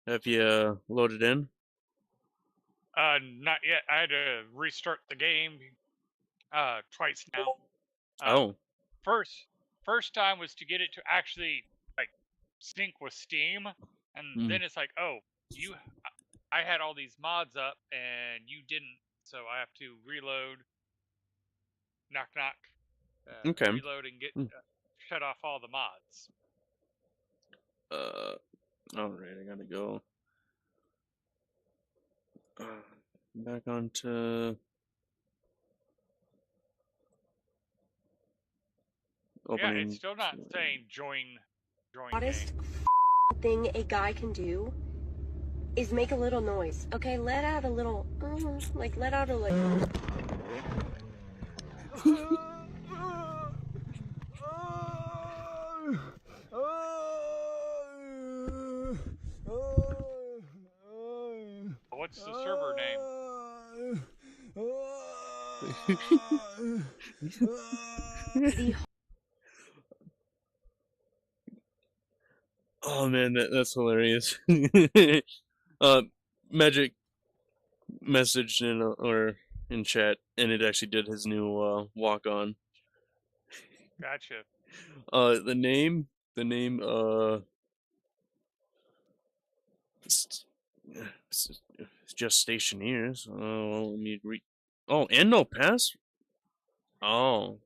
Have you loaded in? Not yet. I had to restart the game twice now. Uh, Oh. first first time was to get it to actually like sync with Steam, and Mm. then it's like, oh, you, I had all these mods up and you didn't, so I have to reload, knock knock, Okay. reload and get Mm. shut off all the mods. Uh. All right. I gotta go. Uh, back onto Yeah, it's opening. still not saying join Hottest game. thing a guy can do is make a little noise. Okay, let out a little, like let out a little. What's the server name? The Oh man, that's hilarious. uh, Magic messaged in or in chat, and it actually did his new walk on. Gotcha. The name it's just Stationeers. Oh, let me read. Oh, and no pass. Oh,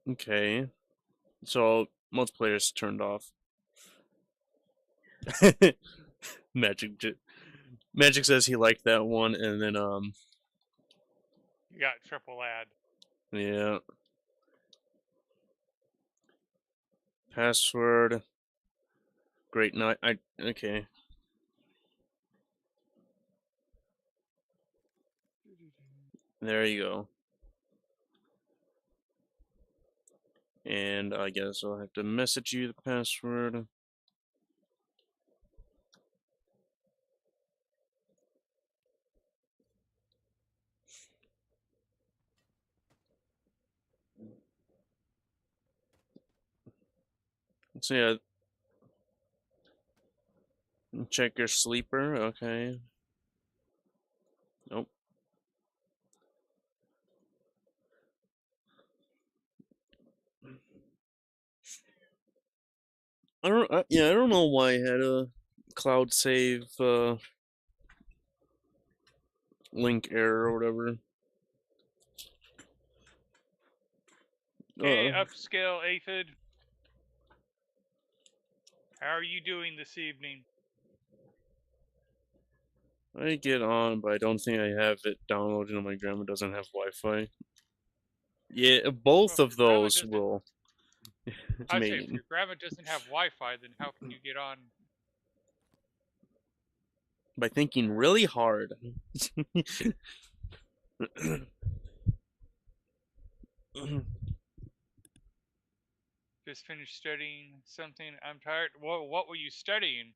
okay. So multiplayer's turned off. Magic Magic says he liked that one, and then You got triple ad. yeah, password. Great night. I okay. There you go. And I guess I'll have to message you the password. So yeah, check your sleeper. Okay. Nope. I don't. Yeah, I don't know why I had a cloud save link error or whatever. Okay, upscale aphid. How are you doing this evening? I get on, but I don't think I have it downloaded, and my grandma doesn't have Wi-Fi. Yeah, both Well, if of your grandma those doesn't, will. I say if Main your grandma doesn't have Wi-Fi, then how can you get on? by thinking really hard. Just finished studying something. I'm tired. What were you studying?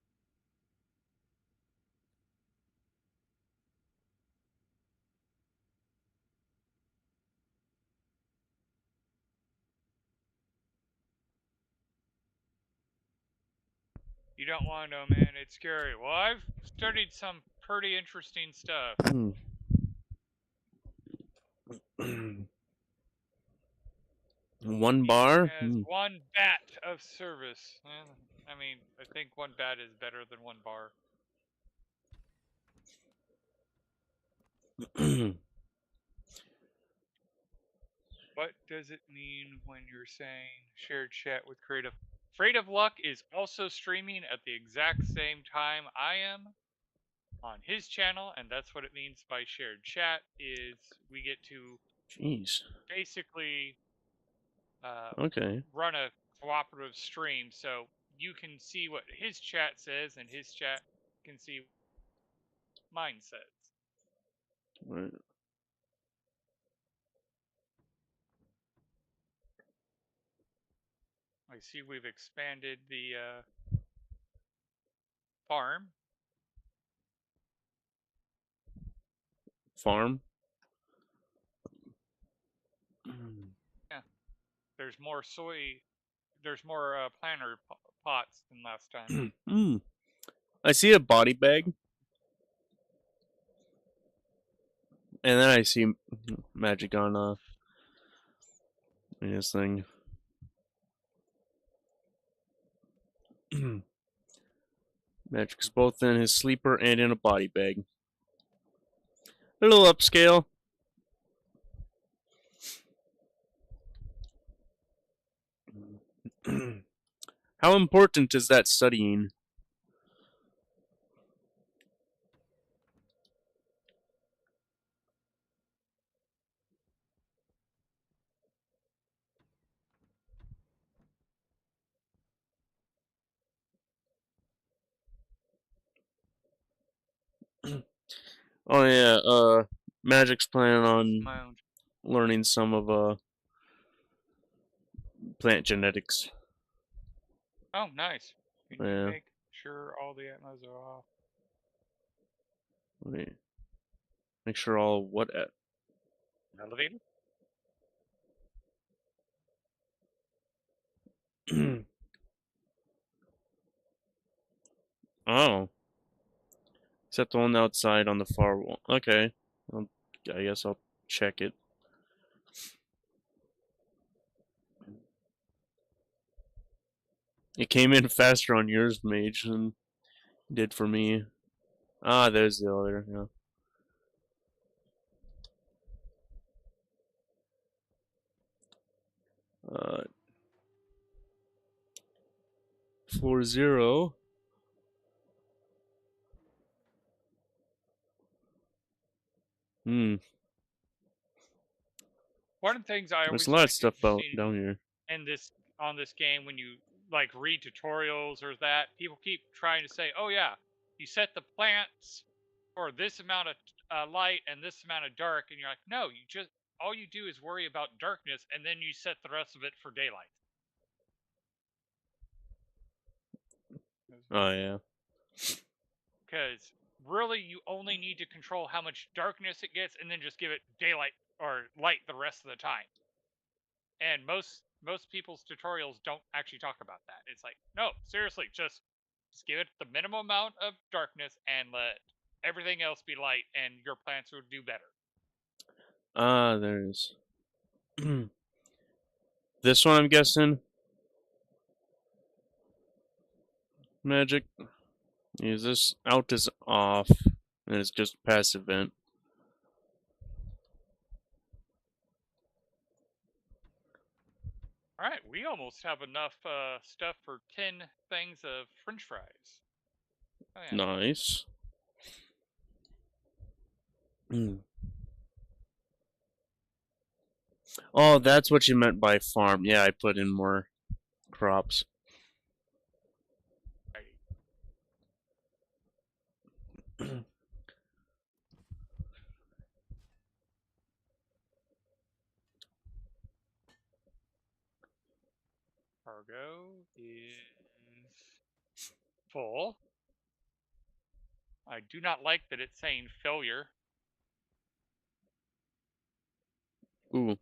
You don't want to know, man. It's scary. Well, I've studied some pretty interesting stuff. One Each bar. has one bat of service. I mean, I think one bat is better than one bar. What does it mean when you're saying shared chat with Creative? Creative Luck is also streaming at the exact same time I am on his channel, and that's what it means by shared chat. Is we get to Jeez. basically uh, Okay. run a cooperative stream, so you can see what his chat says, and his chat can see mine says. Right. I see we've expanded the farm. Farm. Yeah, there's more soy there's more planter pots than last time. I see a body bag. And then I see magic on this thing. Magic's both in his sleeper and in a body bag. A little upscale. How important is that studying? Oh yeah, Magic's planning on My own. learning some of plant genetics. Oh, nice. Can you Yeah. make sure all the atmos are off? Wait. Make sure all what at? Elevator? Oh. Except the one outside on the far wall. Okay. I guess I'll check it. It came in faster on yours, Mage, than it did for me. Ah, there's the elevator, yeah. Floor 0. One of the things I There's always a lot of find stuff interesting down here. in this on this game when you like read tutorials or that, people keep trying to say, "Oh yeah, you set the plants for this amount of light and this amount of dark," and you're like, "No, you just all you do is worry about darkness, and then you set the rest of it for daylight." Oh, yeah. Because really, you only need to control how much darkness it gets, and then just give it daylight or light the rest of the time. And most people's tutorials don't actually talk about that. It's like, no, seriously, just give it the minimum amount of darkness and let everything else be light, and your plants will do better. Ah, there's this one, I'm guessing. Magic. Is this out is off, and it's just a passive vent. All right, we almost have enough stuff for 10 things of French fries. Oh, yeah. Nice. Oh, that's what you meant by farm. Yeah, I put in more crops. Cargo is full. I do not like that it's saying failure. Ooh.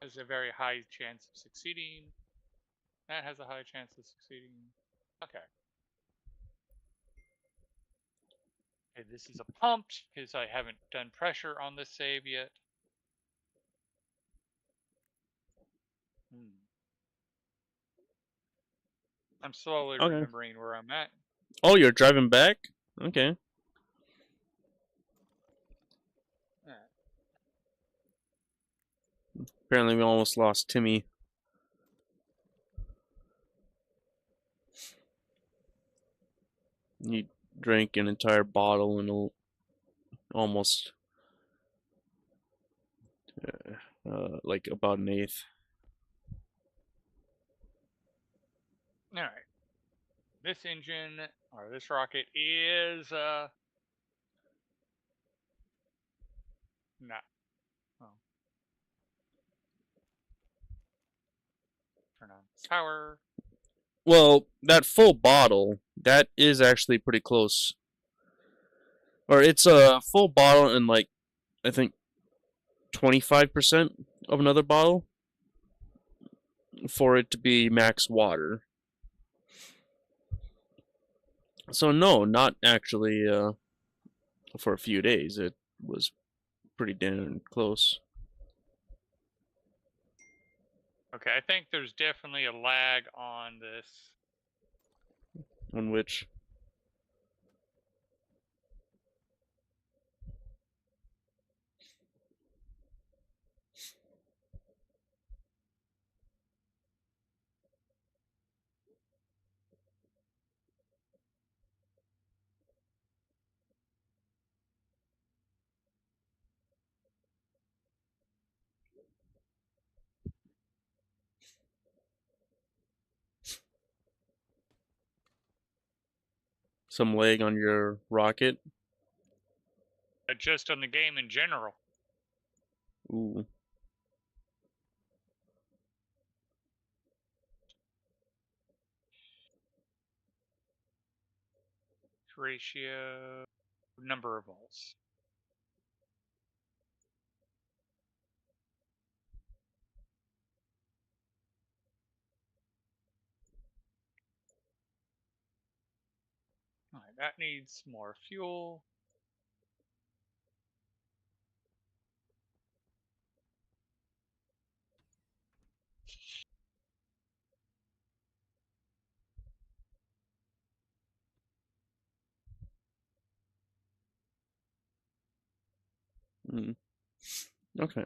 Has a very high chance of succeeding. That has a high chance of succeeding. Okay. Okay, this is a pumped because I haven't done pressure on this save yet. I'm slowly remembering where I'm at. Oh, you're driving back? Okay. Apparently we almost lost Timmy. He drank an entire bottle in almost like about an eighth. Alright. This engine, or this rocket, is not. Oh. Turn on power. Well, that full bottle, that is actually pretty close. Or it's a full bottle and like, I think 25% of another bottle. for it to be max water. So no, not actually for a few days. It was pretty damn close. Okay, I think there's definitely a lag on this. On which some lag on your rocket. Just on the game in general. Ooh. Ratio, number of volts. All right, that needs more fuel. Mm. Okay.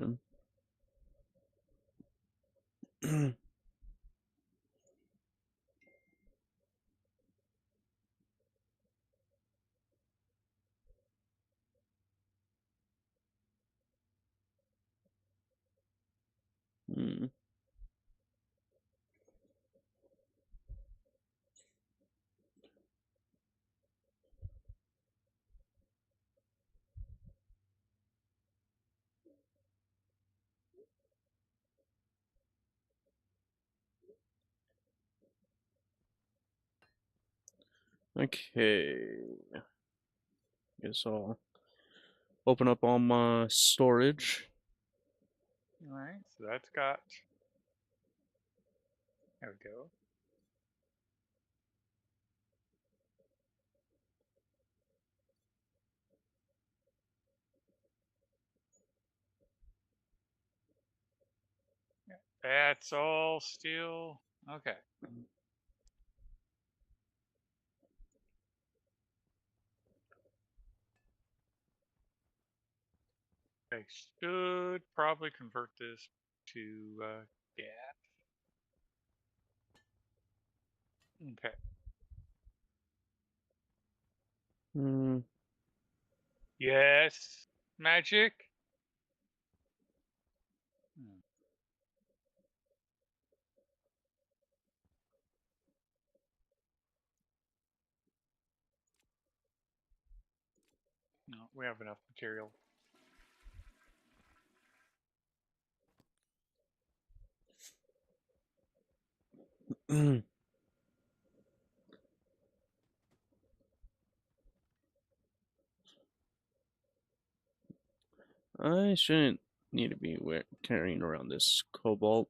Mm. Okay. Guess I'll open up all my storage. All right, so that's got. There we go. Yeah, that's all still okay. They should probably convert this to gas. Okay. Mm. Yes, magic. No, we have enough material. I shouldn't need to be carrying around this cobalt.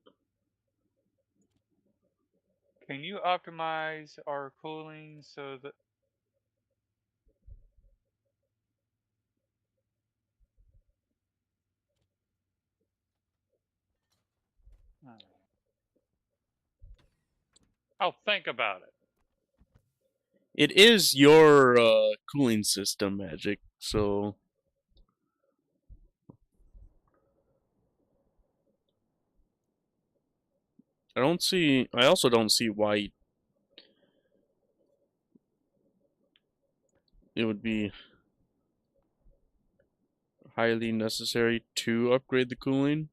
Can you optimize our cooling so that I'll think about it. It is your cooling system, Magic, so I also don't see why it would be highly necessary to upgrade the cooling.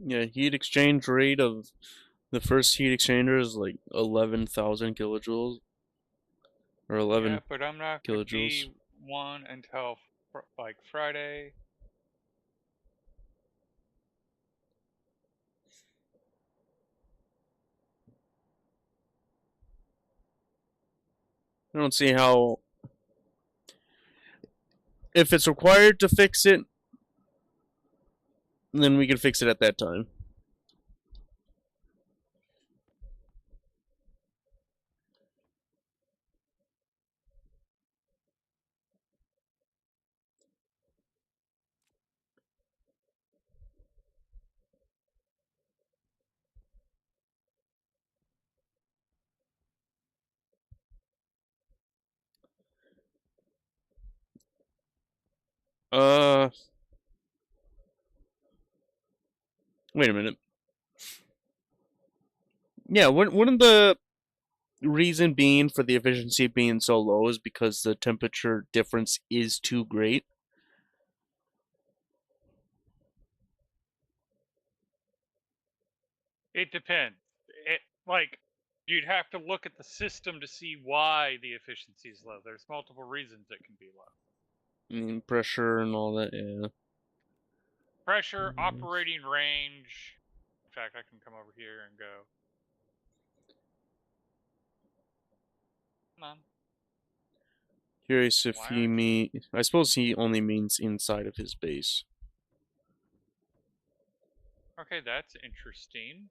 Yeah, heat exchange rate of the first heat exchanger is like 11,000 kilojoules or 11 Yeah, but I'm not going to kilojoules. be one until like Friday. I don't see how. If it's required to fix it, then we can fix it at that time. Uh, Wait a minute. Yeah, wouldn't the reason being for the efficiency being so low is because the temperature difference is too great? It depends. It like you'd have to look at the system to see why the efficiency is low. There's multiple reasons it can be low. I mean, pressure and all that, yeah. Pressure, operating range. In fact, I can come over here and go. Come on. Curious if Why he aren't mean. I suppose he only means inside of his base. Okay, that's interesting.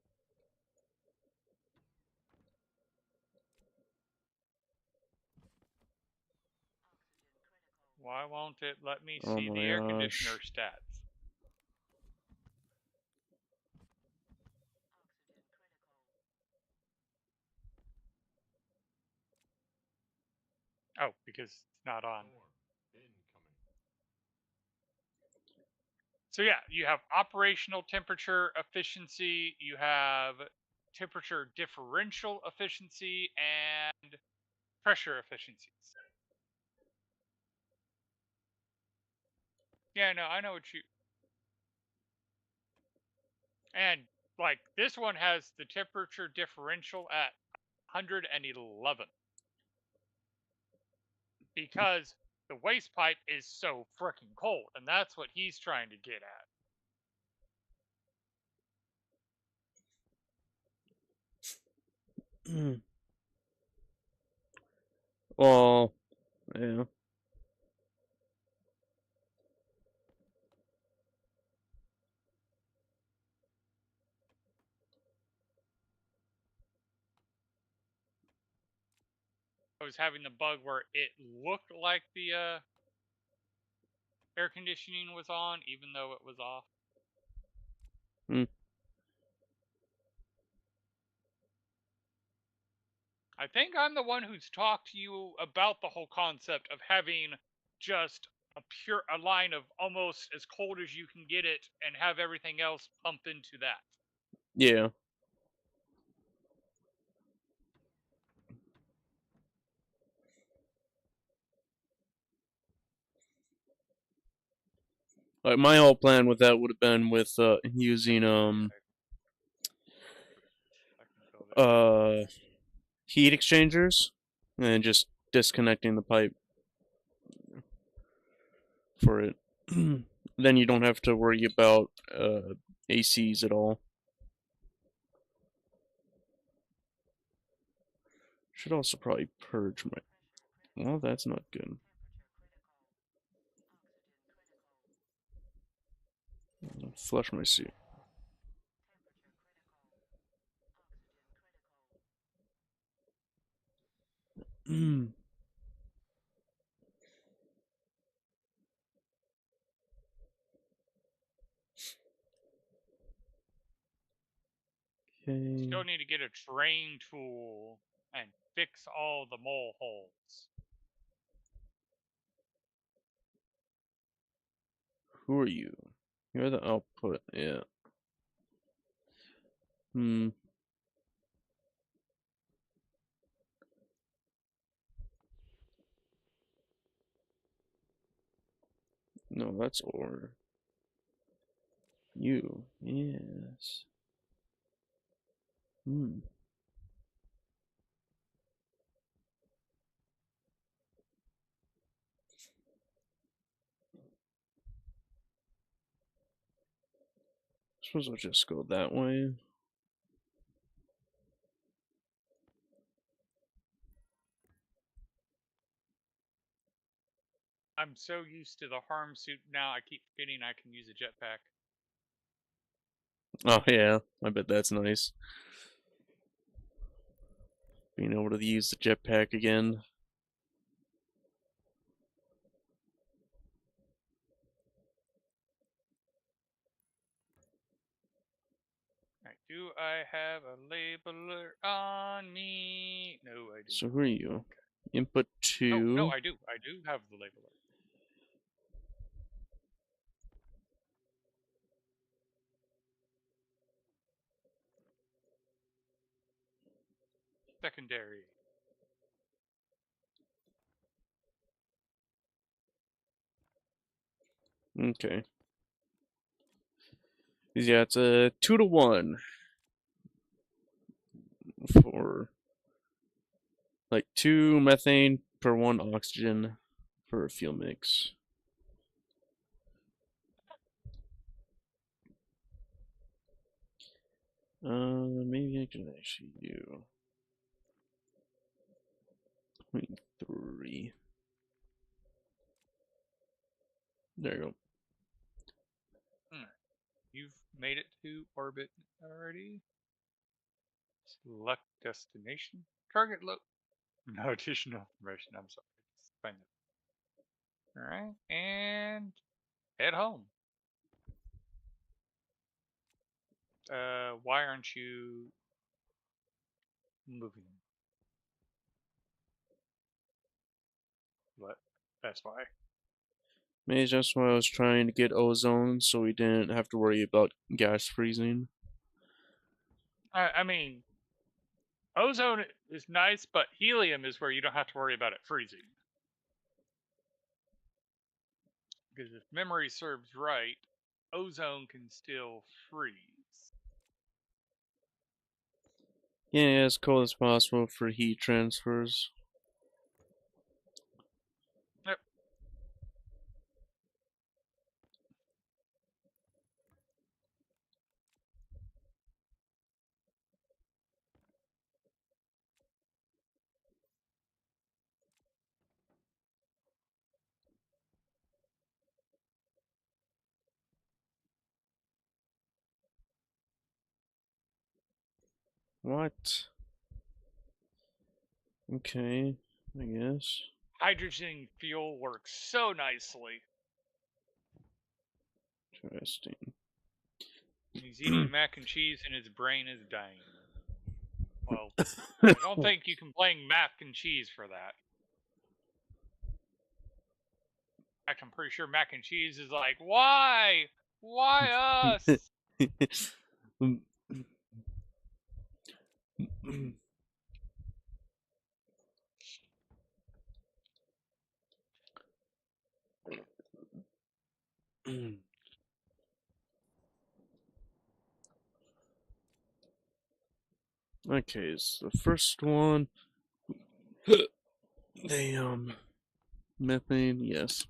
Why won't it let me Oh see the my air conditioner gosh. stats? Oh, because it's not on. So yeah, you have operational temperature efficiency, you have temperature differential efficiency, and pressure efficiencies. Yeah, no, I know what you. And like this one has the temperature differential at 111 because the waste pipe is so freaking cold, and that's what he's trying to get at. Well, yeah. I was having the bug where it looked like the air conditioning was on, even though it was off. Hmm. I think I'm the one who's talked to you about the whole concept of having just a line of almost as cold as you can get it and have everything else pump into that. Yeah. Like my whole plan with that would have been with using I can build it. heat exchangers and just disconnecting the pipe for it. Then you don't have to worry about ACs at all. Should also probably purge my. Well, that's not good. Flush my suit. Okay. Still need to get a drain tool and fix all the mole holes. Who are you? You're the output. Yeah. Hmm. No, that's ore. You. Yes. Hmm. Suppose I'll just go that way. I'm so used to the harm suit now, I keep forgetting I can use a jetpack. Oh yeah, I bet that's nice. Being able to use the jetpack again. Alright, do I have a labeler on me? No, I do So not. who are you? Input Oh, no, 2. I do. I do have the labeler. Secondary. Okay. Yeah, it's a 2-to-1 for like 2 methane per 1 oxygen for a fuel mix. Maybe I can actually do 0.3. There you go. You've made it to orbit already. Select destination. Target low. No additional information. I'm sorry. Just find it. Alright, and head home. Why aren't you moving? What? That's why. Maybe that's why I was trying to get ozone so we didn't have to worry about gas freezing. I mean, ozone is nice, but helium is where you don't have to worry about it freezing. Because if memory serves right, ozone can still freeze. Yeah, as cold as possible for heat transfers. Yep. What? Okay, I guess. Hydrogen fuel works so nicely. Interesting. He's eating mac and cheese and his brain is dying. Well, I don't think you can blame mac and cheese for that. In fact, I'm pretty sure mac and cheese is like, why? Why us? Okay, so the first one. Damn. Methane, yes.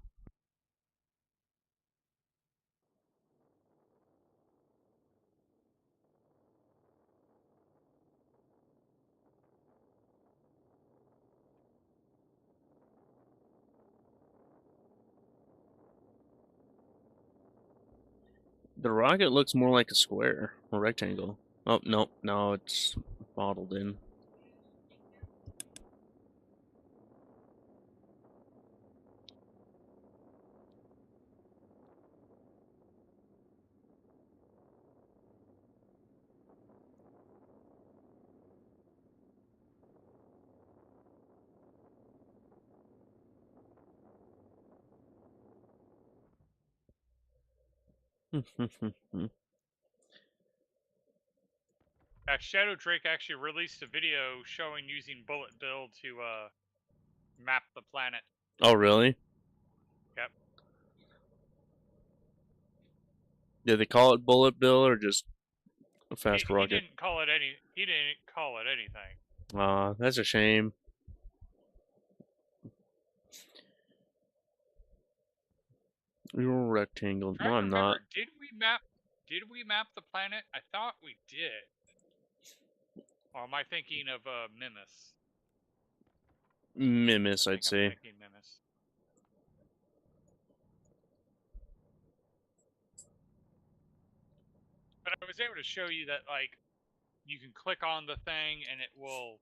The rocket looks more like a square or rectangle. Oh, nope, no, it's bottled in. Shadow Drake actually released a video showing using Bullet Bill to map the planet. Oh, really? Yep. Did they call it Bullet Bill or just a fast He rocket? didn't call it any. He didn't call it anything. Aw, that's a shame. You're a rectangle. No, Trying to I'm remember, not. did we map the planet? I thought we did. Or am I thinking of Mimus? Mimus, I I'd think I'm say. thinking Mimus. but I was able to show you that, like, you can click on the thing and it will...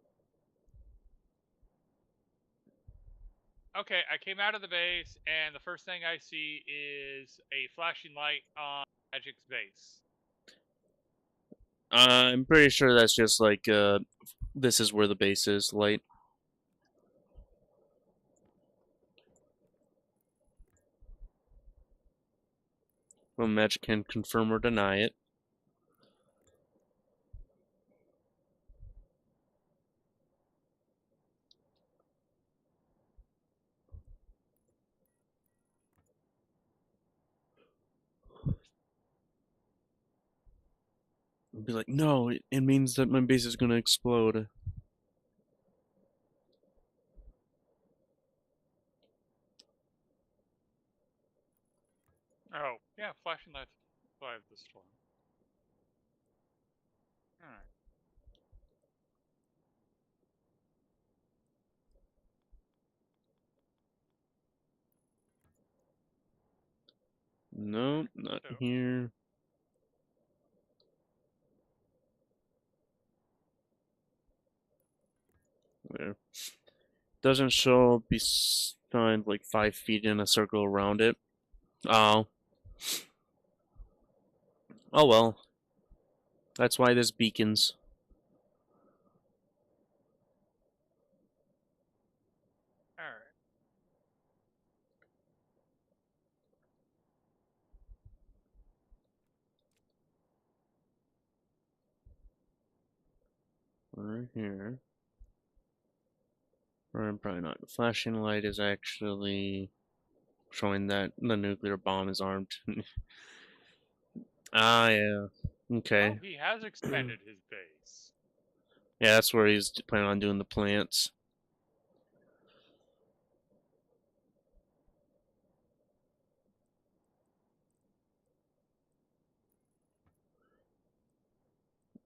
Okay, I came out of the base, and the first thing I see is a flashing light on Magic's base. I'm pretty sure that's just like, this is where the base is, light. Well, Magic can confirm or deny it. Be like, no, it means that my base is gonna explode. Oh, yeah, flashing lights survive the storm. Alright. No, not So, here. There. Doesn't show behind like 5 feet in a circle around it. Oh. Oh well. That's why there's beacons. alright. Right here. Or probably not. The flashing light is actually showing that the nuclear bomb is armed. Ah, yeah. Okay. Oh, he has expanded his base. Yeah, that's where he's planning on doing the plants.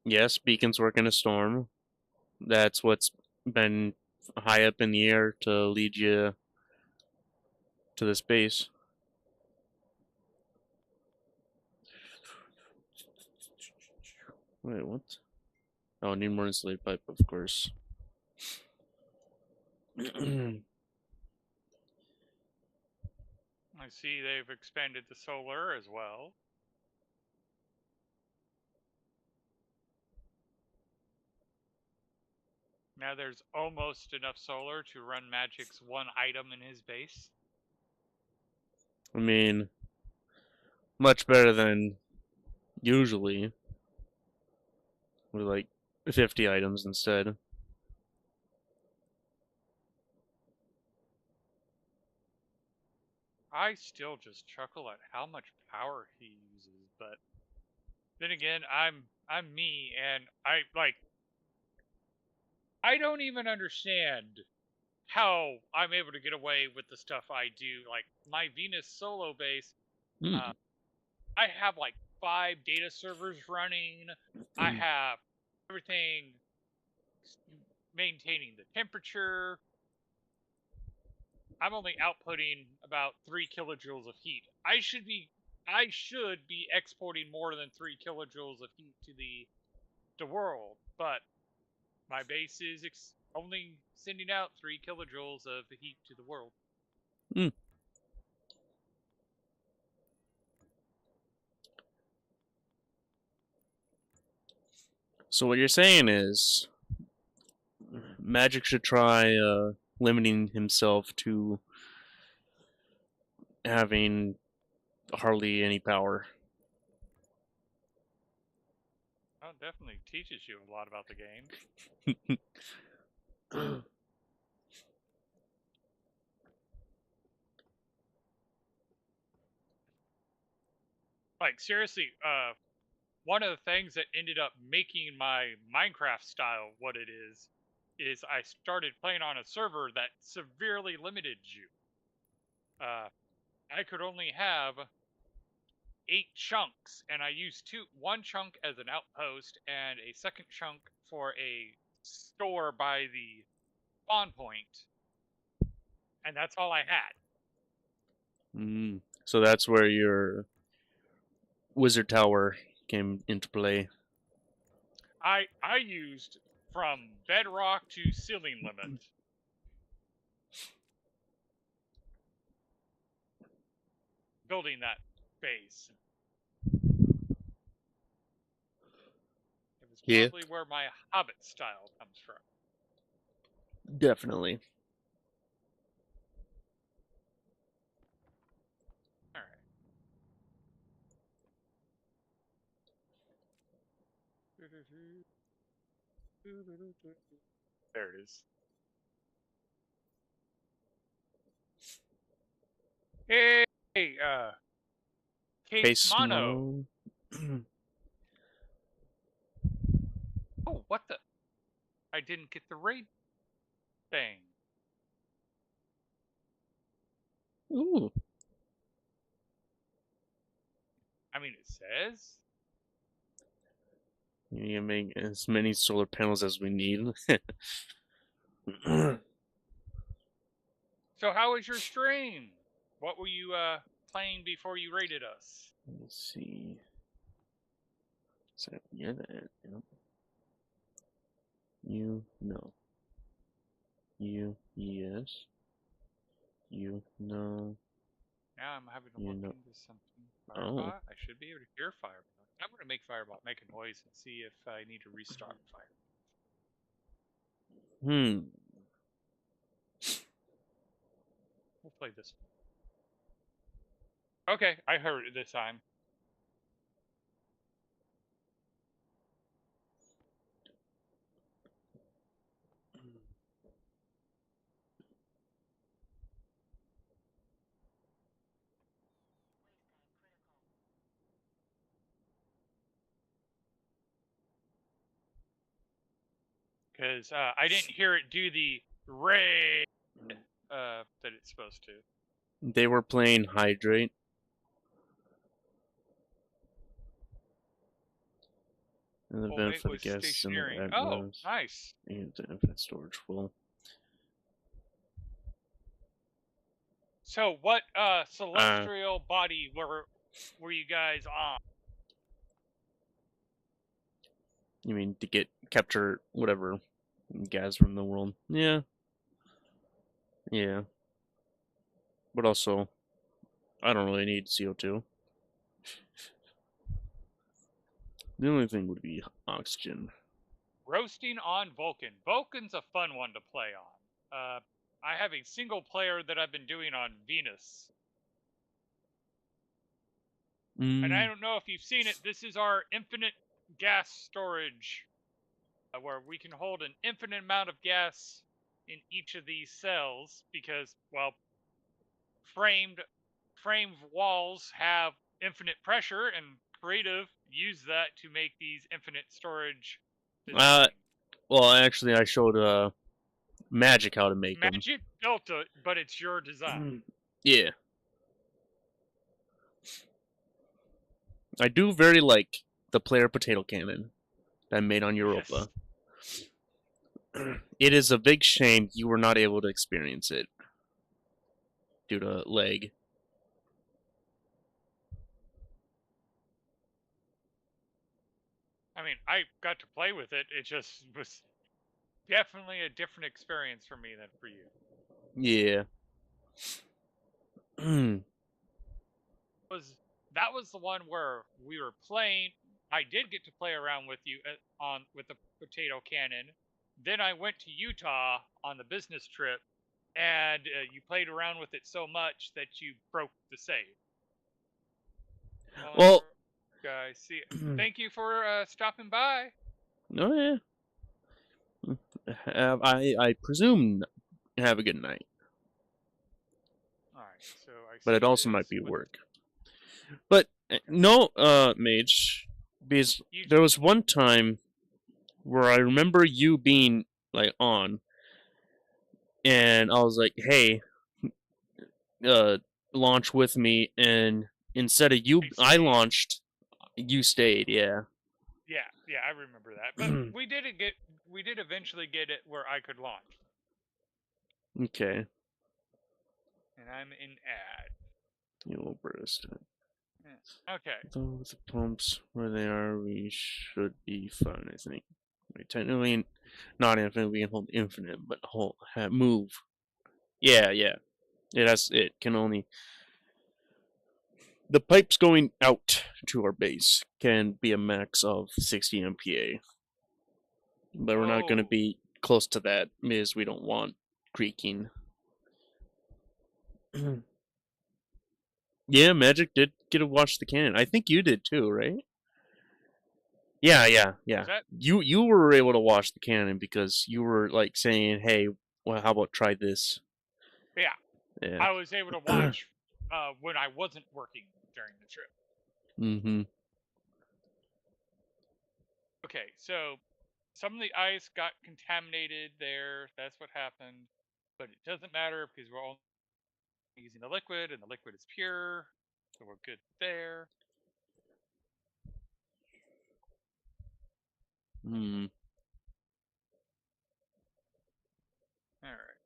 Yes, beacons work in a storm. That's what's been high up in the air to lead you to this base. Wait, what? Oh, need more insulated pipe, of course. I see they've expanded the solar as well. Now there's almost enough solar to run Magic's one item in his base. I mean, much better than usually. With like 50 items instead. I still just chuckle at how much power he uses, but then again, I'm me, and I don't even understand how I'm able to get away with the stuff I do. Like my Venus solo base, Mm. I have like 5 data servers running. I have everything maintaining the temperature. I'm only outputting about 3 kilojoules of heat. I should be exporting more than 3 kilojoules of heat to the world, but my base is only sending out 3 kilojoules of heat to the world. Mm. So what you're saying is, Magic should try limiting himself to having hardly any power. Oh, it definitely teaches you a lot about the game. Like seriously, one of the things that ended up making my Minecraft style what it is I started playing on a server that severely limited you. I could only have 8 chunks, and I used one chunk as an outpost and a second chunk for a store by the spawn point, and that's all I had. So that's where your wizard tower came into play. I used from bedrock to ceiling limit. Building that base. It was Yeah. probably where my Hobbit style comes from. Definitely. Alright. There it is. Hey, Case Mono. Oh, what the? I didn't get the raid thing. Ooh. I mean, it says. You can make as many solar panels as we need. So how was your stream? What were you playing before you raided us? Let's see. So, yeah, that. Yep. You, no. You, yes. You, no. Now I'm having to You look know- into something. Oh. Firebot? I should be able to hear Firebot. I'm going to make Firebot make a noise and see if I need to restart Fire. Hmm. We'll play this. Okay, I heard it this time. Because I didn't hear it do the raid that it's supposed to. They were playing Hydrate. An Oh, event it for the was guests and the stationary. Oh, admins. nice. And the infinite storage full. So what celestial body were you guys on? You mean to get capture whatever gas from the world? Yeah. Yeah. But also, I don't really need CO2. The only thing would be oxygen. Roasting on Vulcan. Vulcan's a fun one to play on. I have a single player that I've been doing on Venus. And I don't know if you've seen it. This is our infinite gas storage, where we can hold an infinite amount of gas in each of these cells because, well, framed walls have infinite pressure, and creative use that to make these infinite storage designs. Well, actually, I showed Magic how to make them. Magic built it, but it's your design. Yeah. I do very like the player potato cannon that I made on Europa. Yes. It is a big shame you were not able to experience it due to lag. I mean, I got to play with it. It just was definitely a different experience for me than for you. Yeah. That was the one where we were playing. I did get to play around with you with the potato cannon. Then I went to Utah on the business trip, and you played around with it so much that you broke the save. Well, guys, see, thank you for stopping by. Oh yeah. I presume have a good night. All right, so But it also might be work. But no, Mage, because there was one time where I remember you being like on, and I was like, "Hey, launch with me," and instead of you, I launched. You stayed, yeah. Yeah, I remember that. But we did eventually get it where I could launch. Okay. And I'm in ad. You will burst. Okay. Though with the pumps where they are, we should be fine, I think. Wait, technically, not infinite, we can hold infinite, but move. Yeah. It can only... The pipes going out to our base can be a max of 60 MPa. But we're not going to be close to that, because we don't want creaking. Yeah, Magic did get to watch the cannon. I think you did too, right? Yeah. You were able to watch the cannon because you were like saying, "Hey, well, how about try this?" Yeah. I was able to watch when I wasn't working during the trip. Mm-hmm. Okay, so some of the ice got contaminated there. That's what happened. But it doesn't matter because we're only using the liquid, and the liquid is pure. So we're good there. Hmm. All right.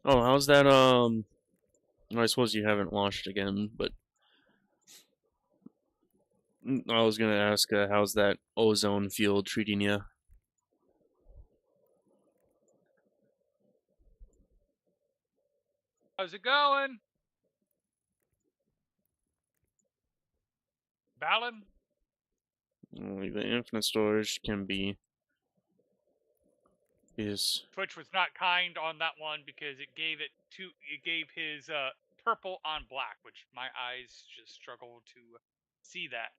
Oh, how's that? I suppose you haven't watched again, but I was gonna ask, how's that ozone field treating you? How's it going? Balin? Only the infinite storage can be is Twitch was not kind on that one because it gave his purple on black, which my eyes just struggle to see that.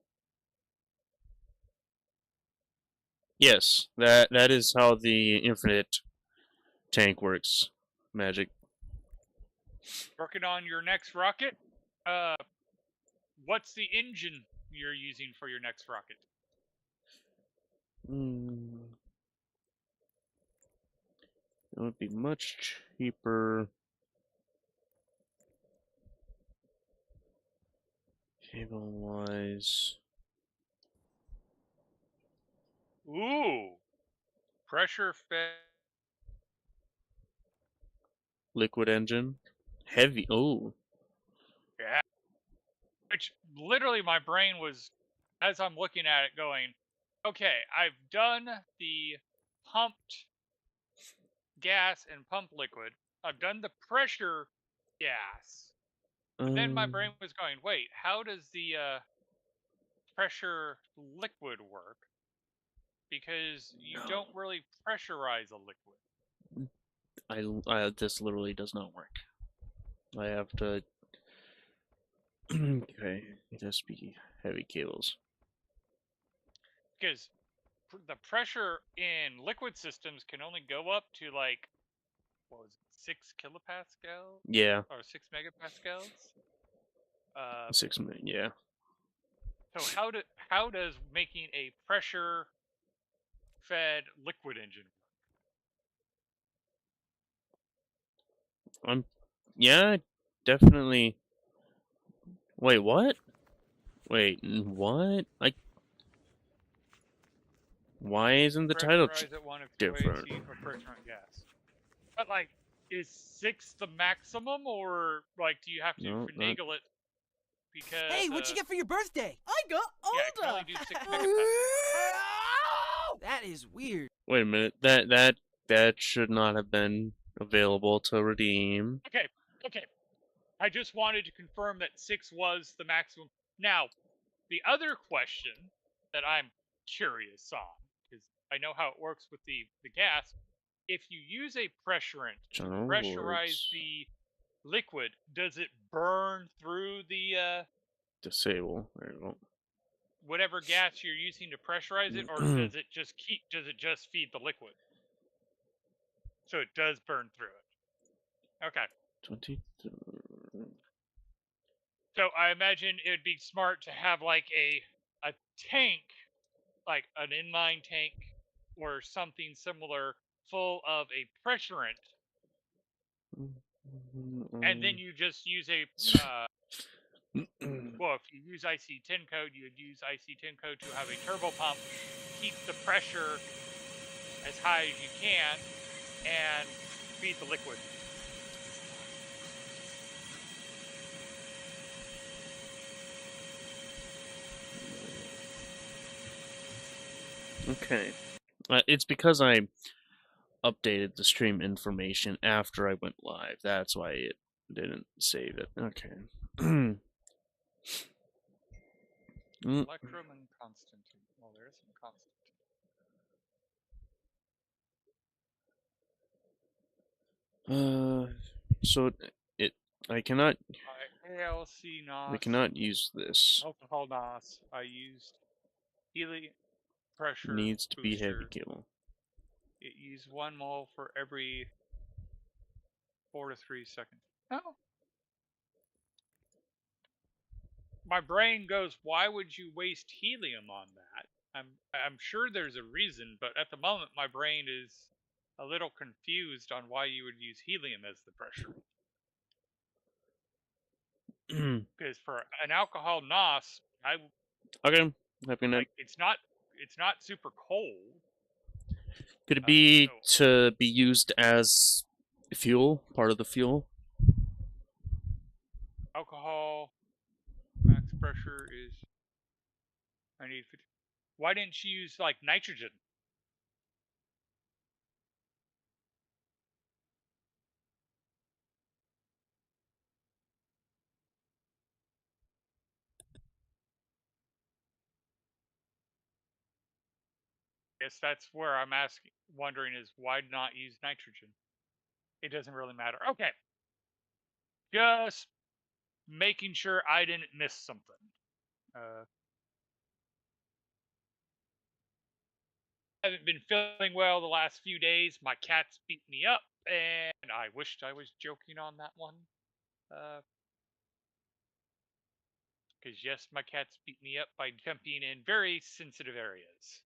yes, that is how the infinite tank works. Magic. Working on your next rocket. What's the engine you're using for your next rocket? It would be much cheaper. Cable wise. Ooh, pressure fed. Liquid engine. Heavy. Oh. Yeah. Which literally my brain was, as I'm looking at it, going, okay, I've done the pumped gas and pump liquid. I've done the pressure gas. But then my brain was going, wait, how does the pressure liquid work? Because you don't really pressurize a liquid. This literally does not work. I have to. Okay, it has to be heavy cables. Because the pressure in liquid systems can only go up to like, what was it, 6 kilopascals? Yeah. Or 6 megapascals? 6 minutes. Yeah. So how does making a pressure fed liquid engine work? Yeah, definitely. Wait, what? Wait, what? Why isn't the title different? Gas. But like, is 6 the maximum, or like, do you have to finagle it? Because hey, what'd you get for your birthday? I got older. Yeah, I can only do 6 megapascals. That is weird. Wait a minute. That should not have been available to redeem. Okay. I just wanted to confirm that 6 was the maximum. Now, the other question that I'm curious on, because I know how it works with the gas, if you use a pressurant to pressurize the liquid, does it burn through the disable? There you go. Whatever gas you're using to pressurize it, or does it just feed the liquid? So it does burn through it. Okay. 23. So I imagine it would be smart to have like a tank, like an inline tank or something similar, full of a pressurant, and then you just use a well, if you use IC10 code, you would use IC10 code to have a turbo pump, keep the pressure as high as you can and feed the liquid. Okay. It's because I updated the stream information after I went live. That's why it didn't save it. Okay. Electrum and Constantine. Well, there's some Constantine. So I cannot. ALC NOS. We cannot use this. Alcohol NOS. I used helium pressure. Needs to be booster. heavy cable. It used 1 mole for every 4 to 3 seconds. Oh. My brain goes, why would you waste helium on that? I'm sure there's a reason, but at the moment my brain is a little confused on why you would use helium as the pressure. Because for an alcohol NOS, Okay, happy night. like it's not super cold. Could it be to be used as fuel, part of the fuel? Alcohol max pressure is 9850. Why didn't you use like nitrogen? Guess that's where I'm wondering is why not use nitrogen? It doesn't really matter. Okay. Just making sure I didn't miss something. I haven't been feeling well the last few days. My cats beat me up, and I wished I was joking on that one. Because yes, my cats beat me up by jumping in very sensitive areas.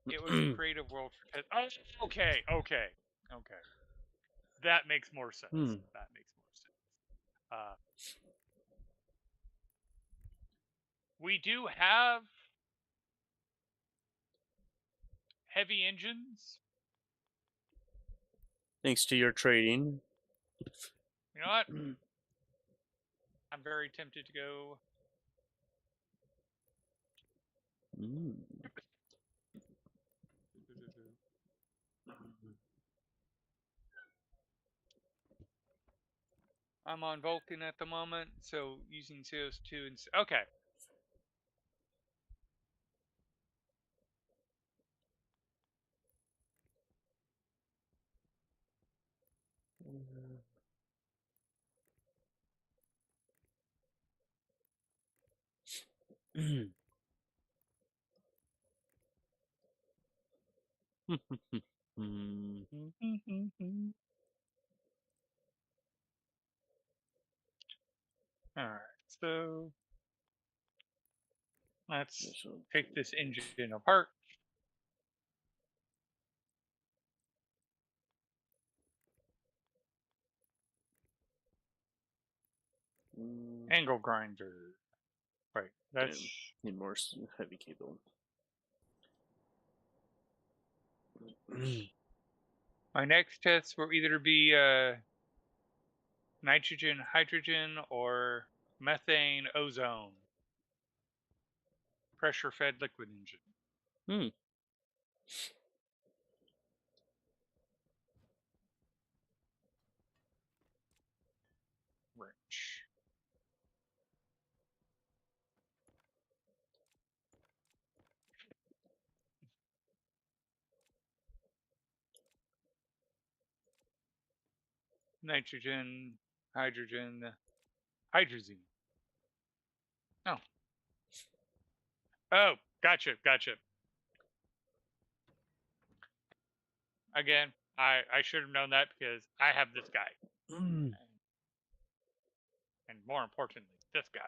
It was a creative world for pets. Oh, okay. That makes more sense. That makes more sense. We do have heavy engines. Thanks to your trading. You know what? I'm very tempted to go. I'm on Vulcan at the moment, so using CO2 and okay. All right, so let's take this engine apart. Angle grinder. Right, that's need more heavy cable. My next test will either be nitrogen, hydrogen, or methane, ozone. Pressure-fed liquid engine. Wrench. Nitrogen, hydrogen, hydrazine. Oh. Oh, gotcha. Again, I should have known that because I have this guy. And more importantly, this guy.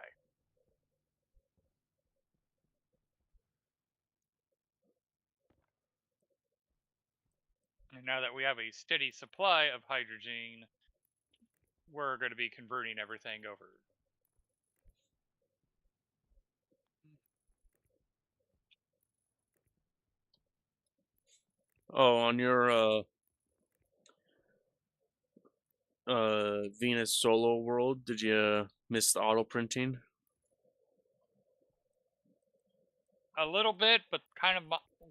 And now that we have a steady supply of hydrogen, we're going to be converting everything over. Oh, on your Venus solo world, did you miss the auto printing? A little bit, but kind of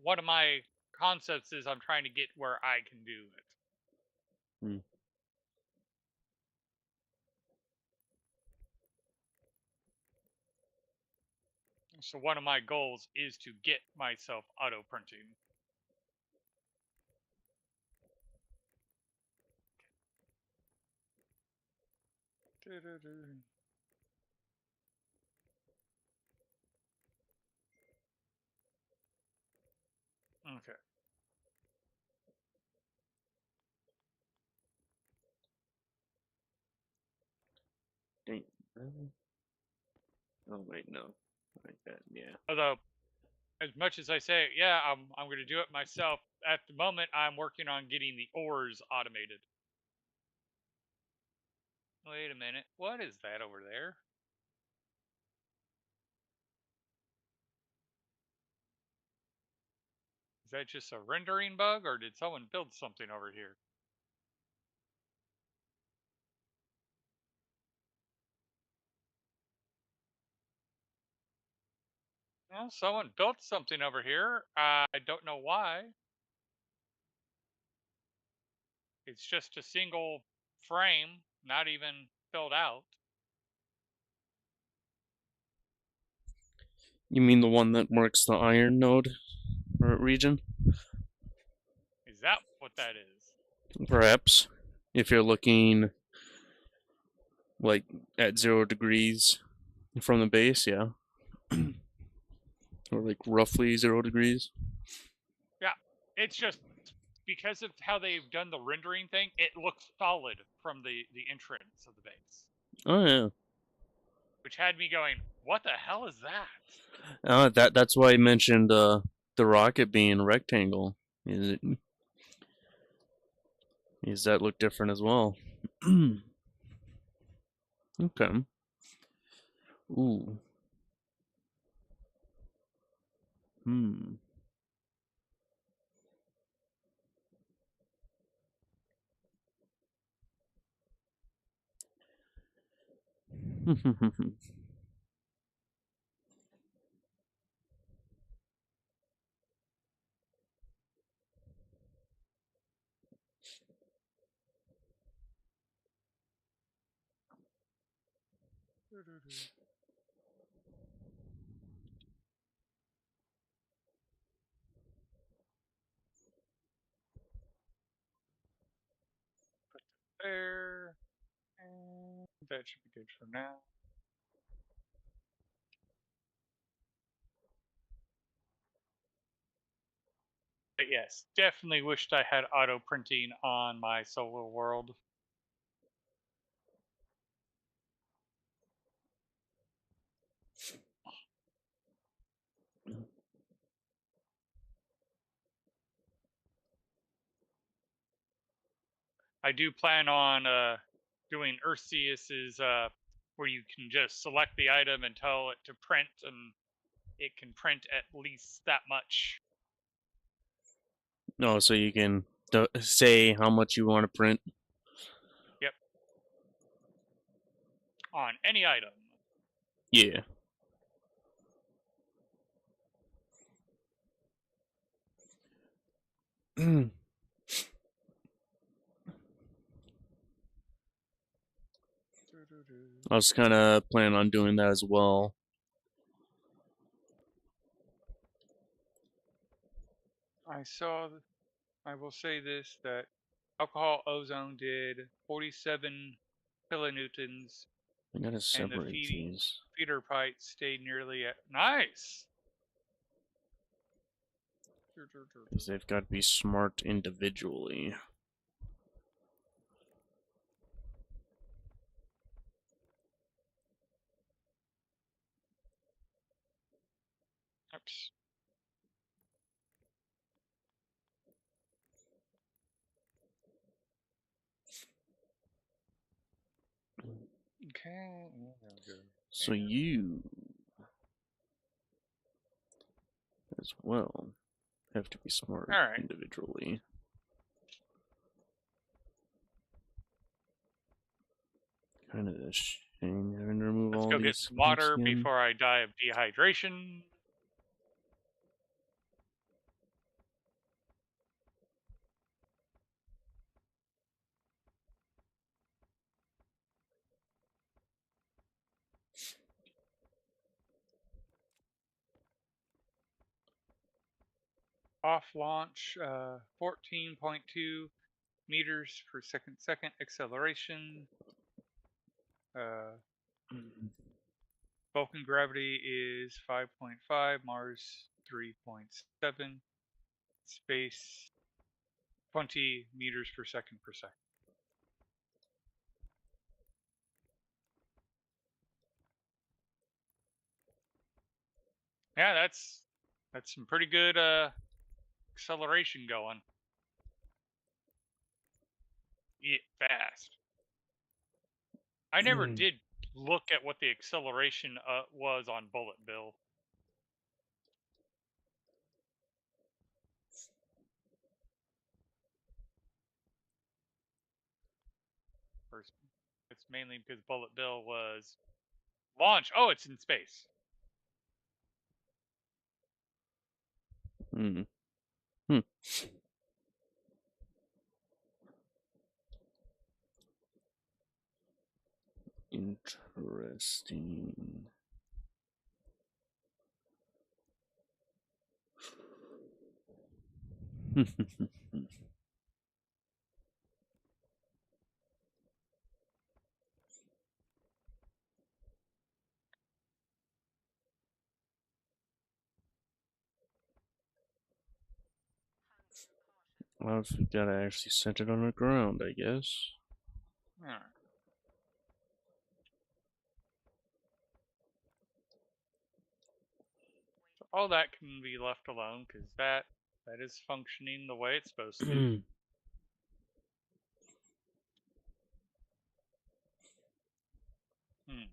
one of my concepts is I'm trying to get where I can do it. Hmm. So one of my goals is to get myself auto printing. Okay. Dang. Oh wait, no. Like that, yeah. Although, as much as I say, yeah, I'm going to do it myself. At the moment, I'm working on getting the ores automated. Wait a minute. What is that over there? Is that just a rendering bug, or did someone build something over here? Well, someone built something over here. I don't know why. It's just a single frame, not even filled out. You mean the one that marks the iron node or region? Is that what that is? Perhaps. If you're looking like at 0 degrees from the base, yeah. Or like roughly 0 degrees. Yeah, it's just because of how they've done the rendering thing, it looks solid from the entrance of the base. Oh yeah. Which had me going, what the hell is that? That's why I mentioned the rocket being a rectangle. Does that look different as well? Okay. Ooh. Hmm. There. And that should be good for now. But yes, definitely wished I had auto printing on my solo world. I do plan on doing Earthseus's where you can just select the item and tell it to print, and it can print at least that much. No, so you can say how much you want to print. Yep. On any item. Yeah. I was kind of planning on doing that as well. I will say this, that alcohol ozone did 47 kilonewtons, I gotta and the separate these. feeder pipe stayed nearly at nice. Because they've got to be smart individually. Oops. Okay. So you as well. have to be smart Alright. individually. Kind of a shame having to remove Let's all go these get some water again. before I die of dehydration. Off launch, 14.2 meters per second acceleration. Vulcan gravity is 5.5, Mars 3.7, space 20 meters per second per second. Yeah, that's some pretty good acceleration going. Yeah, fast. I never did look at what the acceleration was on Bullet Bill. First, it's mainly because Bullet Bill was launch. Oh, it's in space. Hmm. Interesting. Well, if we gotta actually set it on the ground, I guess. All right. So all that can be left alone because that is functioning the way it's supposed to. Hmm.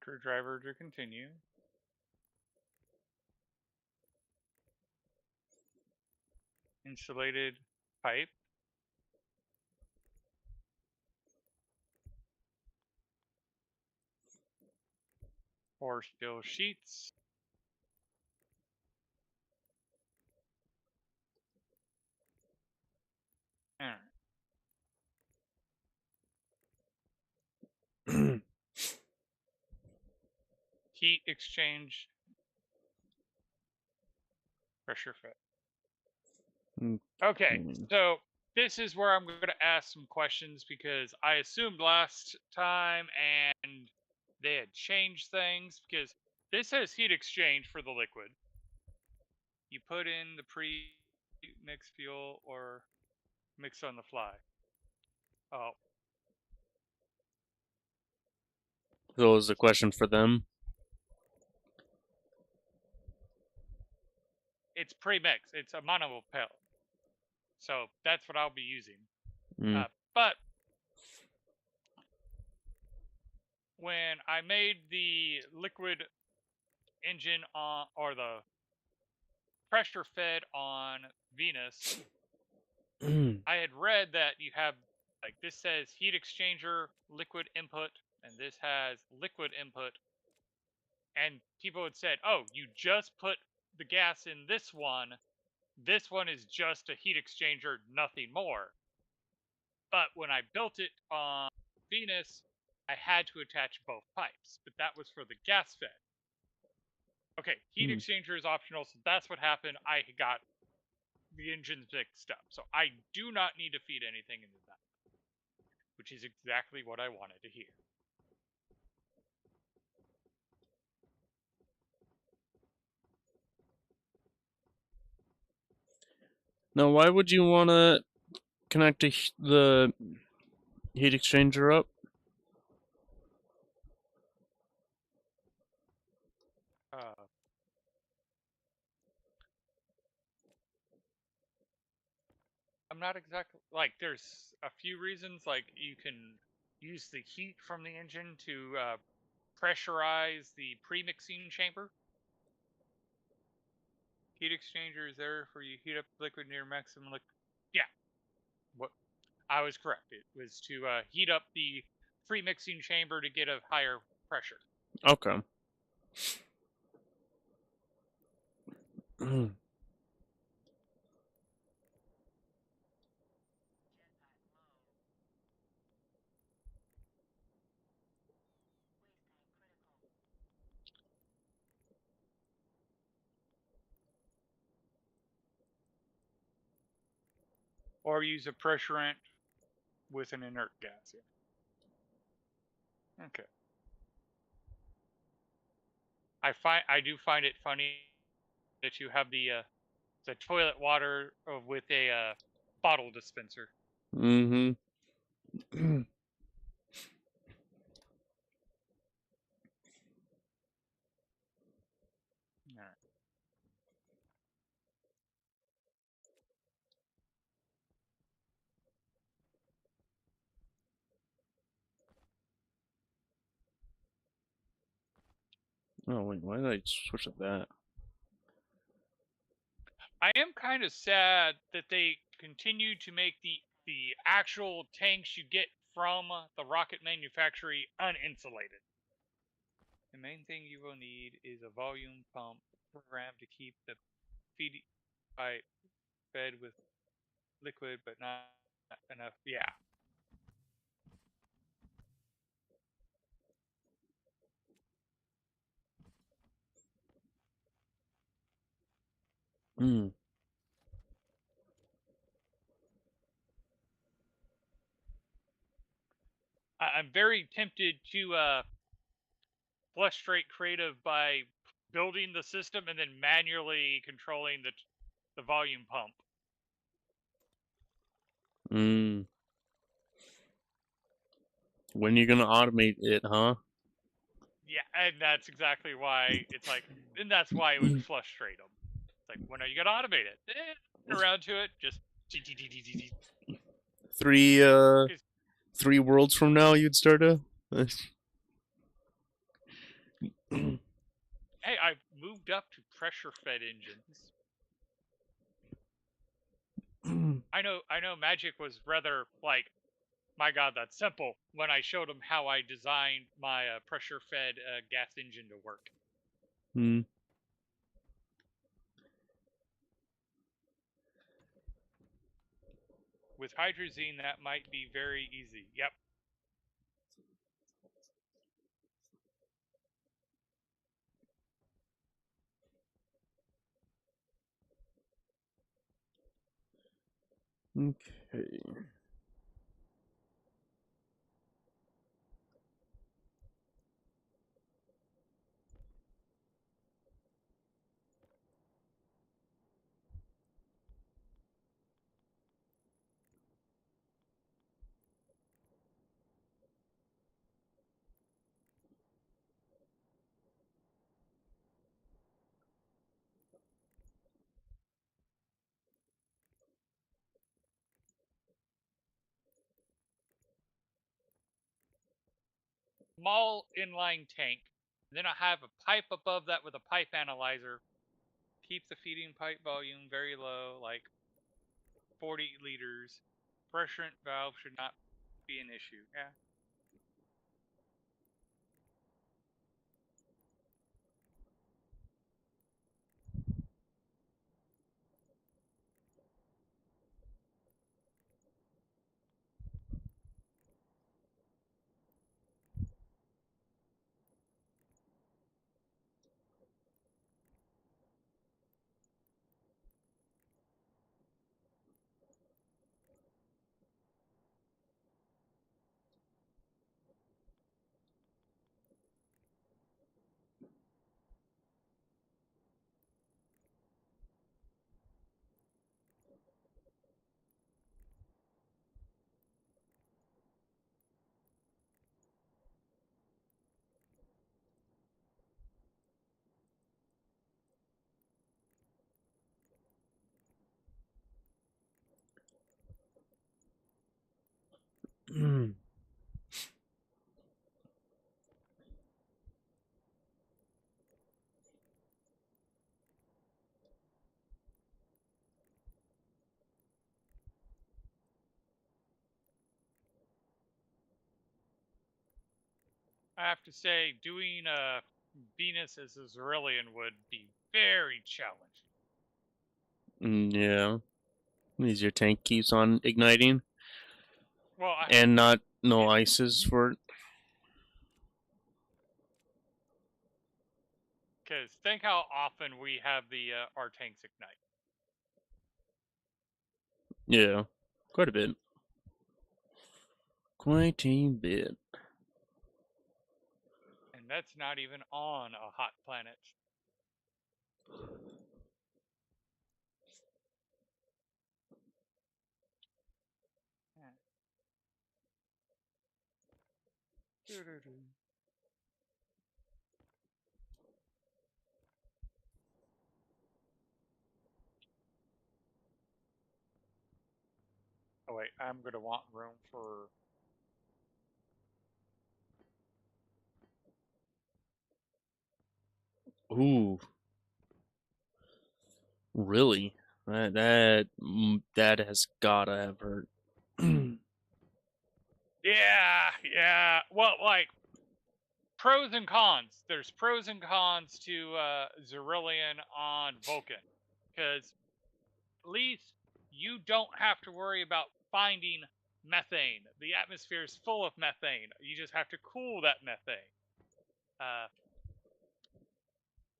Screwdriver to continue. Insulated pipe. Or steel sheets. All right. Heat exchange. Pressure fit. Okay, so this is where I'm going to ask some questions because I assumed last time and they had changed things because this says heat exchange for the liquid. You put in the pre-mixed fuel or mix on the fly. Oh. So is the question for them? It's pre-mixed. It's a mono pellet. So that's what I'll be using. But when I made the liquid engine on, or the pressure fed on Venus, I had read that you have, like, this says heat exchanger, liquid input, and this has liquid input. And people had said, oh, you just put the gas in this one. This one is just a heat exchanger, nothing more. But when I built it on Venus, I had to attach both pipes, but that was for the gas fed. Okay, heat exchanger is optional, so that's what happened. I got the engines mixed up. So I do not need to feed anything into that, which is exactly what I wanted to hear. Now, why would you want to connect the heat exchanger up? I'm not exactly, like, there's a few reasons, like you use the heat from the engine to pressurize the pre-mixing chamber. Heat exchanger is there for you heat up liquid near maximum liquid. Yeah, what I was correct. It was to heat up the pre-mixing chamber to get a higher pressure. Okay. Or use a pressurant with an inert gas. Yeah. Okay. I do find it funny that you have the toilet water with a bottle dispenser. Mm-hmm. All right. Oh wait, why did I switch at that? I am kind of sad that they continue to make the actual tanks you get from the rocket manufacturer uninsulated. The main thing you will need is a volume pump program to keep the feed pipe fed with liquid, but not enough. Yeah. Mm. I'm very tempted to frustrate creative by building the system and then manually controlling the volume pump. Mm. When you gonna automate it, huh? Yeah, and that's exactly why it's like, and that's why it would frustrate them. It's like, when are you gonna automate it? Around to it, just. Three 3 worlds from now, you'd start a. Hey, I've moved up to pressure-fed engines. I know Magic was rather like, my God, that's simple, when I showed him how I designed my pressure-fed gas engine to work. Hmm. With hydrazine, that might be very easy. Yep. Okay. Small inline tank. Then I have a pipe above that with a pipe analyzer. Keep the feeding pipe volume very low, like 40 liters. Pressurant valve should not be an issue. Yeah. I have to say, doing Venus as a Zerillion would be very challenging. Yeah. Means your tank keeps on igniting. Well, And no ices for it. because think how often we have the our tanks ignite. Yeah. Quite a bit. Quite a bit. And that's not even on a hot planet. Oh wait, I'm gonna want room for. Ooh. Really? That has gotta have hurt. Yeah. Well, like pros and cons. There's pros and cons to Zerillion on Vulcan, because at least you don't have to worry about finding methane. The atmosphere is full of methane. You just have to cool that methane.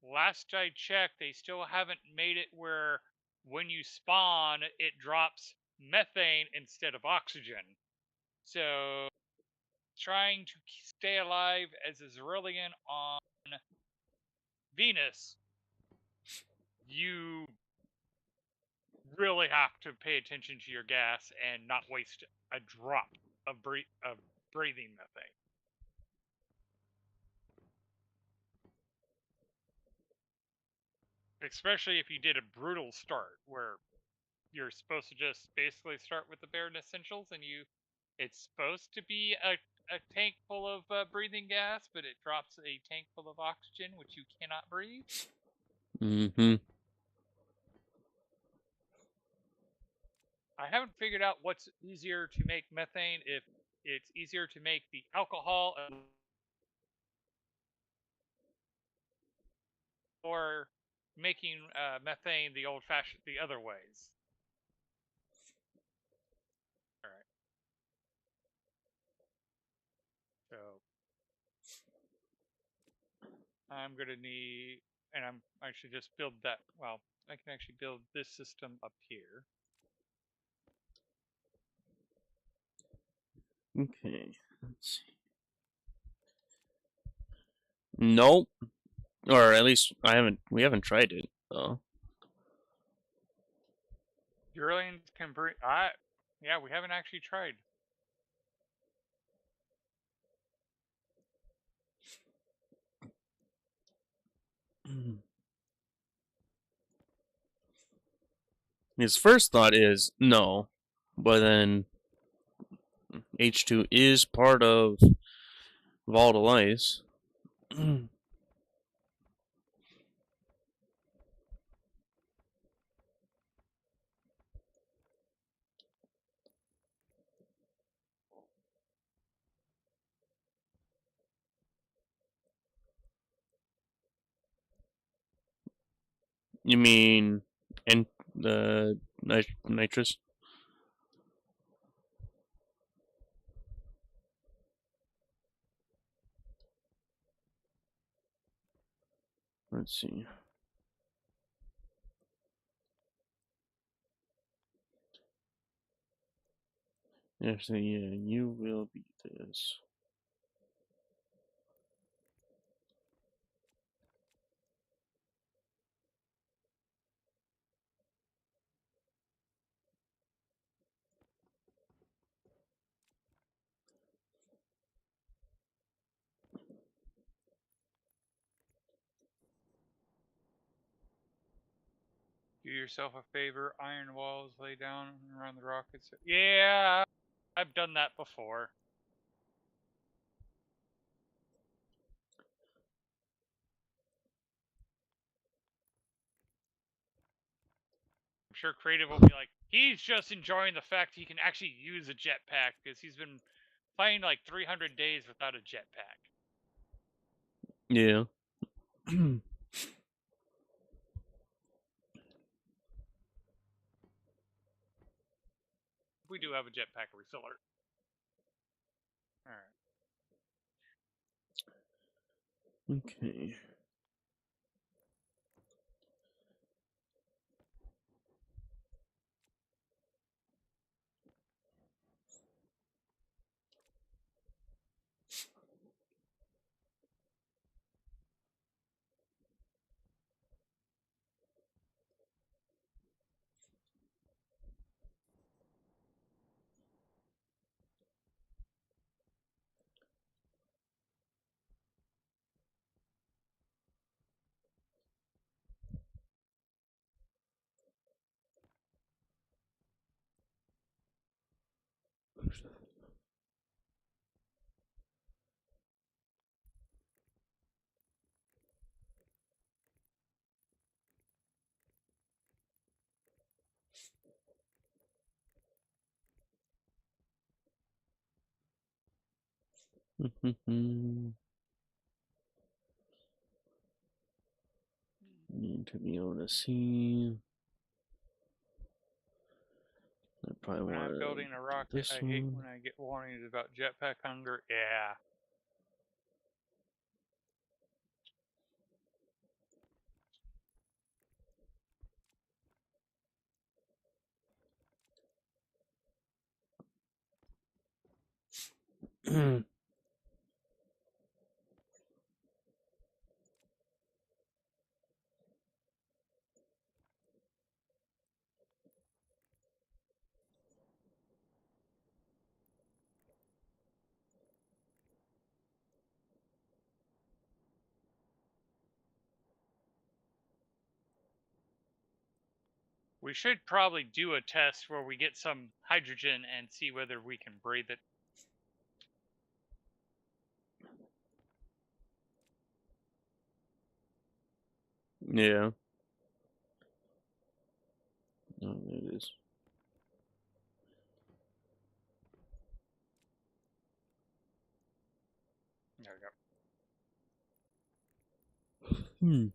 Last I checked, they still haven't made it where when you spawn, it drops methane instead of oxygen. So, trying to stay alive as a Zerillion on Venus, you really have to pay attention to your gas and not waste a drop of breathing methane. Especially if you did a brutal start where you're supposed to just basically start with the bare essentials, and it's supposed to be a tank full of breathing gas, but it drops a tank full of oxygen, which you cannot breathe. Mm-hmm. I haven't figured out what's easier to make methane, if it's easier to make the alcohol or making methane the old-fashioned, the other ways. All right. So I'm gonna need, and I should just build that. Well, I can actually build this system up here. Okay. Let's see. Nope. Or at least we haven't tried it, though. Zerillions can bring. Yeah, we haven't actually tried. His first thought is no, but then H2 is part of volatile ice. You mean and the nitrous? Let's see. Actually, yeah, you will beat this. Do yourself a favor. Iron walls, lay down around the rockets. Yeah, I've done that before. I'm sure creative will be like, he's just enjoying the fact he can actually use a jetpack because he's been playing like 300 days without a jetpack. Yeah. We do have a jetpack refiller. Alright. Okay. Need to be able to see. I probably When want I'm building a rocket, this I hate one. when I get warnings about jetpack hunger. Yeah. We should probably do a test where we get some hydrogen and see whether we can breathe it. Yeah. Oh, there it is. There we go. Hmm.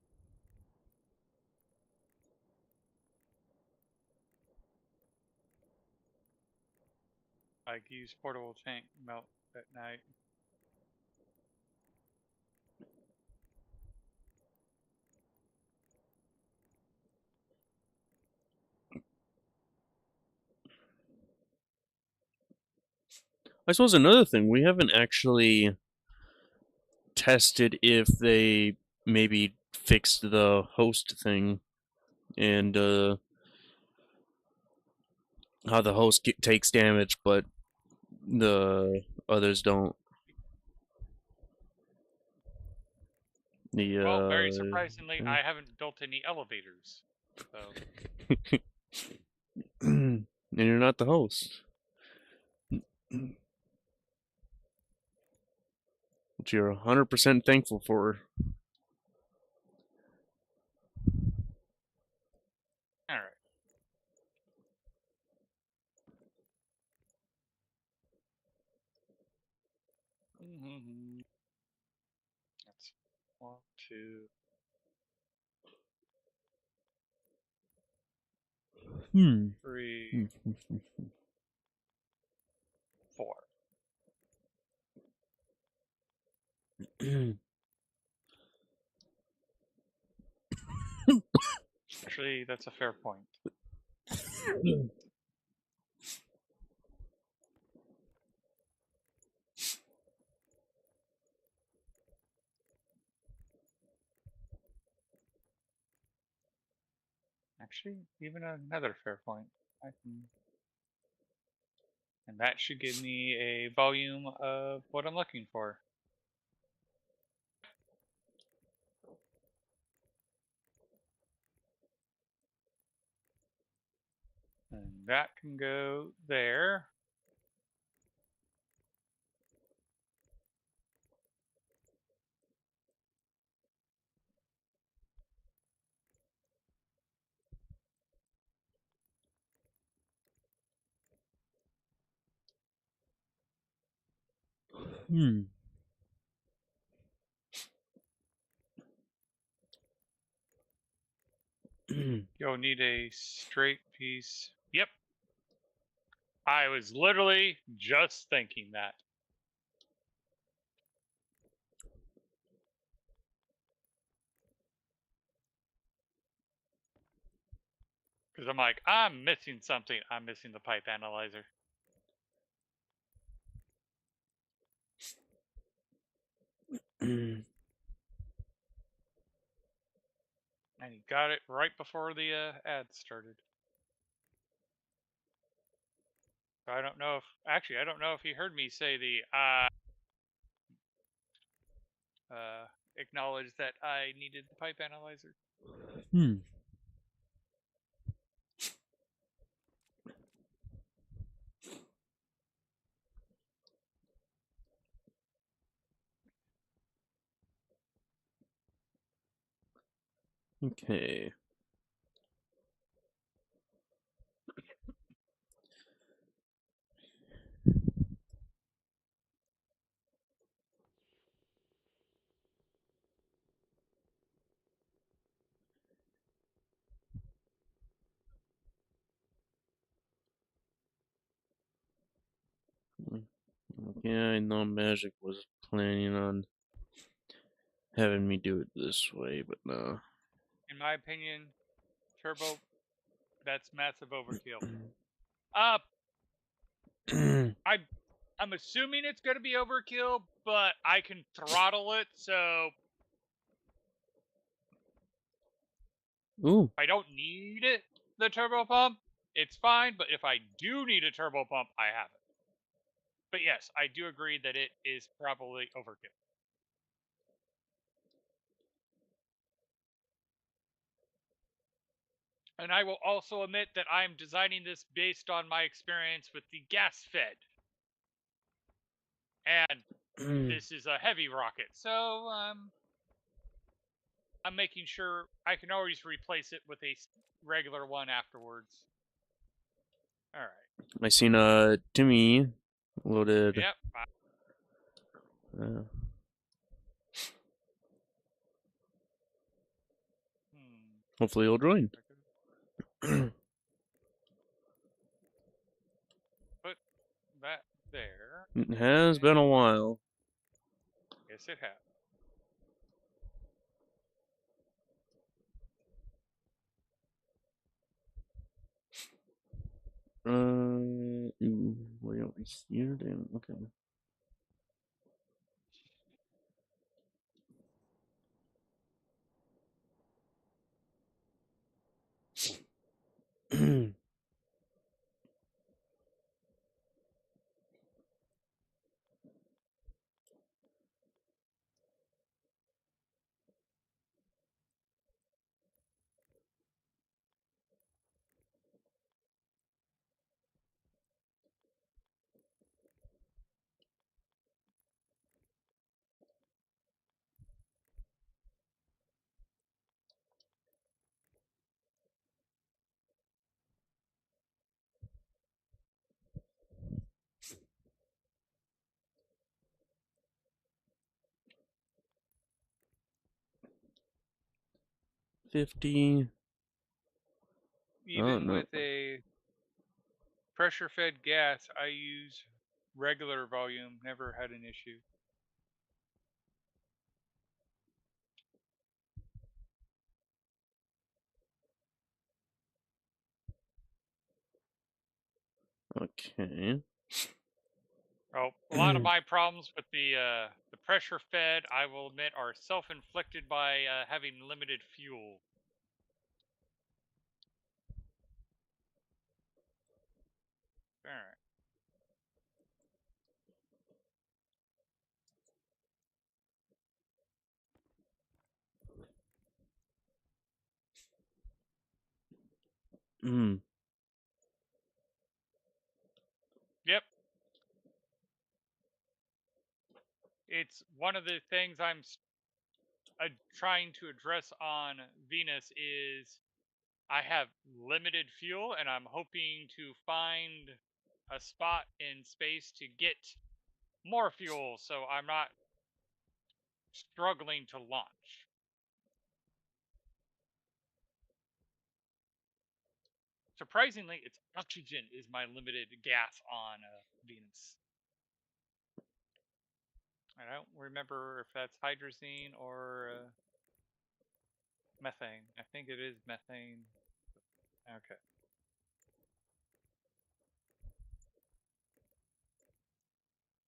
Like use portable tank melt at night. I suppose another thing, we haven't actually tested if they maybe fixed the host thing and how the host takes damage, but the others don't. The Well, very surprisingly, I haven't built any elevators. So and you're not the host. Which you're 100% thankful for. alright. That's 1, 2. Hmm. 3, 4. Actually, that's a fair point. Actually, even another fair point. I can, and that should give me a volume of what I'm looking for. And that can go there. Hmm. You'll need a straight piece. Yep. I was literally just thinking that. Because I'm like, I'm missing something. I'm missing the pipe analyzer. And he got it right before the ad started. So I don't know if, actually, I don't know if he heard me say the, acknowledge that I needed the pipe analyzer. Okay. Yeah, I know Magic was planning on having me do it this way, but no. In my opinion, turbo, that's massive overkill. I'm assuming it's going to be overkill, but I can throttle it, so Ooh. if I don't need it, the turbo pump, it's fine. But if I do need a turbo pump, I have it. But yes, I do agree that it is probably overkill. And I will also admit that I'm designing this based on my experience with the gas fed. And this is a heavy rocket, so I'm making sure I can always replace it with a regular one afterwards. All right. I seen Timmy loaded. Yep. Hopefully he'll join. Put that there. It has been a while. Yes, it has. Where are we here? Damn, okay. $50. Even with a pressure-fed gas, I use regular volume. Never had an issue. Okay. Oh, a lot of my problems with the pressure fed, I will admit, are self-inflicted by having limited fuel. All right. Yep. It's one of the things I'm trying to address on Venus is I have limited fuel, and I'm hoping to find a spot in space to get more fuel, so I'm not struggling to launch. surprisingly, it's oxygen is my limited gas on Venus. I don't remember if that's hydrazine or methane. I think it is methane. Okay.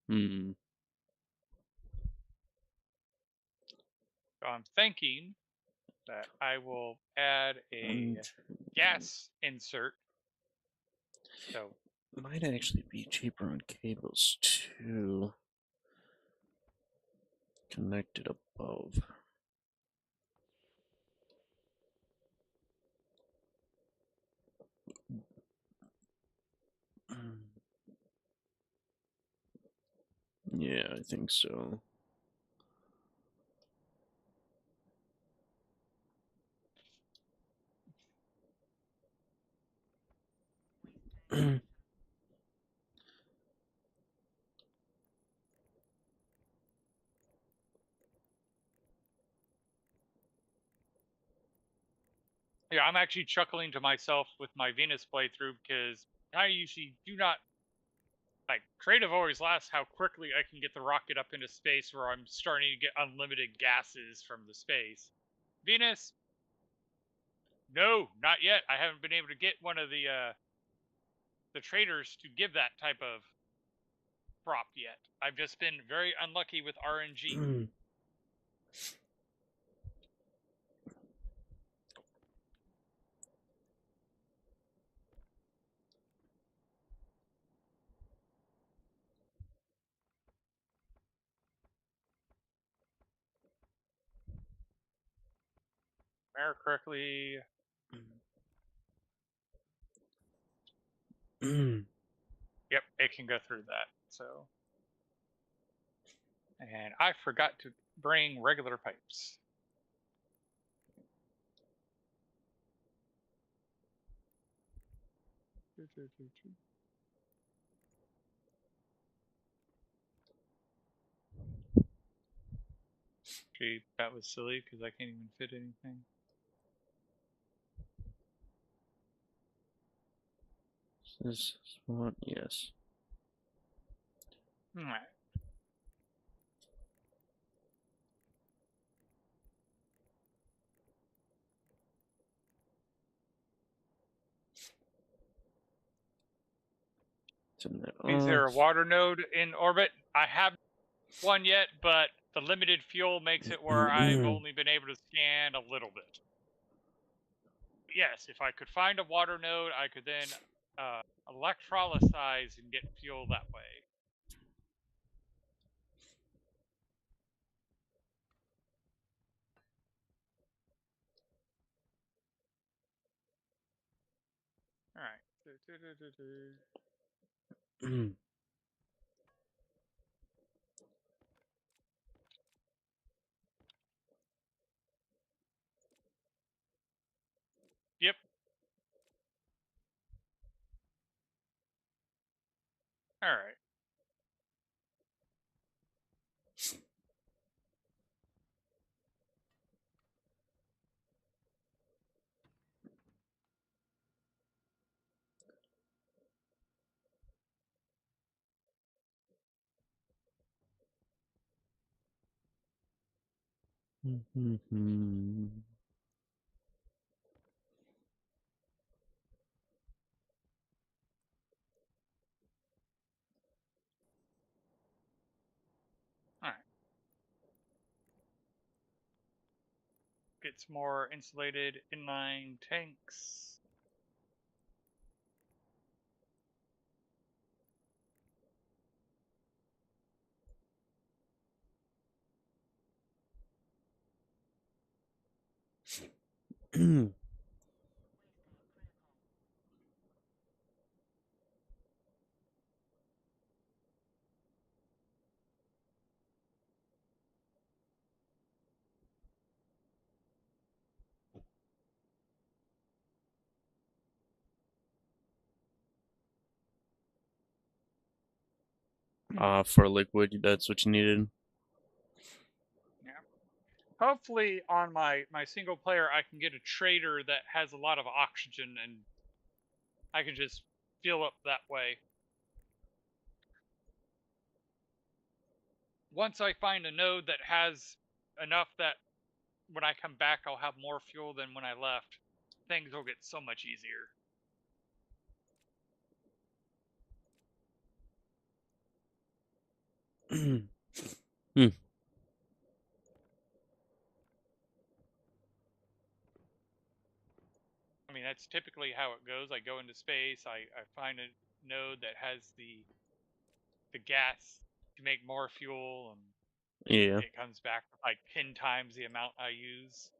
Hmm. So I'm thinking that I will add a gas insert. So Might actually be cheaper on cables too. Connected above. Yeah, I think so. yeah, I'm actually chuckling to myself with my Venus playthrough because I usually do not like creative always laughs how quickly I can get the rocket up into space where I'm starting to get unlimited gases from the space. Venus, no, not yet. I haven't been able to get one of the traders to give that type of prop yet. I've just been very unlucky with RNG. Remember correctly. Yep, it can go through that. So, and I forgot to bring regular pipes. Gee, that was silly because I can't even fit anything. This one, yes. All right. Is there a water node in orbit? I haven't one yet, but the limited fuel makes it where I've only been able to scan a little bit. Yes, if I could find a water node, I could then electrolysize and get fuel that way. All right. Yep. All right. All right. Get some more insulated inline tanks. For liquid, that's what you needed. Yeah. Hopefully, on my single player, I can get a trader that has a lot of oxygen and I can just fill up that way. Once I find a node that has enough that when I come back, I'll have more fuel than when I left, things will get so much easier. I mean, that's typically how it goes. I go into space, I find a node that has the gas to make more fuel, and Yeah. it comes back with like 10 times the amount I use.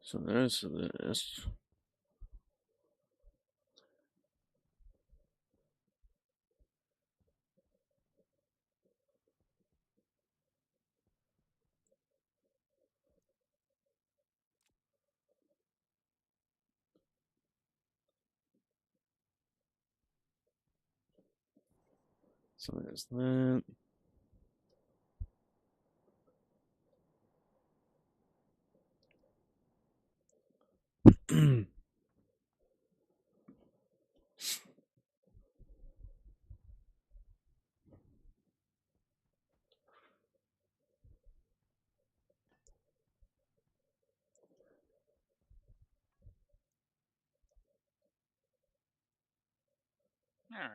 So there's this. So there's that. All right.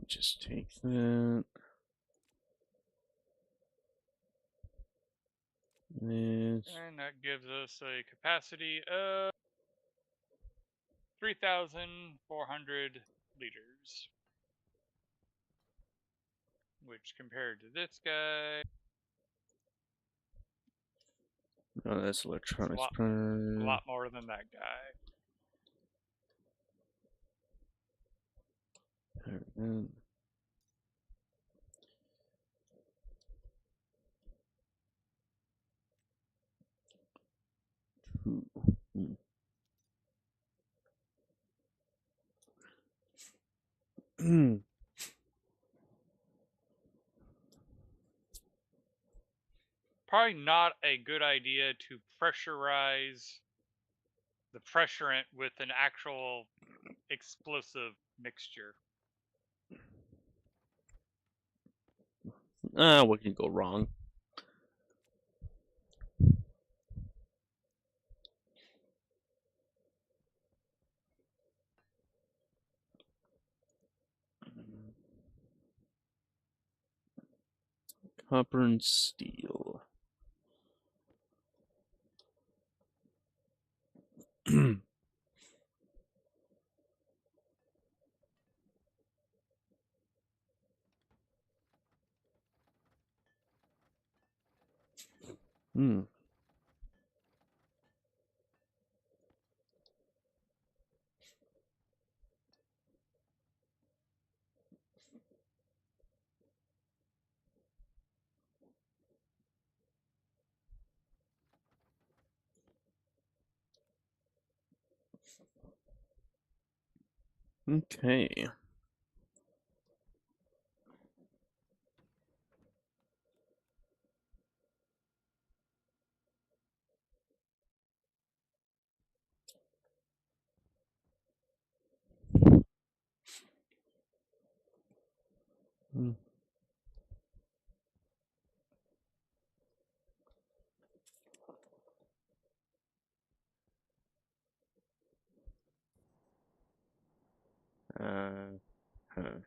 Just take that. This. And that gives us a capacity of 3,400 liters. Which compared to this guy, Oh, that's electronics. a lot more than that guy. Probably not a good idea to pressurize the pressurant with an actual explosive mixture. What can go wrong? Copper and steel. Hmm. Okay. Hmm. Huh.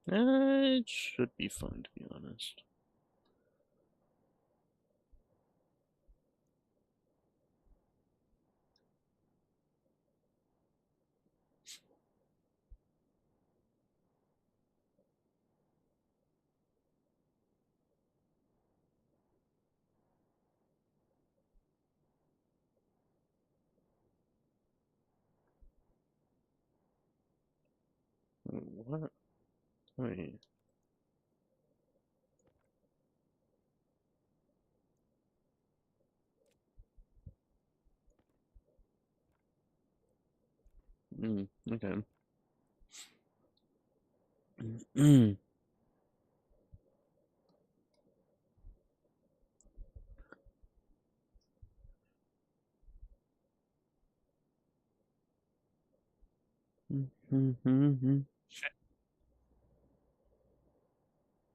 It should be fun, to be honest. What? Wait. Okay.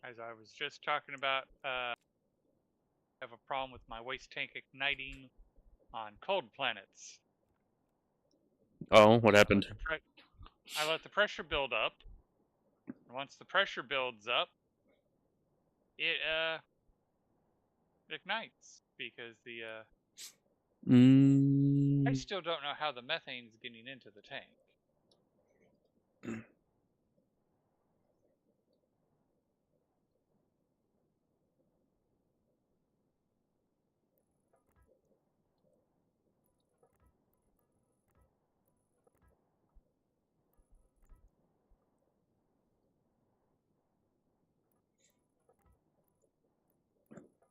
As I was just talking about, I have a problem with my waste tank igniting on cold planets. Oh, what happened? I let the pressure build up. And once the pressure builds up, it ignites because the I still don't know how the methane's getting into the tank.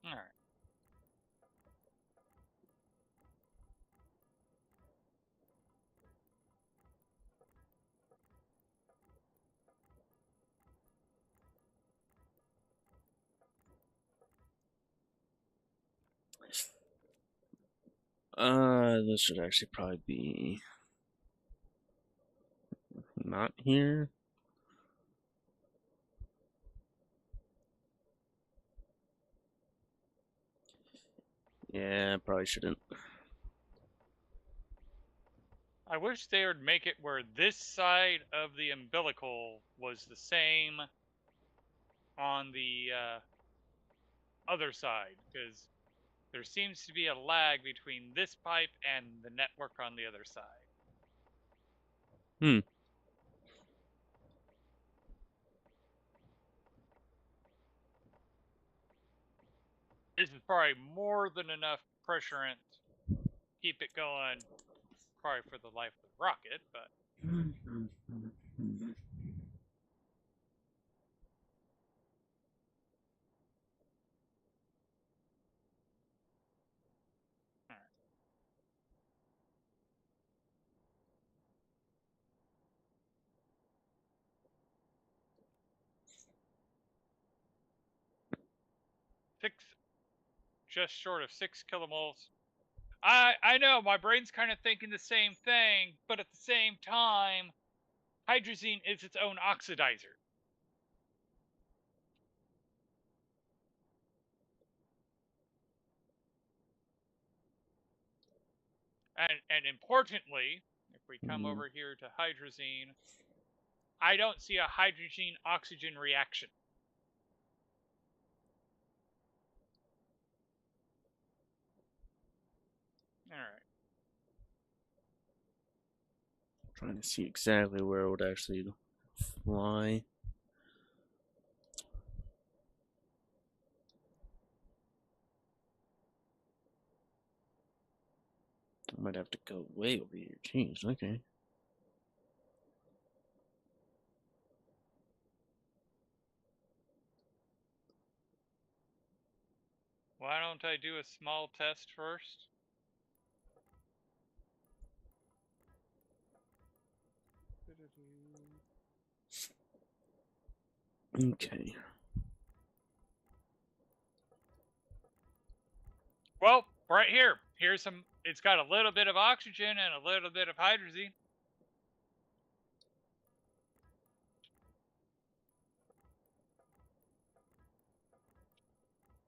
All right. This should actually probably be not here. Yeah, probably shouldn't. I wish they would make it where this side of the umbilical was the same on the other side, because there seems to be a lag between this pipe and the network on the other side. This is probably more than enough pressurant to keep it going, probably for the life of the rocket, but all right. Just short of 6 kilomoles. I know, my brain's kind of thinking the same thing, but at the same time, hydrazine is its own oxidizer. And importantly, if we come over here to hydrazine, I don't see a hydrogen-oxygen reaction. All right. Trying to see exactly where it would actually fly. I might have to go way over here. Jeez, okay. Why don't I do a small test first? Okay. Well, right here. Here's some, it's got a little bit of oxygen and a little bit of hydrazine.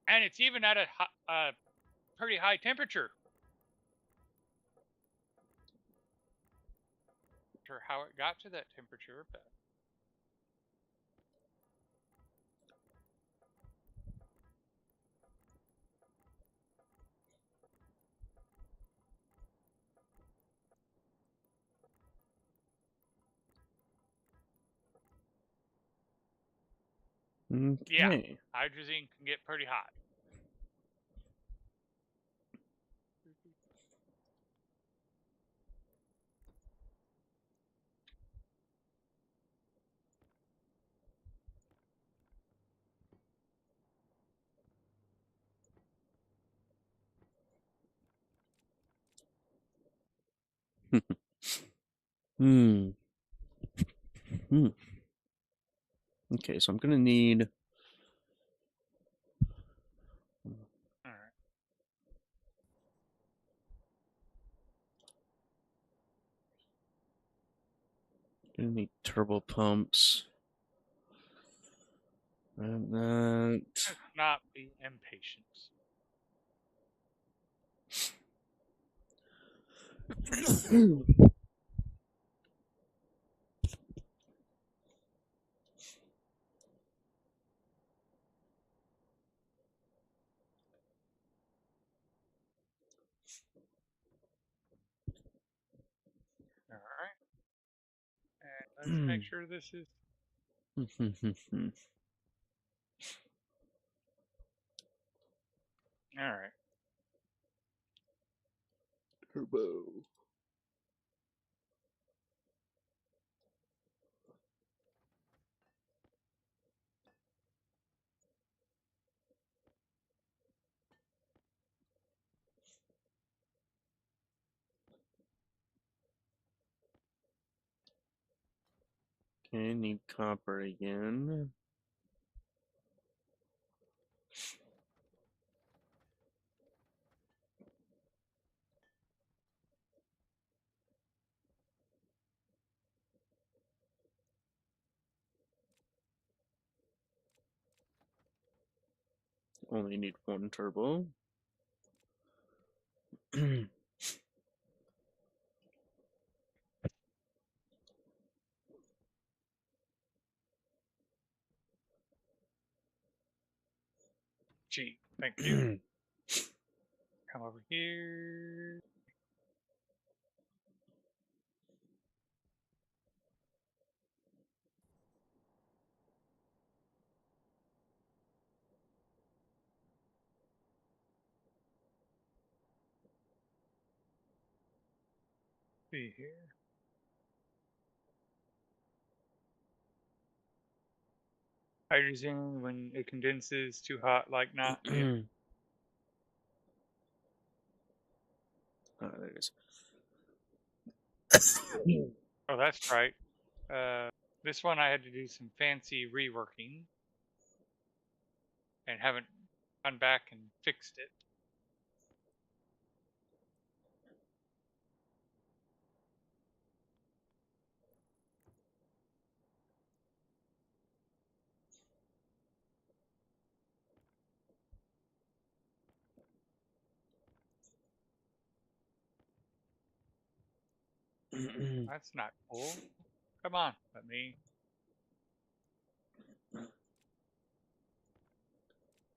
And it's even at a pretty high temperature. Not sure how it got to that temperature, but Yeah, Okay. hydrazine can get pretty hot. Hmm. Hmm. Okay, so I'm gonna need. All right. Gonna need turbo pumps. And that. Let's not be impatient. All right. And let's make sure this is. All right. Turbo. Okay, need copper again. Only need one turbo. Gee, thank you. Come over here. See here. Hydrazine, when it condenses, too hot, like not. Yeah. There it is. Oh, that's right. This one I had to do some fancy reworking and haven't gone back and fixed it. That's not cool. Come on, let me.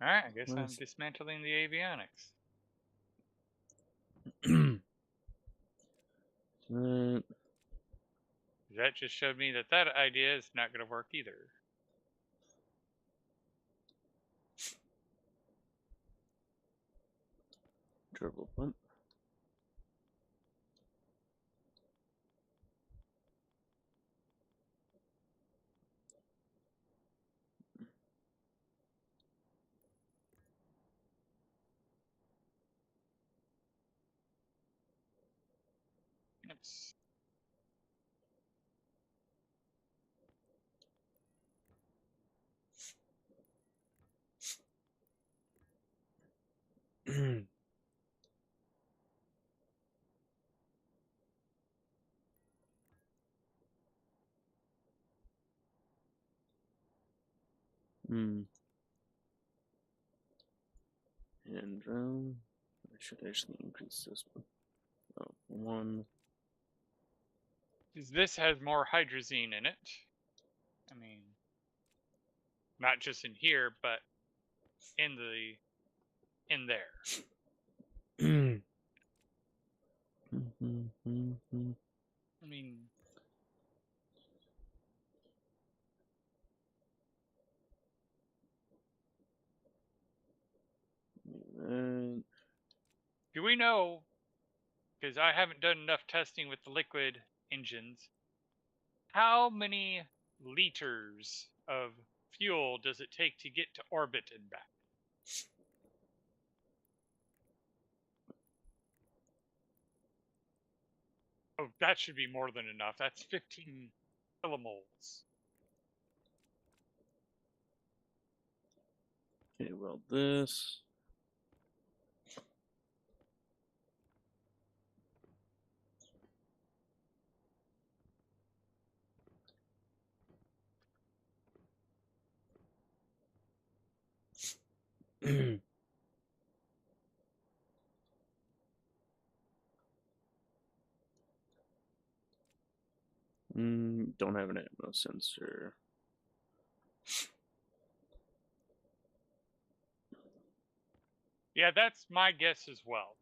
Alright, I guess I'm Nice. dismantling the avionics. That just showed me that that idea is not going to work either. Turbo pump. It's And I should actually increase this one. Oh, one. this has more hydrazine in it. I mean, not just in here, but in there. I mean, Do we know, because I haven't done enough testing with the liquid engines, how many liters of fuel does it take to get to orbit and back? Oh, that should be more than enough. That's 15 millimoles. Okay, well, this. Don't have an ammo sensor. Yeah, that's my guess as well.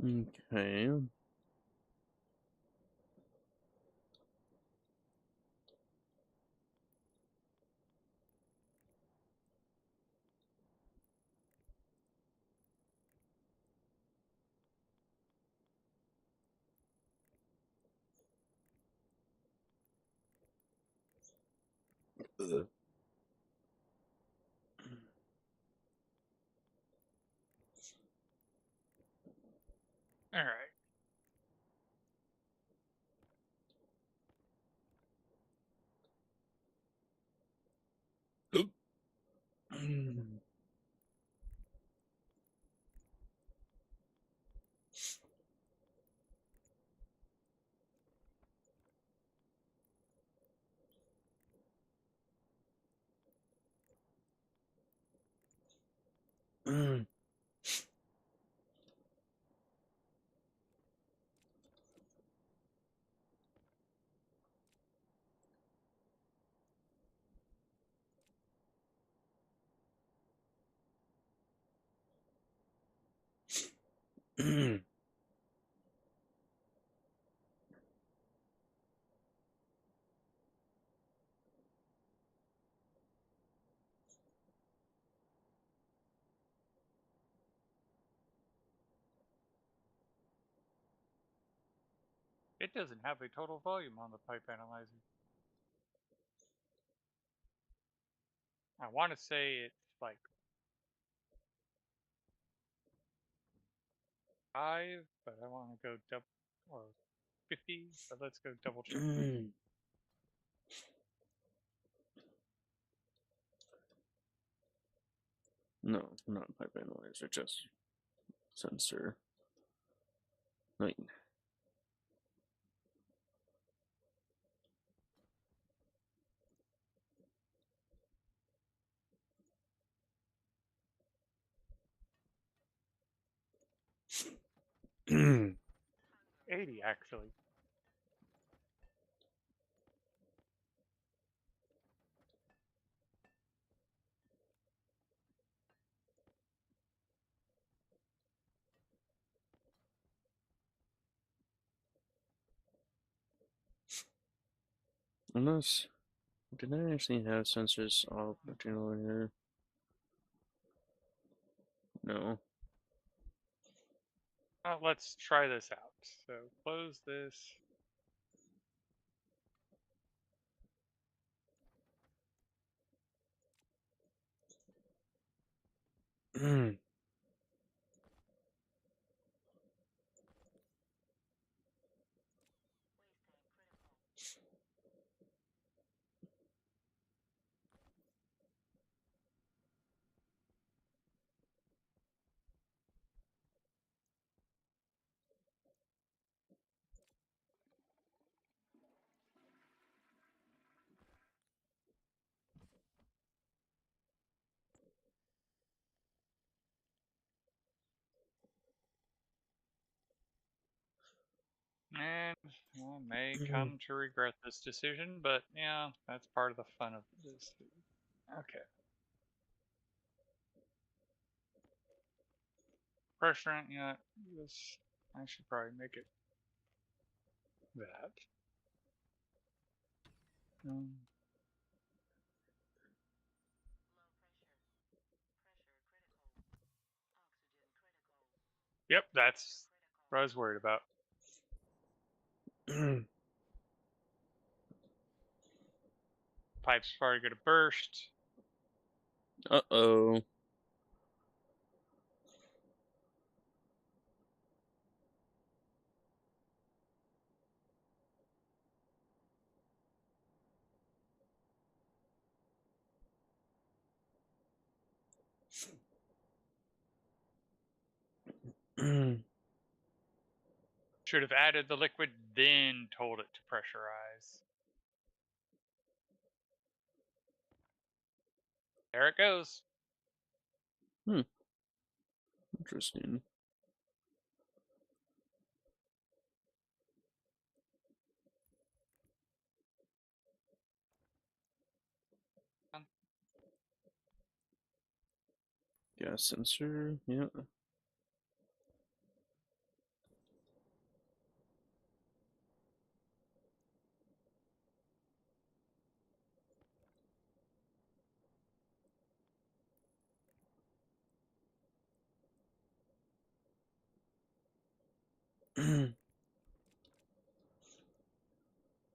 Okay. Ugh. All right. It doesn't have a total volume on the pipe analyzer. I want to say it's like 5, but I want to go double, or 50, but let's go double check. No, not pipe analyzer, just sensor. Like, mm. 80, actually. Unless, did I actually have sensors all over here? No. Let's try this out. So close this. And I may come to regret this decision, but yeah, that's part of the fun of this. Okay. pressure. Yeah, this I should probably make it that. Yep, that's what I was worried about. Pipe's probably gonna burst. Uh-oh. Should have added the liquid, then told it to pressurize. There it goes. Interesting. Gas sensor, yeah.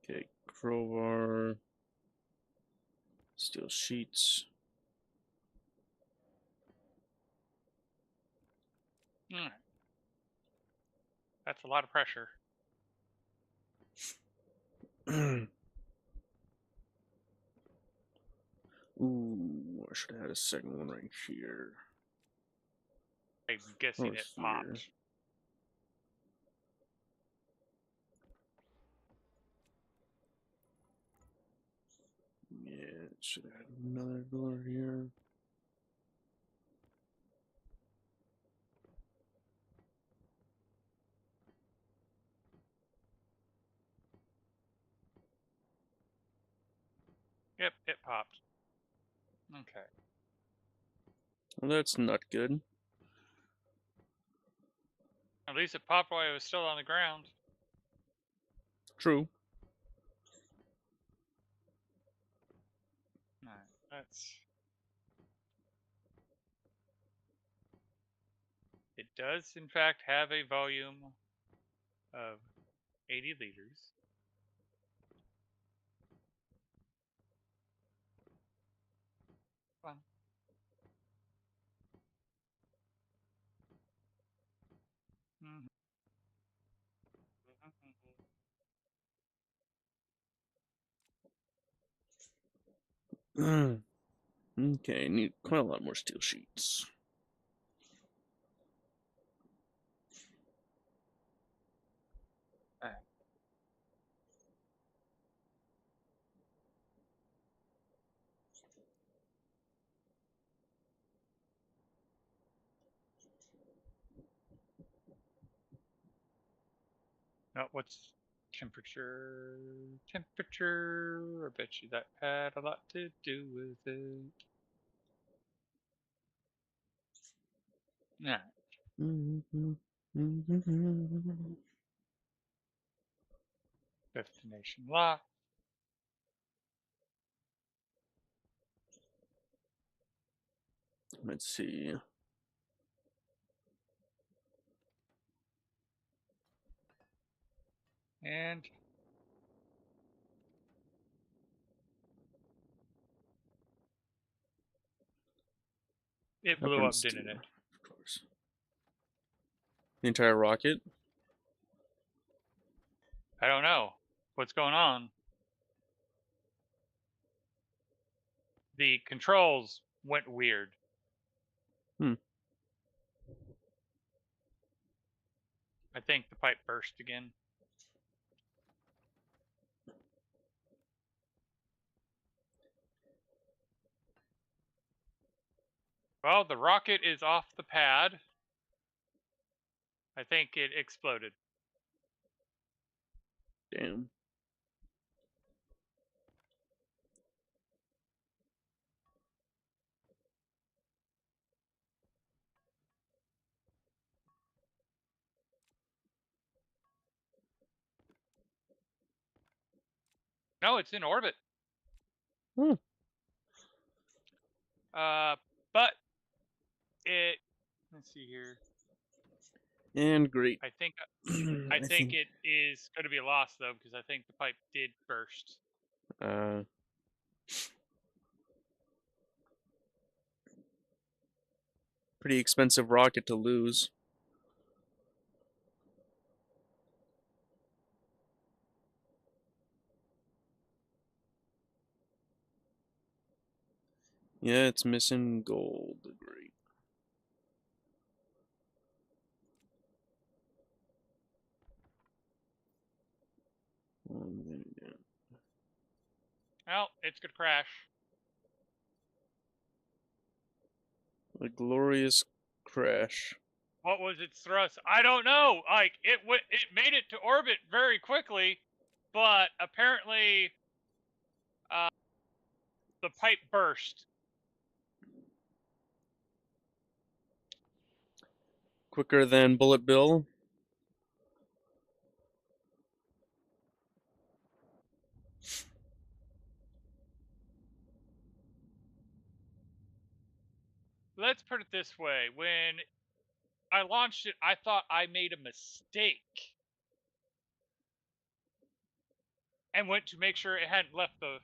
Okay, crowbar. Steel sheets. Alright. That's a lot of pressure. Ooh, I should have had a second one right here. I'm guessing Oh, it here. popped. Yeah, should have had another door here. Yep, it popped. Okay. Well, that's not good. At least it popped while it was still on the ground. True. Alright, that's... It does, in fact, have a volume of 80 liters. Fun. Okay, need quite a lot more steel sheets. Now, what's temperature? Temperature. I bet you that had a lot to do with it. Nah. Destination lock. Let's see. And it blew up, didn't it? Of course. The entire rocket? I don't know. What's going on? The controls went weird. I think the pipe burst again. Well, the rocket is off the pad. I think it exploded. Damn. No, it's in orbit. Hmm. But it. Let's see here. And great. I think I think it is going to be a loss though, because I think the pipe did burst. Pretty expensive rocket to lose. Yeah, it's missing gold. Great. Well, it's going to crash. A glorious crash. What was its thrust? I don't know. Like it made it to orbit very quickly, but apparently the pipe burst. Quicker than Bullet Bill. Let's put it this way. When I launched it, I thought I made a mistake and went to make sure it hadn't left the...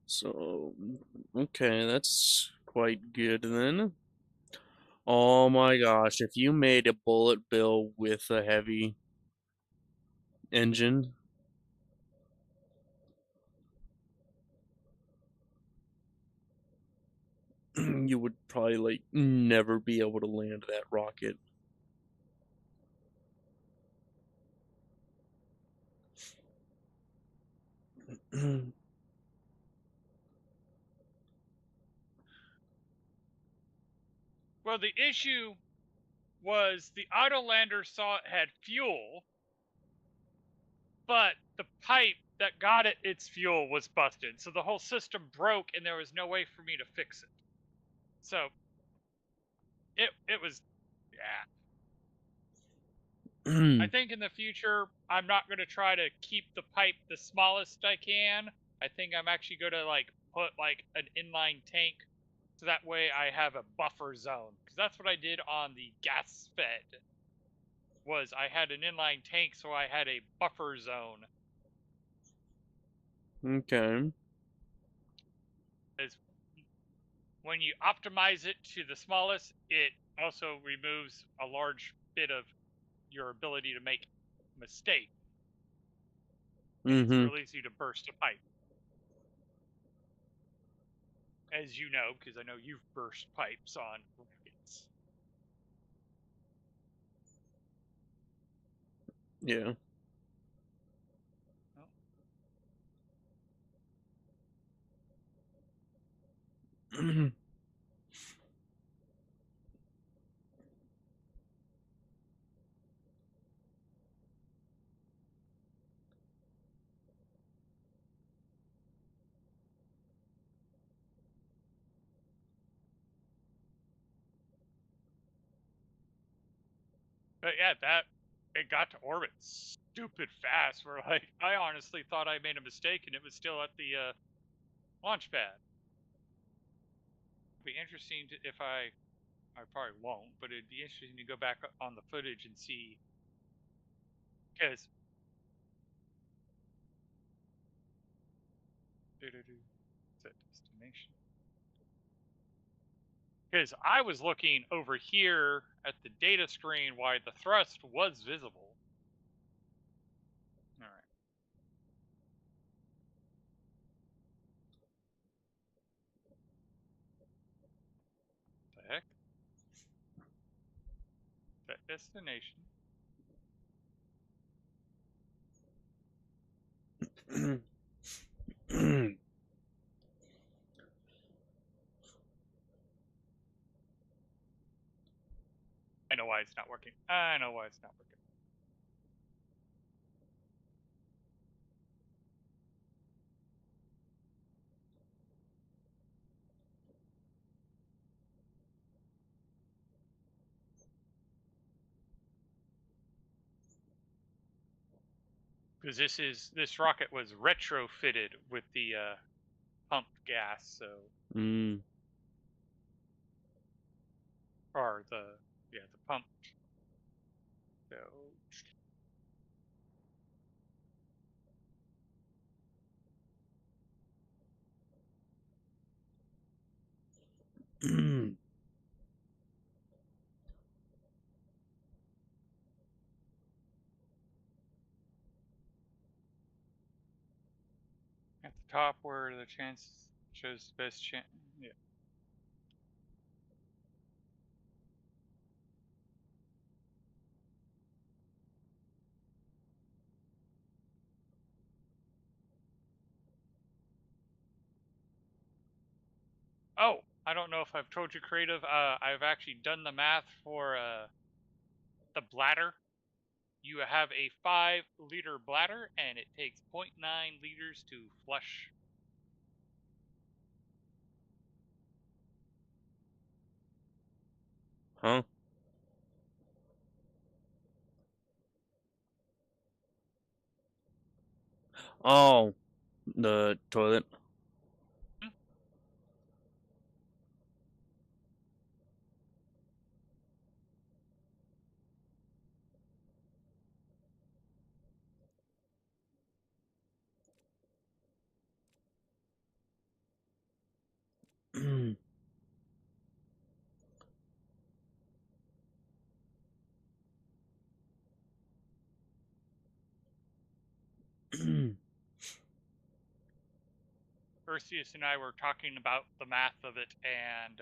So, okay, that's quite good then. Oh my gosh, if you made a Bullet Bill with a heavy engine, you would probably like never be able to land that rocket. Well, the issue was the Autolander saw it had fuel, but the pipe that got it its fuel was busted. So the whole system broke and there was no way for me to fix it. So it was, yeah. I think in the future, I'm not going to try to keep the pipe the smallest I can. I think I'm actually going to like put like an inline tank, so that way I have a buffer zone. Because that's what I did on the gas fed. Was I had an inline tank, so I had a buffer zone. Okay. As when you optimize it to the smallest, it also removes a large bit of your ability to make mistakes. It's real easy to burst a pipe. As you know, because I know you've burst pipes on rockets. Yeah. But yeah, it got to orbit stupid fast. Where like I honestly thought I made a mistake and it was still at the launch pad. It'd be interesting to, if I probably won't, but it'd be interesting to go back on the footage and see, because set destination. Because I was looking over here at the data screen while the thrust was visible. All right. The heck? Set destination. I know why it's not working. I know why it's not working. Because this rocket was retrofitted with the pumped gas, so or the pump. So at the top where the chance shows the best chance. Yeah. Oh, I don't know if I've told you, Creative. I've actually done the math for the bladder. You have a 5-liter bladder, and it takes 0.9 liters to flush. Huh? Oh, the toilet. Perseus and I were talking about the math of it, and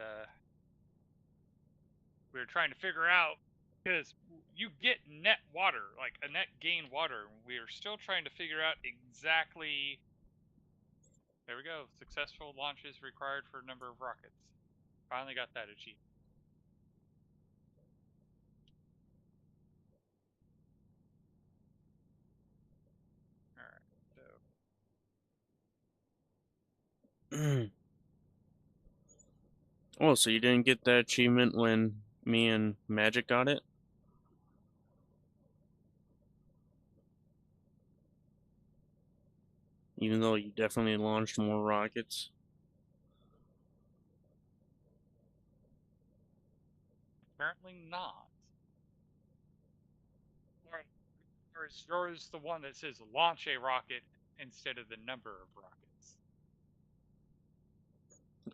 we were trying to figure out, because you get net water, like a net gain water. We are still trying to figure out exactly. There we go. Successful launches required for a number of rockets. Finally got that achieved. Alright, so. Oh, so you didn't get that achievement when me and Magic got it? Even though you definitely launched more rockets? Apparently not. Or is yours the one that says launch a rocket instead of the number of rockets?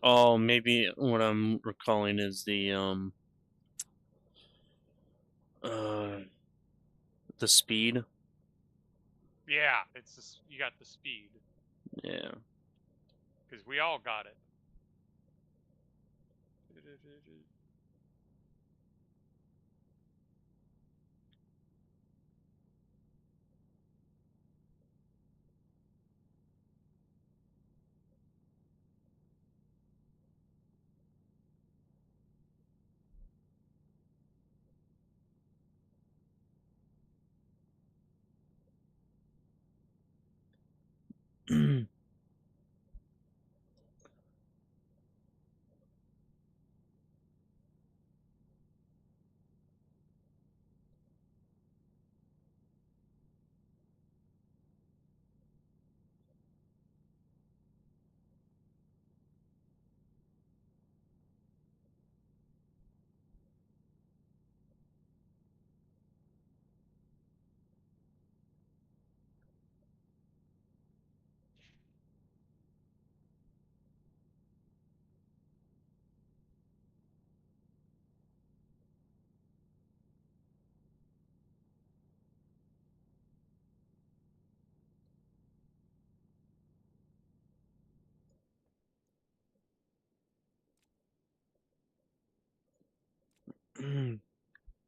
Oh, maybe what I'm recalling is the speed. Yeah, you got the speed. Yeah. Because we all got it.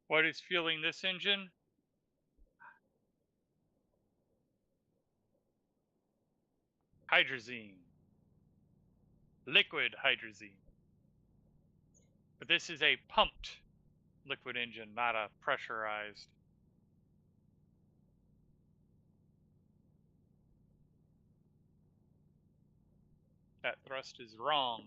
What is fueling this engine? Hydrazine. Liquid hydrazine. But this is a pumped liquid engine, not a pressurized. That thrust is wrong.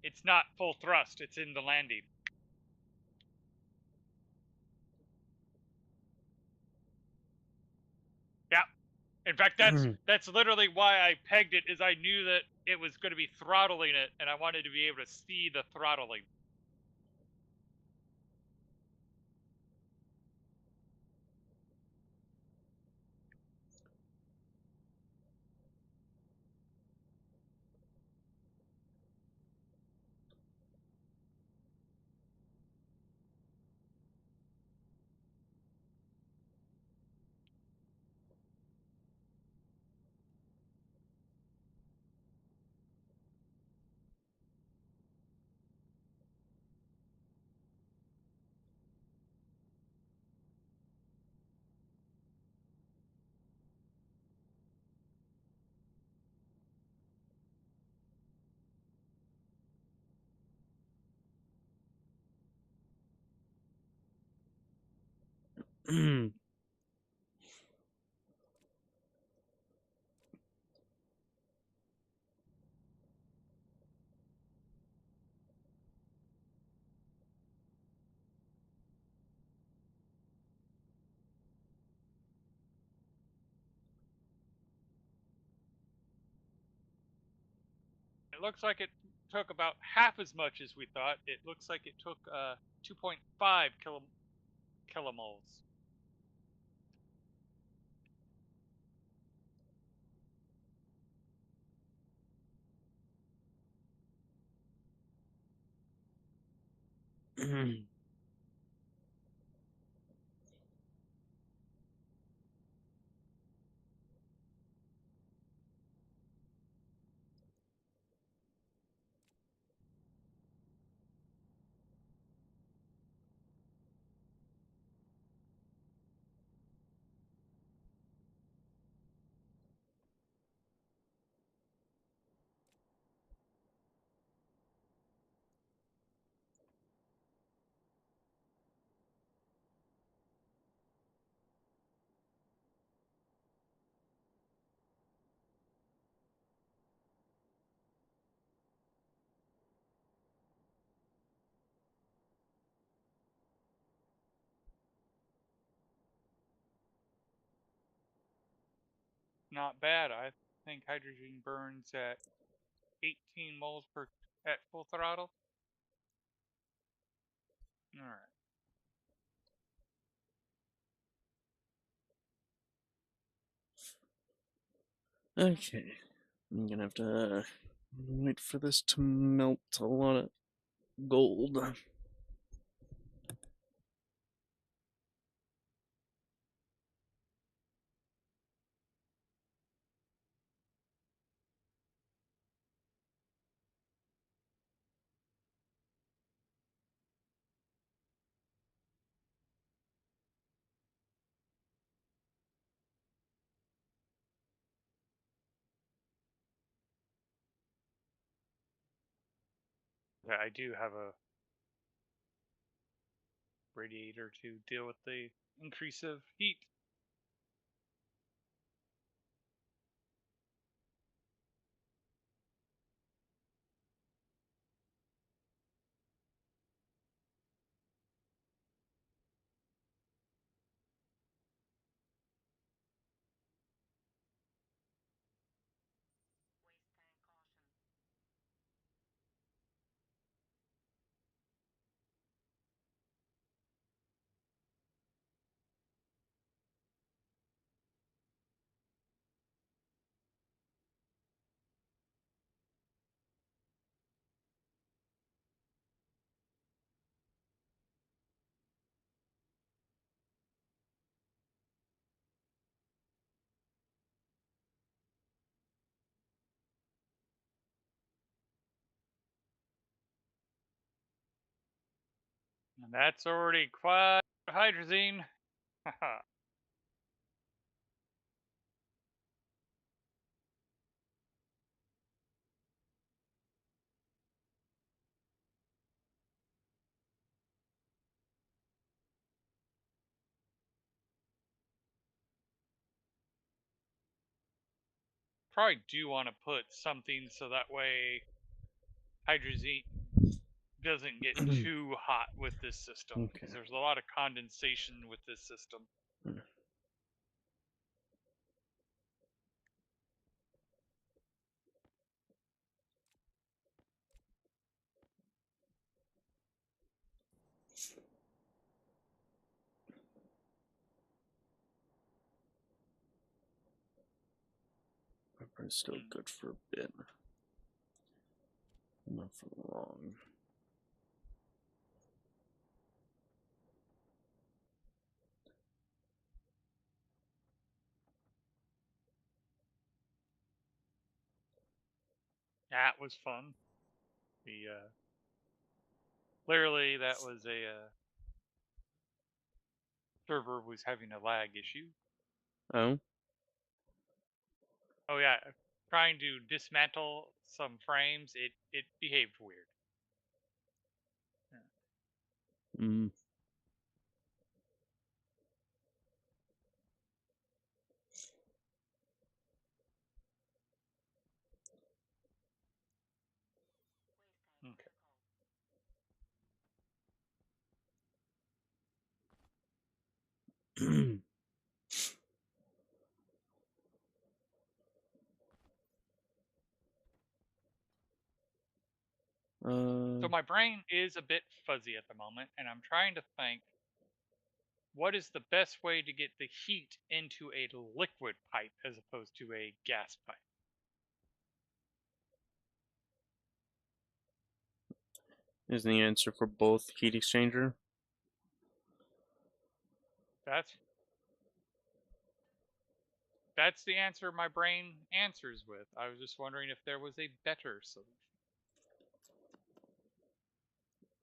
It's not full thrust, it's in the landing. In fact, that's literally why I pegged it, is I knew that it was going to be throttling it, and I wanted to be able to see the throttling. It looks like it took about half as much as we thought. It looks like it took 2.5 kilomoles. Not bad. I think hydrogen burns at 18 moles per at full throttle. All right. Okay. I'm gonna have to wait for this to melt a lot of gold. Yeah, I do have a radiator to deal with the increase of heat. And that's already quite hydrazine. Probably do want to put something so that way hydrazine doesn't get too hot with this system, Okay. because there's a lot of condensation with this system. Probably still good for a bit. Not for long. That was fun. The clearly that was a server was having a lag issue. Oh. Oh yeah, trying to dismantle some frames, it behaved weird. Mm. Okay. So my brain is a bit fuzzy at the moment, and I'm trying to think what is the best way to get the heat into a liquid pipe as opposed to a gas pipe. Is the answer for both heat exchanger? That's the answer my brain answers with. I was just wondering if there was a better solution.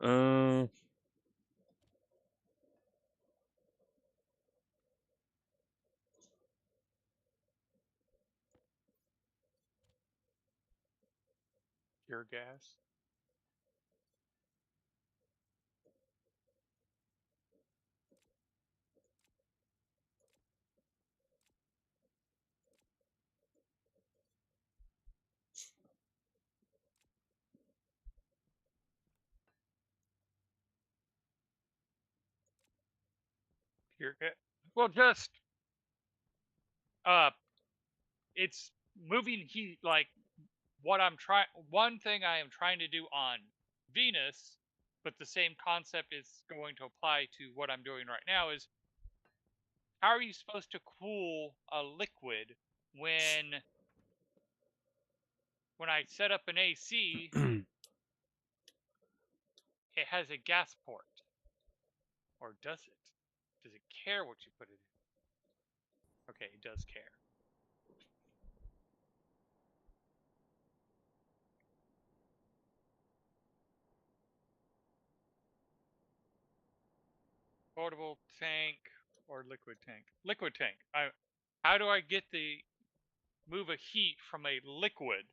Uh. Pure gas. Pure gas. Well, just it's moving heat. Like what I'm trying. One thing I am trying to do on Venus, but the same concept is going to apply to what I'm doing right now. Is how are you supposed to cool a liquid when I set up an AC, it has a gas port? Or does it? Does it care what you put it in? Okay, it does care. Portable tank or liquid tank? Liquid tank. How do I get the move a heat from a liquid?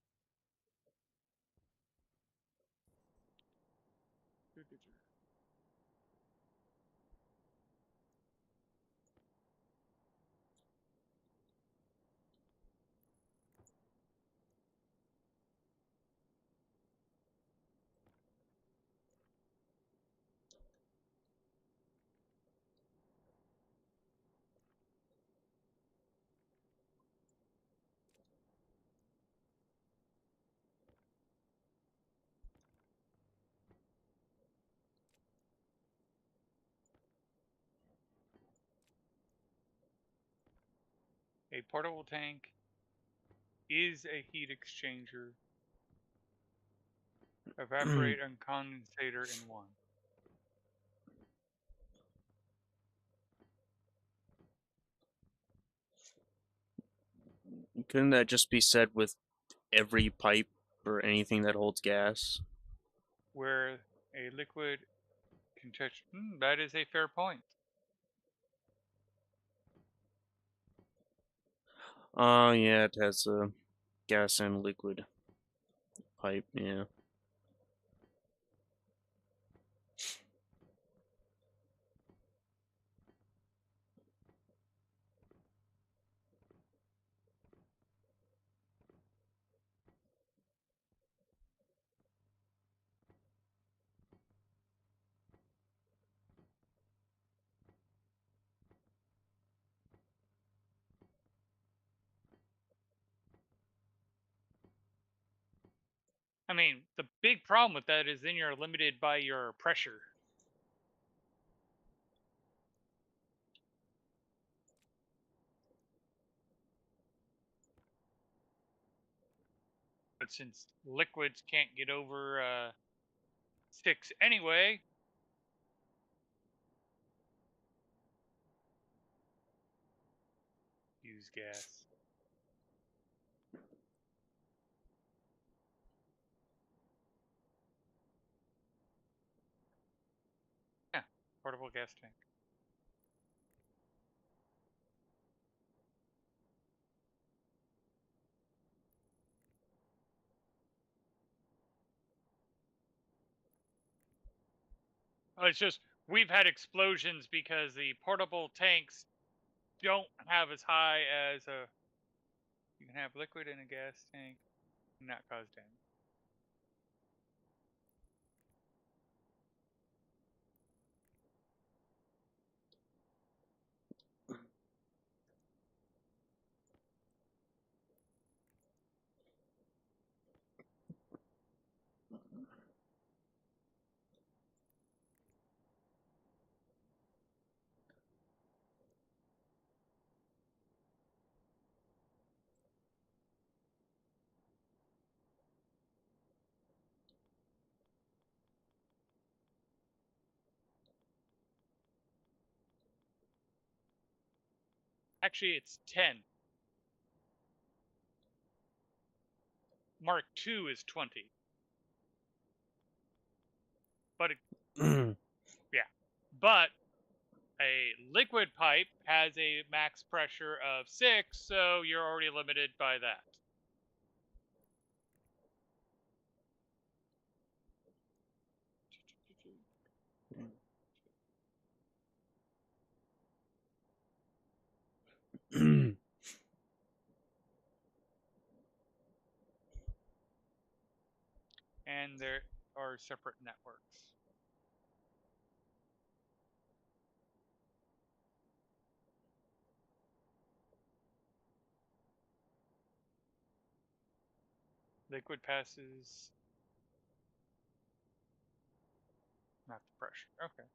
A portable tank is a heat exchanger. Evaporate and condensator in one. Couldn't that just be said with every pipe or anything that holds gas? Where a liquid can touch. That is a fair point. Yeah, it has a gas and liquid pipe, yeah. I mean, the big problem with that is then you're limited by your pressure. But since liquids can't get over 6 anyway, use gas. Yeah, portable gas tank. Oh, it's just we've had explosions because the portable tanks don't have as high as a. You can have liquid in a gas tank and not cause damage. Actually, it's 10. Mark II is 20. But yeah, but a liquid pipe has a max pressure of 6, so you're already limited by that. And there are separate networks. Liquid passes, not the pressure. Okay.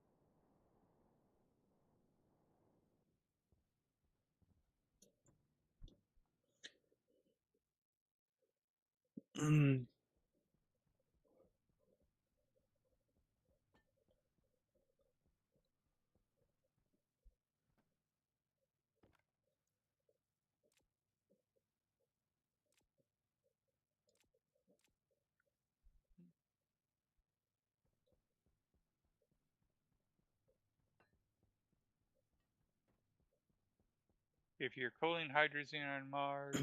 If you're cooling hydrogen on Mars,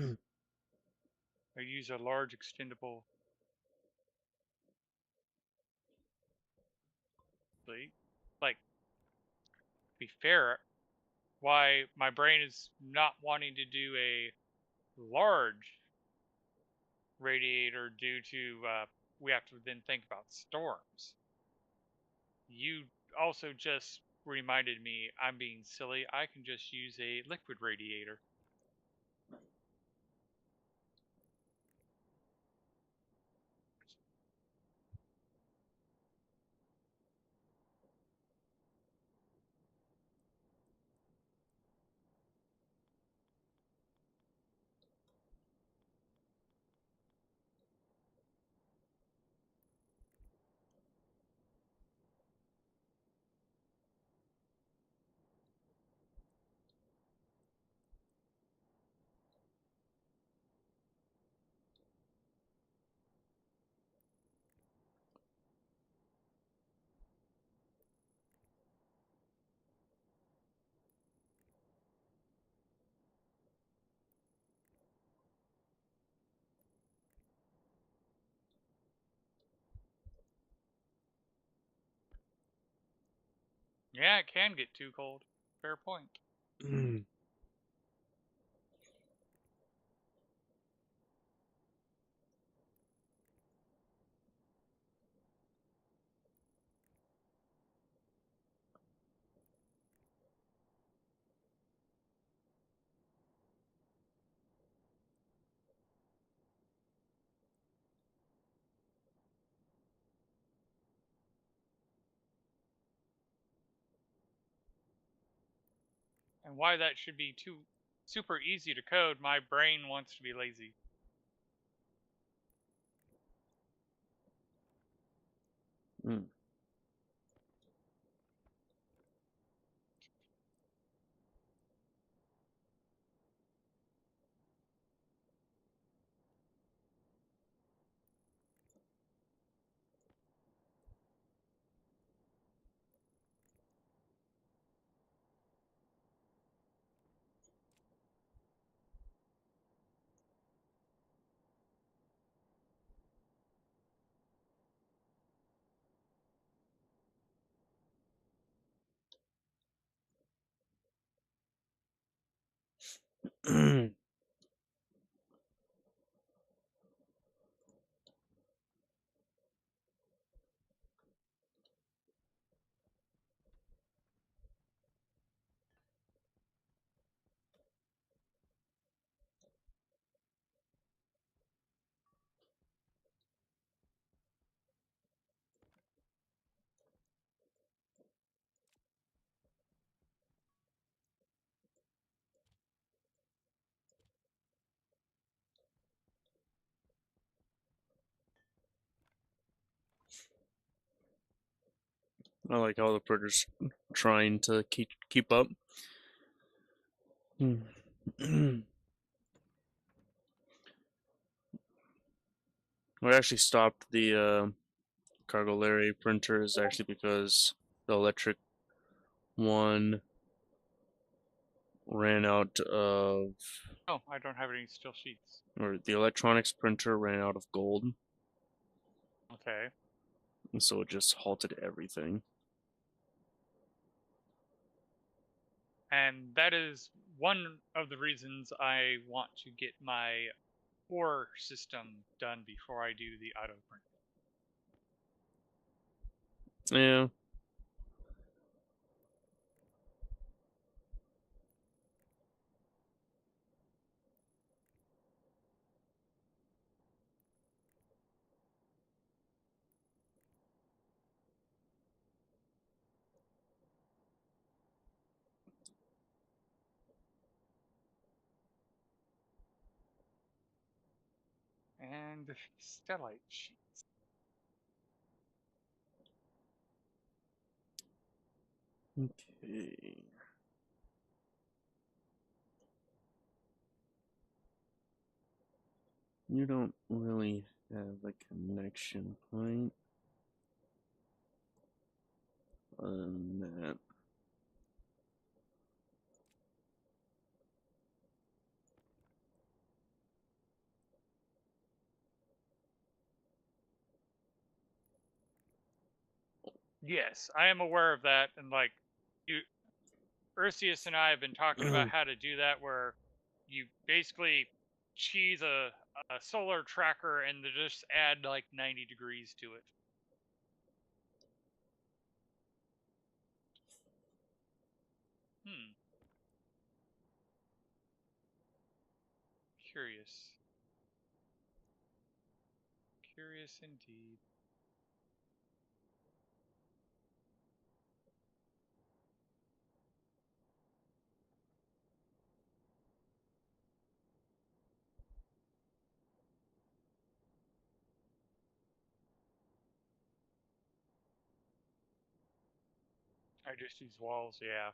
I use a large extendable plate. Like, to be fair, why my brain is not wanting to do a large radiator due to we have to then think about storms. You also just reminded me I'm being silly. I can just use a liquid radiator. Yeah, it can get too cold. Fair point. And why that should be too super easy to code, my brain wants to be lazy. Hmm. I like how the printer's trying to keep up. We actually stopped the Cargo Larry printer is actually because the electric one ran out of, Oh, I don't have any steel sheets. or the electronics printer ran out of gold, Okay. and so it just halted everything. And that is one of the reasons I want to get my ore system done before I do the auto print. Yeah. And the stellite sheets. Okay. You don't really have a connection point. Other than that. Yes, I am aware of that, and like you, Ursius and I have been talking about how to do that, where you basically cheese a solar tracker and then just add like 90 degrees to it. Hmm. Curious. Curious indeed. I just use walls, yeah.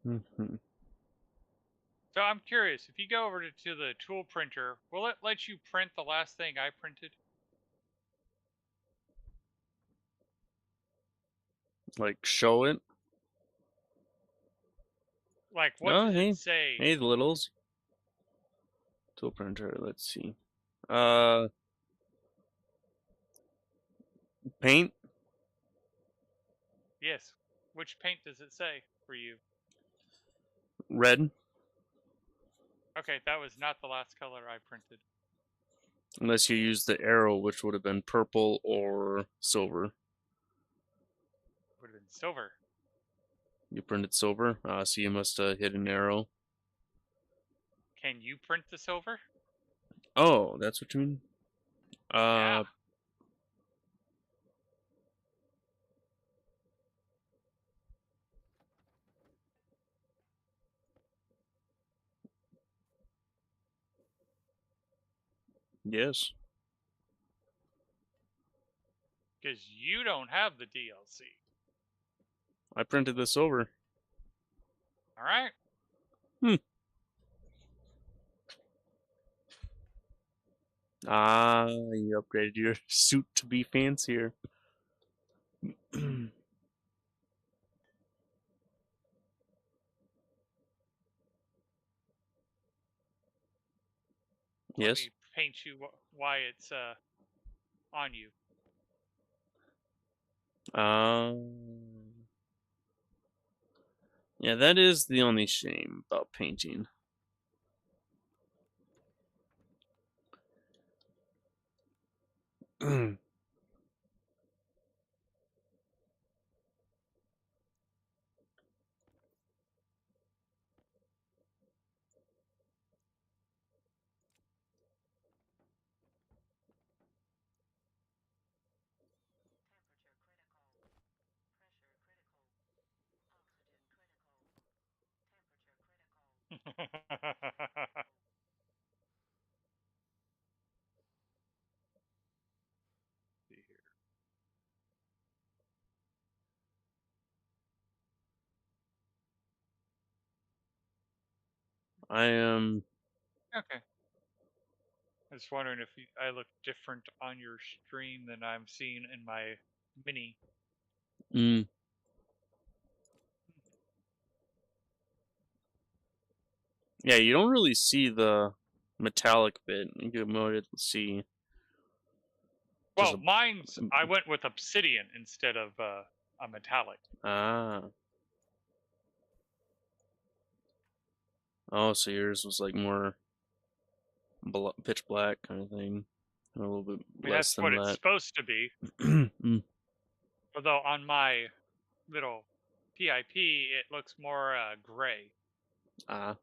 Mhm. So I'm curious, if you go over to the tool printer, will it let you print the last thing I printed? Like, show it. Like, what Oh, does hey. it say? Hey, the littles. Tool printer, let's see. Paint? Yes. Which paint does it say for you? Red. Okay, that was not the last color I printed. Unless you use the arrow, which would have been purple or silver. Would have been silver. You printed silver? So you must have hit an arrow. Can you print the silver? Oh, that's what you mean? Yeah. Yes. Because you don't have the DLC. I printed the silver. Alright? Ah, you upgraded your suit to be fancier. Let Yes. me paint you why it's on you. Yeah, that is the only shame about painting. See here. I am. Okay. I was wondering if I look different on your stream than I'm seeing in my mini. Mm, yeah, you don't really see the metallic bit. You can more see. Well, Just mine's I went with obsidian instead of a metallic. ah. Oh, so yours was like more pitch black kind of thing. A little bit I mean, less that's what than it's that. supposed to be. Mm, Although on my little PIP, it looks more gray. ah.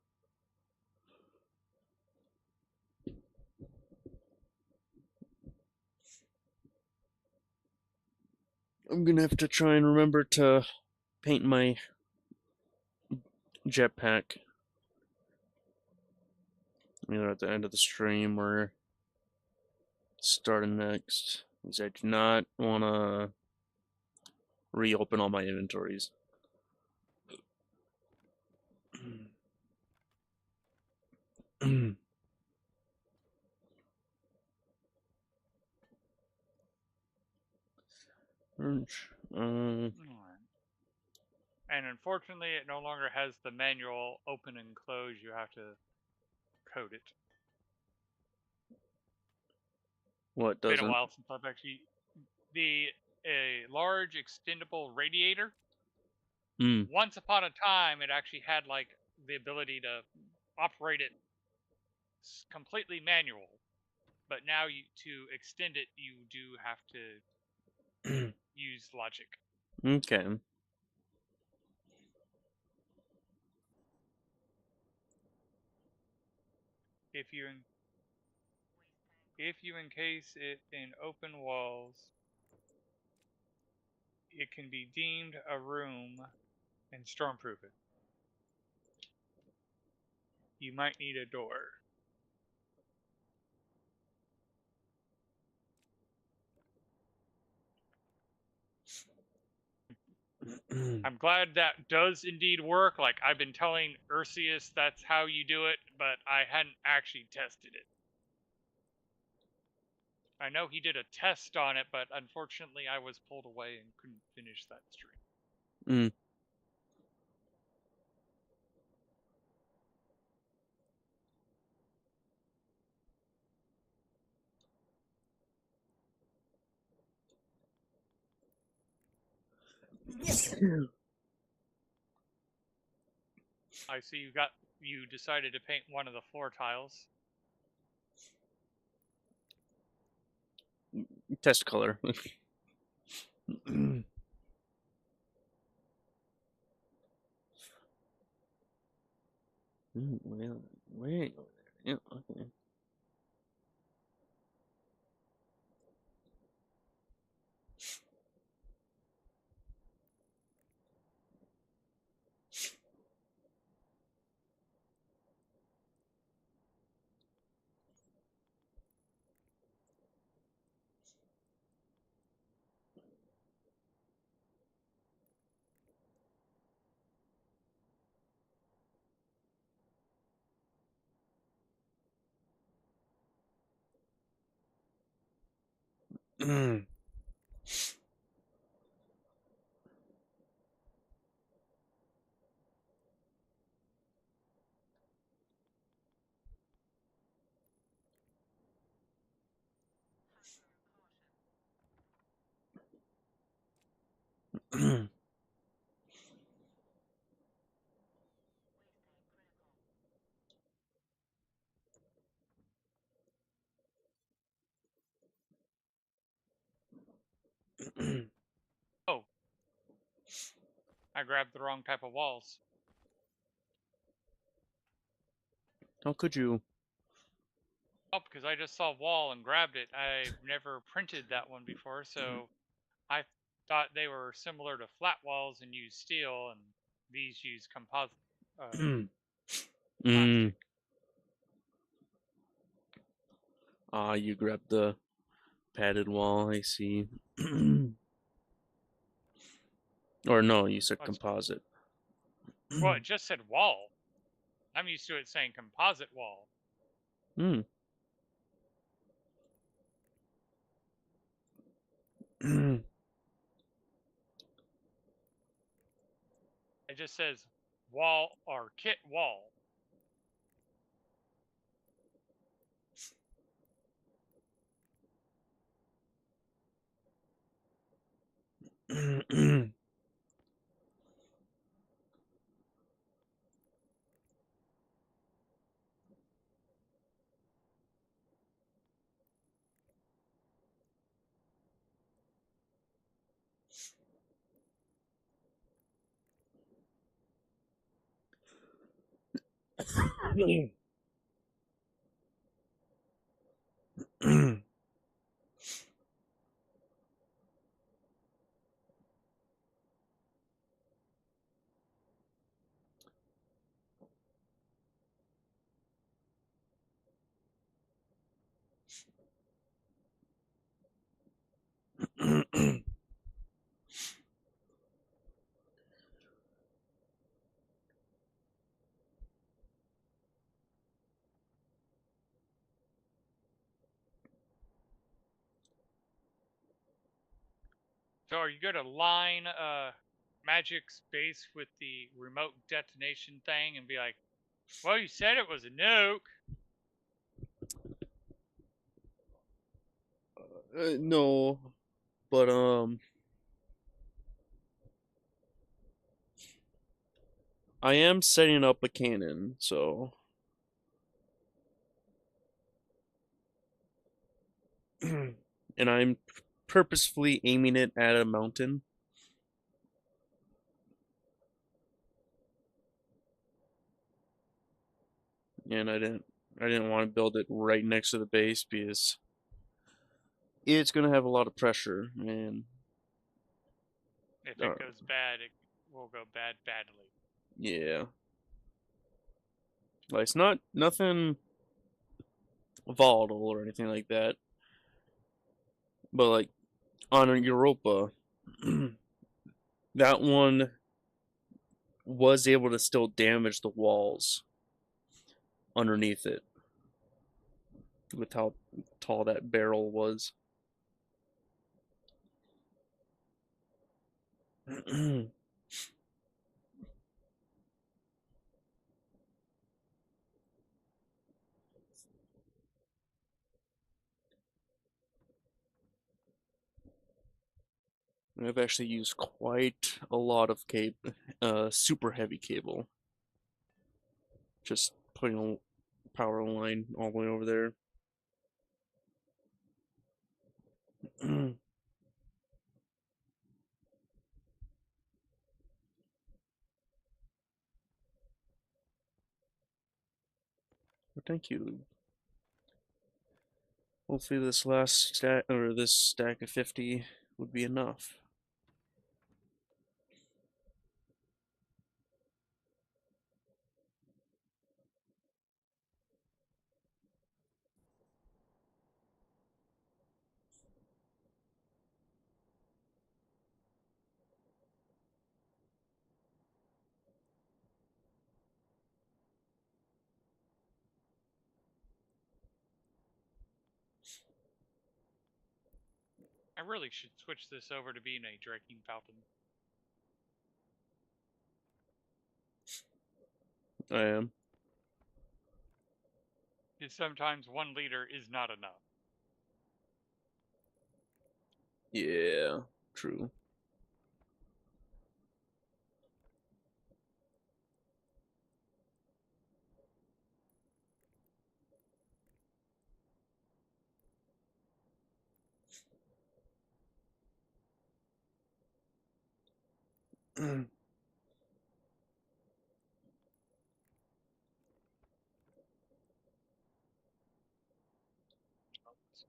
I'm gonna have to try and remember to paint my jetpack. Either at the end of the stream or starting next. Because I do not want to reopen all my inventories. Alright. And unfortunately, it no longer has the manual open and close. You have to code it. What It's been a doesn't? while since I've actually a large extendable radiator. Mm. Once upon a time, it actually had like the ability to operate it completely manual, but now to extend it, you do have to use logic. Okay. If you encase it in open walls, it can be deemed a room and stormproof it. You might need a door. I'm glad that does indeed work. Like, I've been telling Ursius that's how you do it, but I hadn't actually tested it. I know he did a test on it, but unfortunately I was pulled away and couldn't finish that stream. I see you decided to paint one of the floor tiles. Test color. Well, wait. Yeah, okay. Oh, I grabbed the wrong type of walls. How could you? Oh, because I just saw wall and grabbed it. I've never printed that one before, so I thought they were similar to flat walls and use steel, and these use composite plastic. You grabbed the padded wall, I see. Or no, you said composite. Well, it just said wall. I'm used to it saying composite wall. It just says wall or kit wall. So are you going to line Magic's base with the remote detonation thing and be like, well, you said it was a nuke. No, but I am setting up a cannon, so and I'm purposefully aiming it at a mountain. And I didn't want to build it right next to the base because it's gonna have a lot of pressure, and If it goes bad, it will go bad badly. yeah. Like, it's nothing volatile or anything like that. But like on Europa, that one was able to still damage the walls underneath it with how tall that barrel was. I've actually used quite a lot of super heavy cable. Just putting a power line all the way over there. Well, thank you. Hopefully this last stack, or this stack of 50 would be enough. I really should switch this over to being a Draking Falcon. I am. Because sometimes 1 liter is not enough. Yeah, true. What's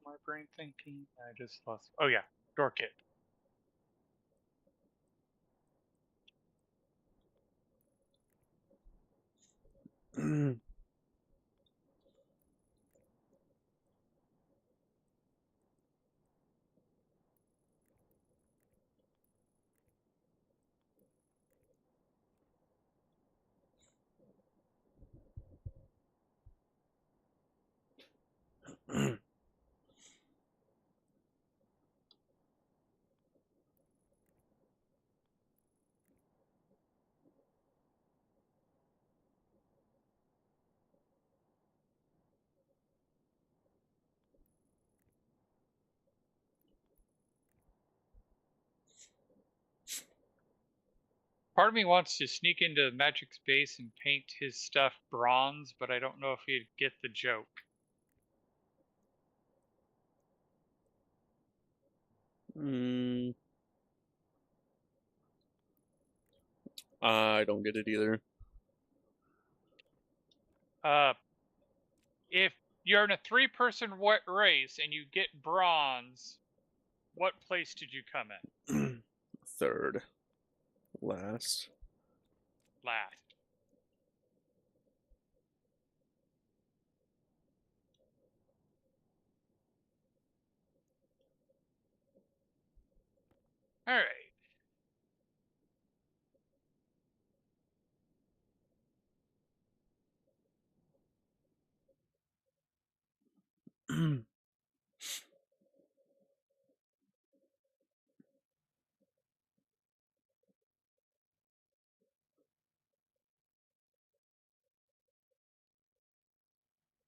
my brain thinking? I just lost. Oh yeah, door kit. Part of me wants to sneak into Magic's base and paint his stuff bronze, but I don't know if he'd get the joke. I don't get it either. If you're in a 3-person race and you get bronze, what place did you come in? Third. Last. Last. All right.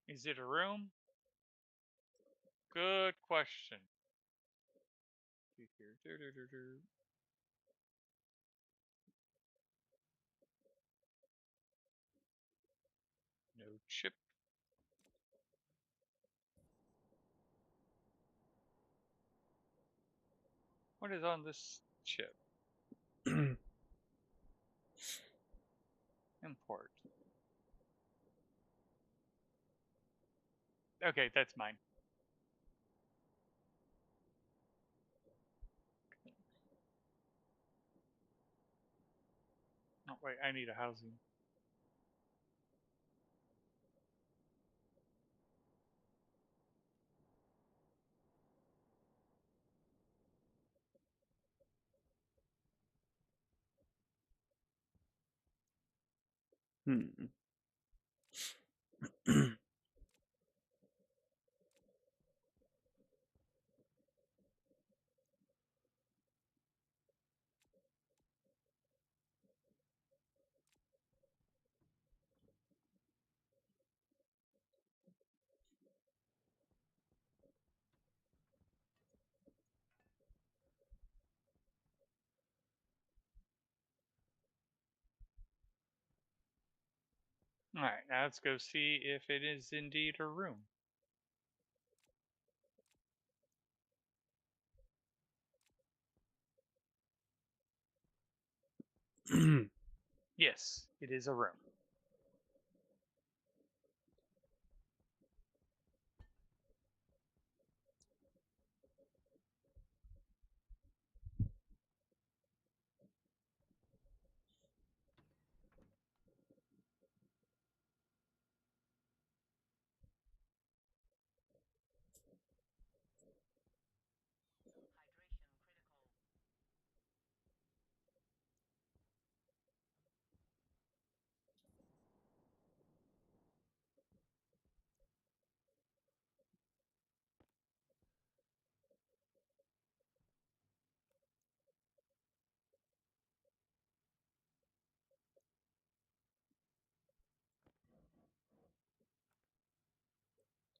Is it a room? Good question. No chip. What is on this chip? Import. Okay, that's mine. Oh, wait, I need a housing. Hmm. Alright, now let's go see if it is indeed a room. Yes, it is a room.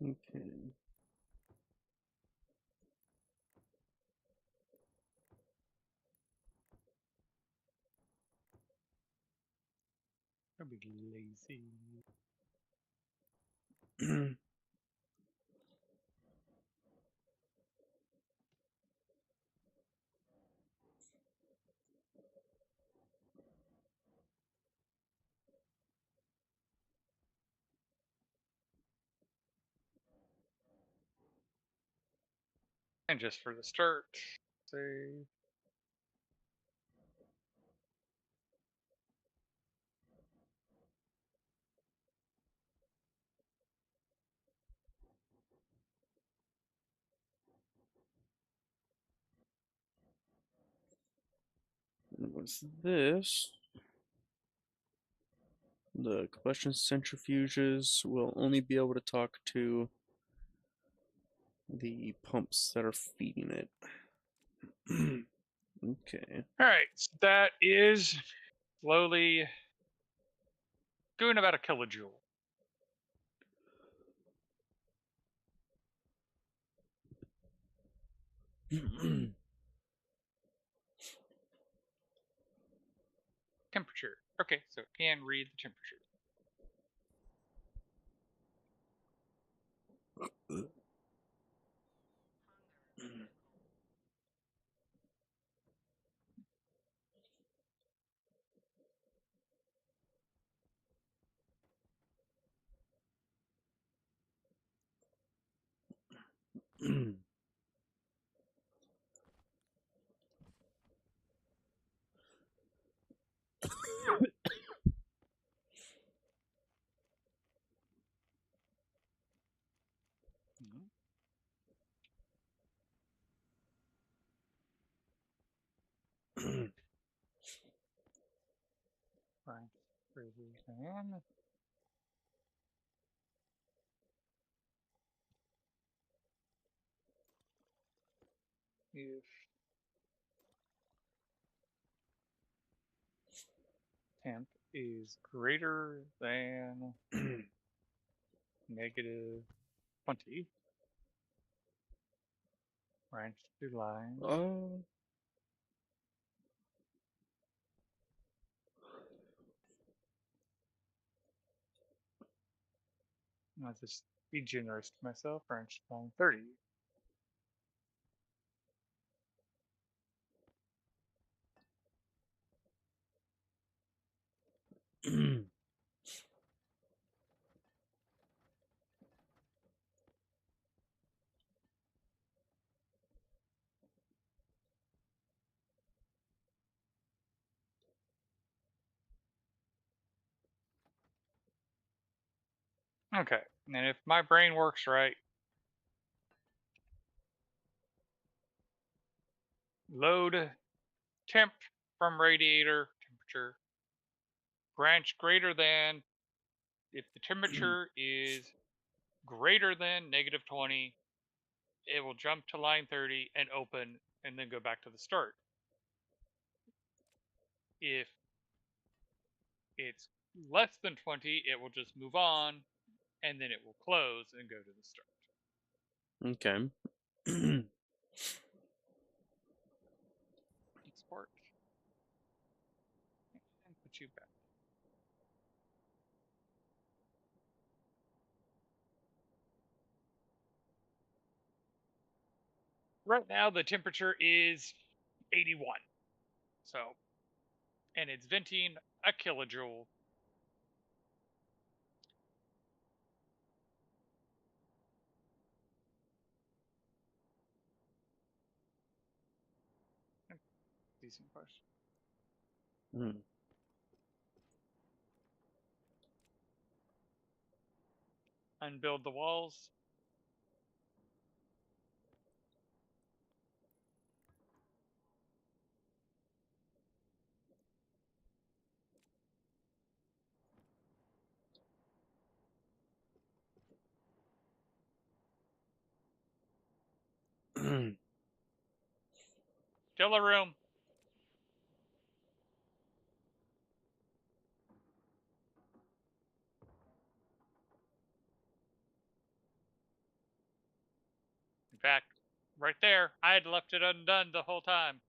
Okay. I'd be lazy. And just for the start, save. What's this? The combustion centrifuges will only be able to talk to the pumps that are feeding it. Okay. Alright, so that is slowly doing about a kilojoule. Temperature. Okay, so it can read the temperature. Mhm. Right. Crazy fan. If temp is greater than negative 20, branch to line. Oh. I'll just be generous to myself, branch to line 30. Okay, and if my brain works right, load temp from radiator temperature branch greater than, if the temperature is greater than -20, it will jump to line 30 and open and then go back to the start. If it's less than 20, it will just move on and then it will close and go to the start. Okay. Export. And put you back. Right now the temperature is 81. So, and it's venting a kilojoule. Decent question. Hmm. Unbuild the walls. Fill a room. In fact, right there, I had left it undone the whole time.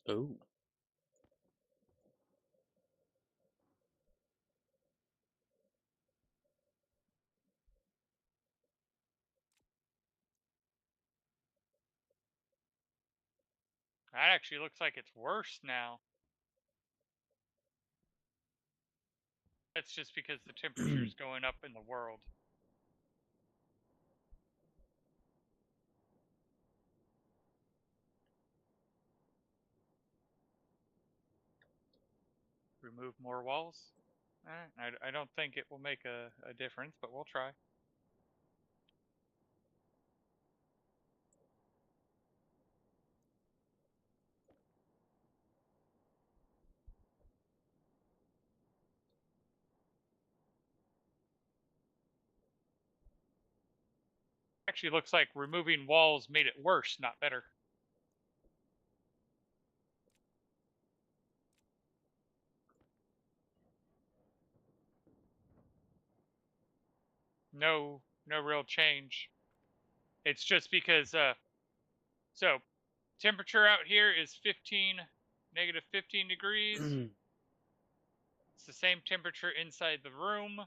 Oh. That actually looks like it's worse now. That's just because the temperature is going up in the world. Remove more walls. I don't think it will make a difference, but we'll try. Actually looks like removing walls made it worse, not better. No real change. It's just because so temperature out here is -15 degrees. It's the same temperature inside the room.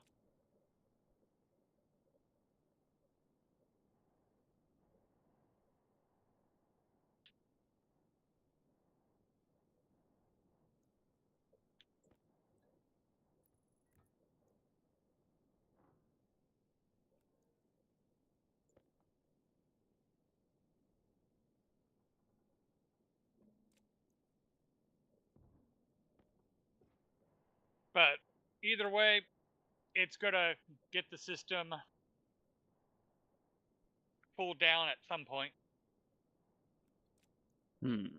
But either way, it's gonna get the system cooled down at some point. Makes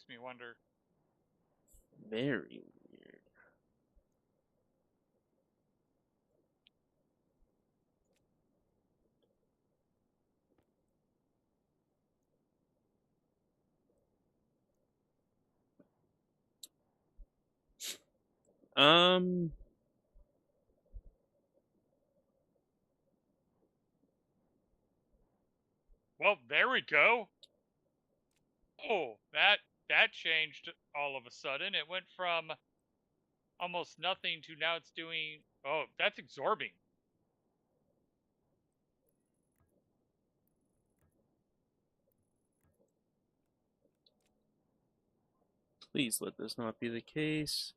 me wonder. Very weird. Well, there we go. Oh, that changed all of a sudden. It went from almost nothing to now it's doing. Oh, that's absorbing. Please let this not be the case.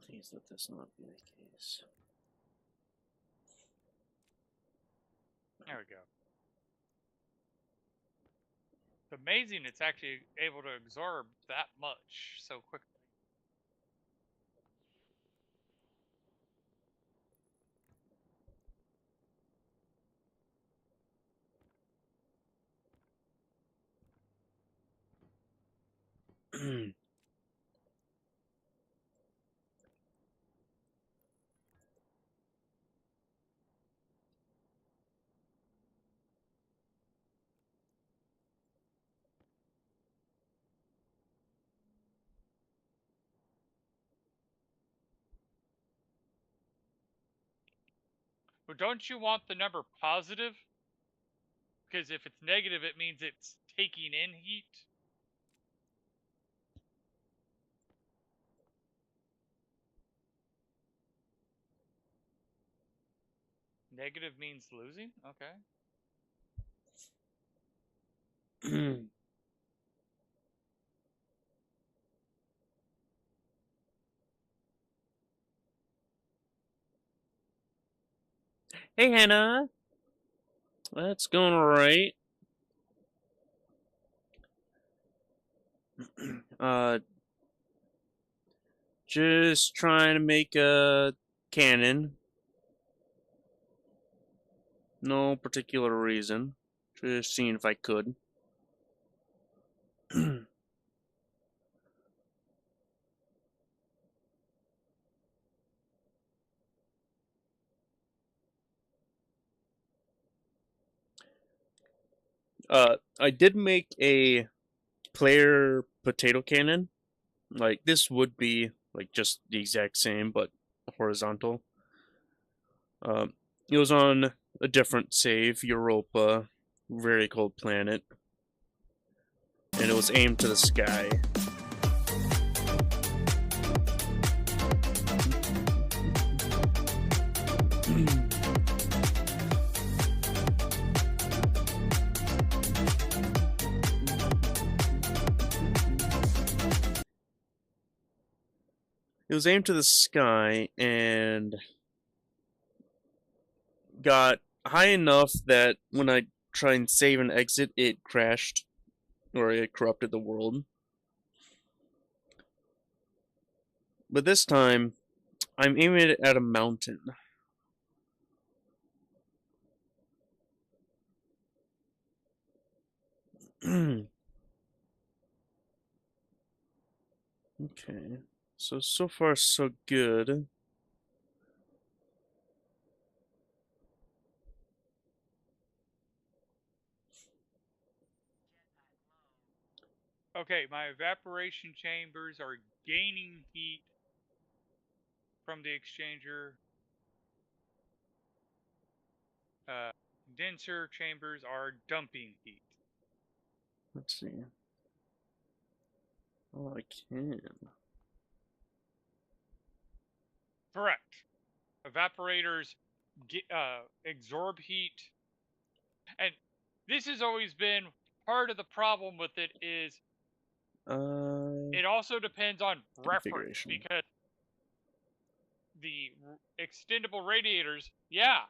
Please let this not be the case. There we go. It's amazing it's actually able to absorb that much so quickly. But don't you want the number positive? Because if it's negative, it means it's taking in heat. Negative means losing? Okay. Hey, Hannah. That's going alright. Just trying to make a cannon. No particular reason. Just seeing if I could. I did make a player potato cannon. Like, this would be, like, just the exact same, but horizontal. It was on a different save, Europa, very cold planet. And it was aimed to the sky. It was aimed to the sky and got high enough that when I try and save and exit, it crashed. Or it corrupted the world. But this time, I'm aiming it at a mountain. Okay. So far so good. Okay, my evaporation chambers are gaining heat from the exchanger. Condenser chambers are dumping heat. Let's see. Oh, I can. Correct. Evaporators absorb heat. And this has always been part of the problem with it is it also depends on reference because the extendable radiators, yeah,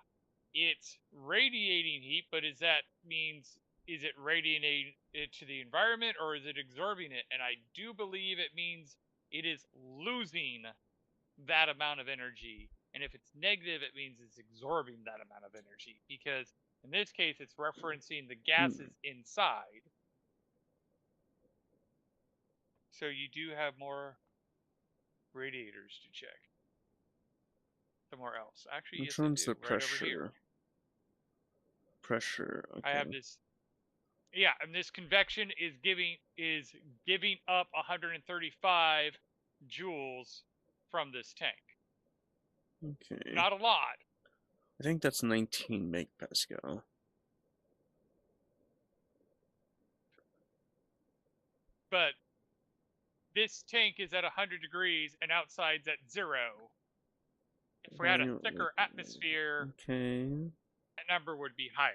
it's radiating heat, but is it radiating it to the environment or is it absorbing it? And I do believe it means it is losing that amount of energy. And if it's negative, it means it's absorbing that amount of energy because in this case, it's referencing the gases inside. So you do have more radiators to check. Somewhere else. Actually, Which yes, one's I do. the pressure? Right over here. Pressure. Okay. I have this. Yeah, and this convection is giving up 135 joules from this tank. Okay. Not a lot. I think that's 19 megapascal. But this tank is at 100 degrees and outside's at 0. If we had a thicker atmosphere, okay, that number would be higher.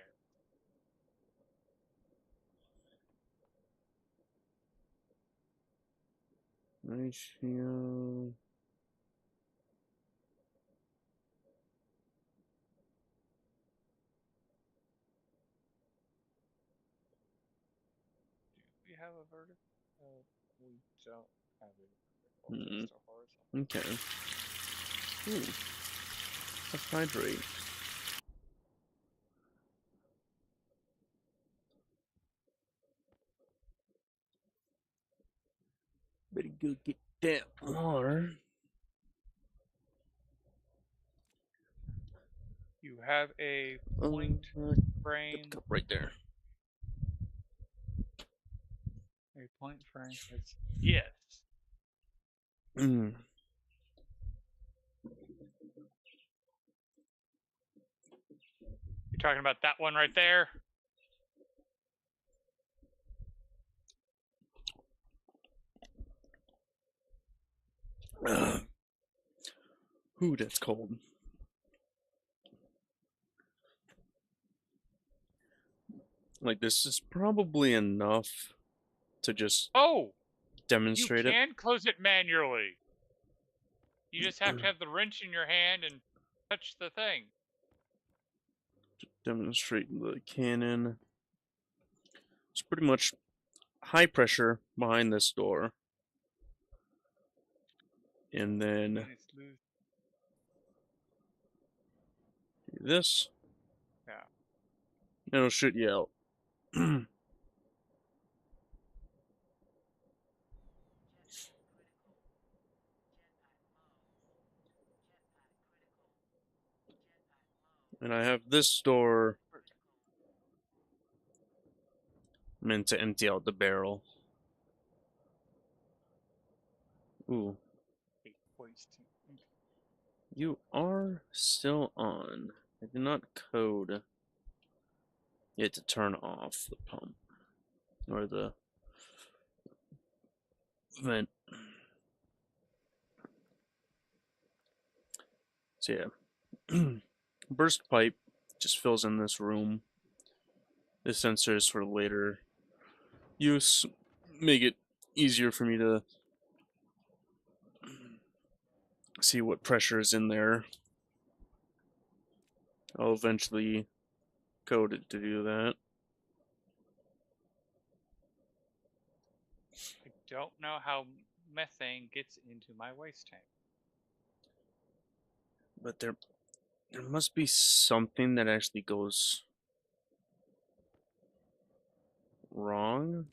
Ratio. have a vertical? We don't have it. Hmm. Just a horizontal. Okay. Ooh. Let's hydrate. Better go get that water. You have a point Get frame. the cup right there. A point frame. It's yes. Mm. You're talking about that one right there? Ooh, that's cold. Like, this is probably enough to just Oh! You demonstrate it. can close it manually. You just have to have the wrench in your hand and touch the thing. Demonstrate the cannon. It's pretty much high pressure behind this door. And then And it's loose. do this. Yeah. And it'll shoot you out. And I have this door meant to empty out the barrel. Ooh. 8.2. You are still on. I did not code it to turn off the pump. Or the vent. So yeah. Burst pipe just fills in this room. The sensors for later use make it easier for me to see what pressure is in there. I'll eventually code it to do that. I don't know how methane gets into my waste tank. But there must be something that actually goes wrong.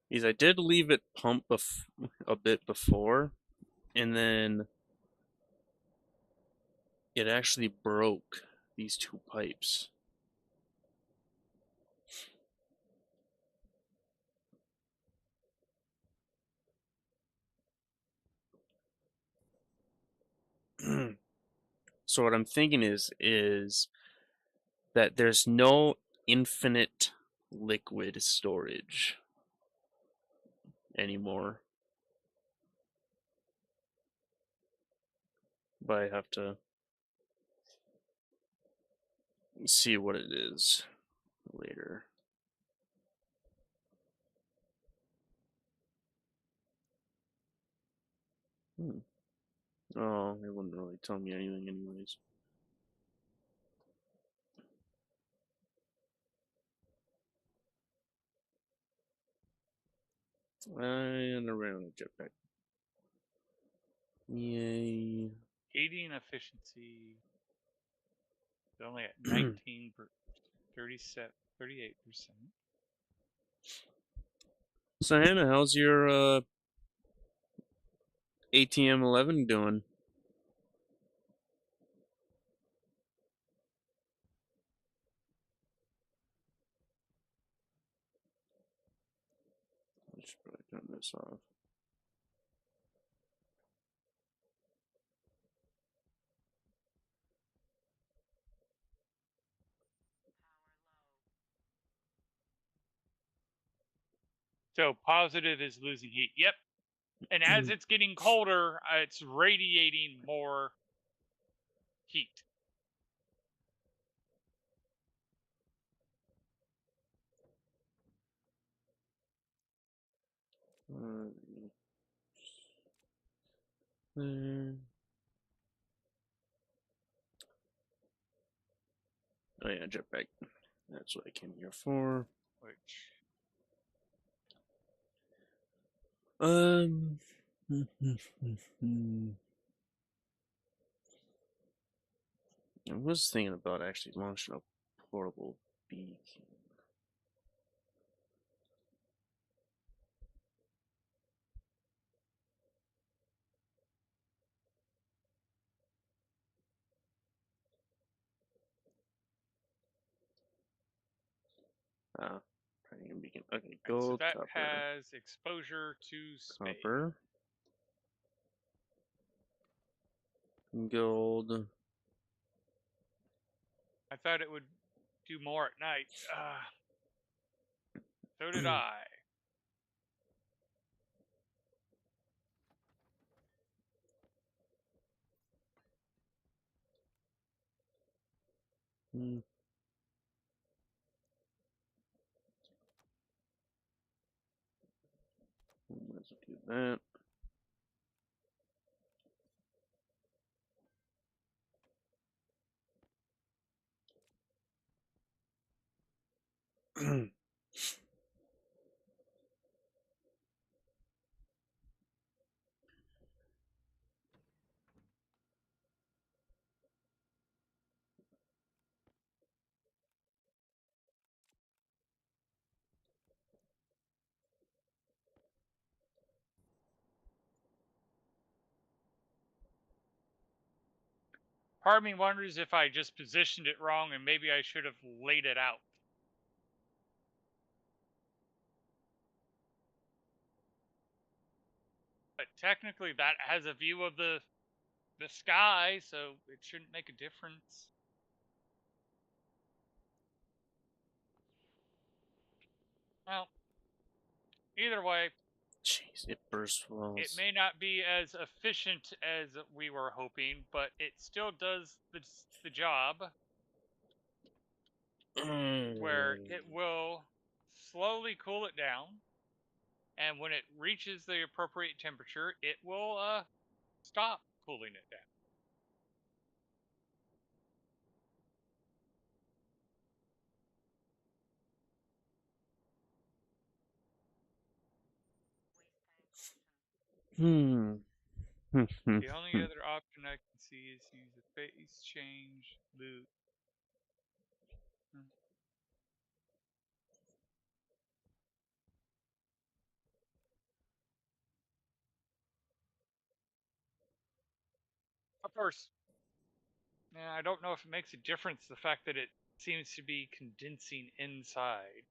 Because I did leave it pump a bit before, and then it actually broke these two pipes. So what I'm thinking is that there's no infinite liquid storage anymore. But I have to see what it is later. Oh, it wouldn't really tell me anything anyways. And around a jetpack. Yay. Heating efficiency is only at 19 per 38%. So Hannah, how's your ATM 11 doing? I should probably turn this off. So positive is losing heat. Yep. And as it's getting colder, it's radiating more heat. There. Oh yeah, jetpack. That's what I came here for. Which Um. I was thinking about actually launching a portable beacon. Primary beacon. Okay, right, so gold, that copper, has exposure to space. copper, gold. I thought it would do more at night. So did I. Hmm. Let's do that. Part of me wonders if I just positioned it wrong and maybe I should have laid it out. But technically that has a view of the sky, so it shouldn't make a difference. Well, either way, Jeez, it burst walls. it may not be as efficient as we were hoping, but it still does the job where it will slowly cool it down, and when it reaches the appropriate temperature, it will stop cooling it down. The only other option I can see is use a phase change loop. Of course, I don't know if it makes a difference the fact that it seems to be condensing inside.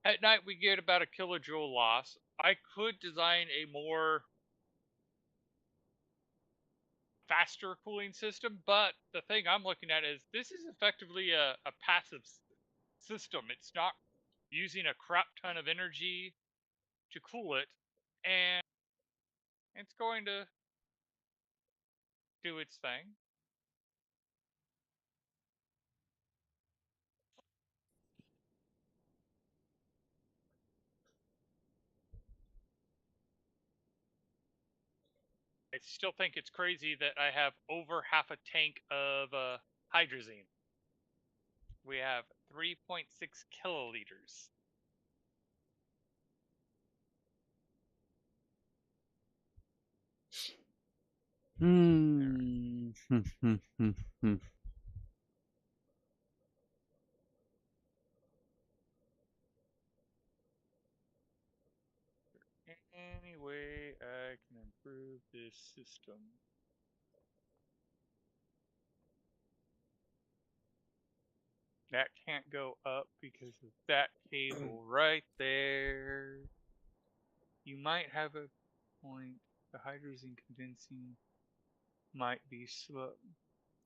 At night we get about a kilojoule loss. I could design a more faster cooling system, but the thing I'm looking at is this is effectively a passive system. It's not using a crap ton of energy to cool it, and it's going to do its thing. I still think it's crazy that I have over half a tank of hydrazine. We have 3.6 kiloliters. Any way I can improve this system? That can't go up because of that cable right there. You might have a point. The hydrazine condensing might be slow.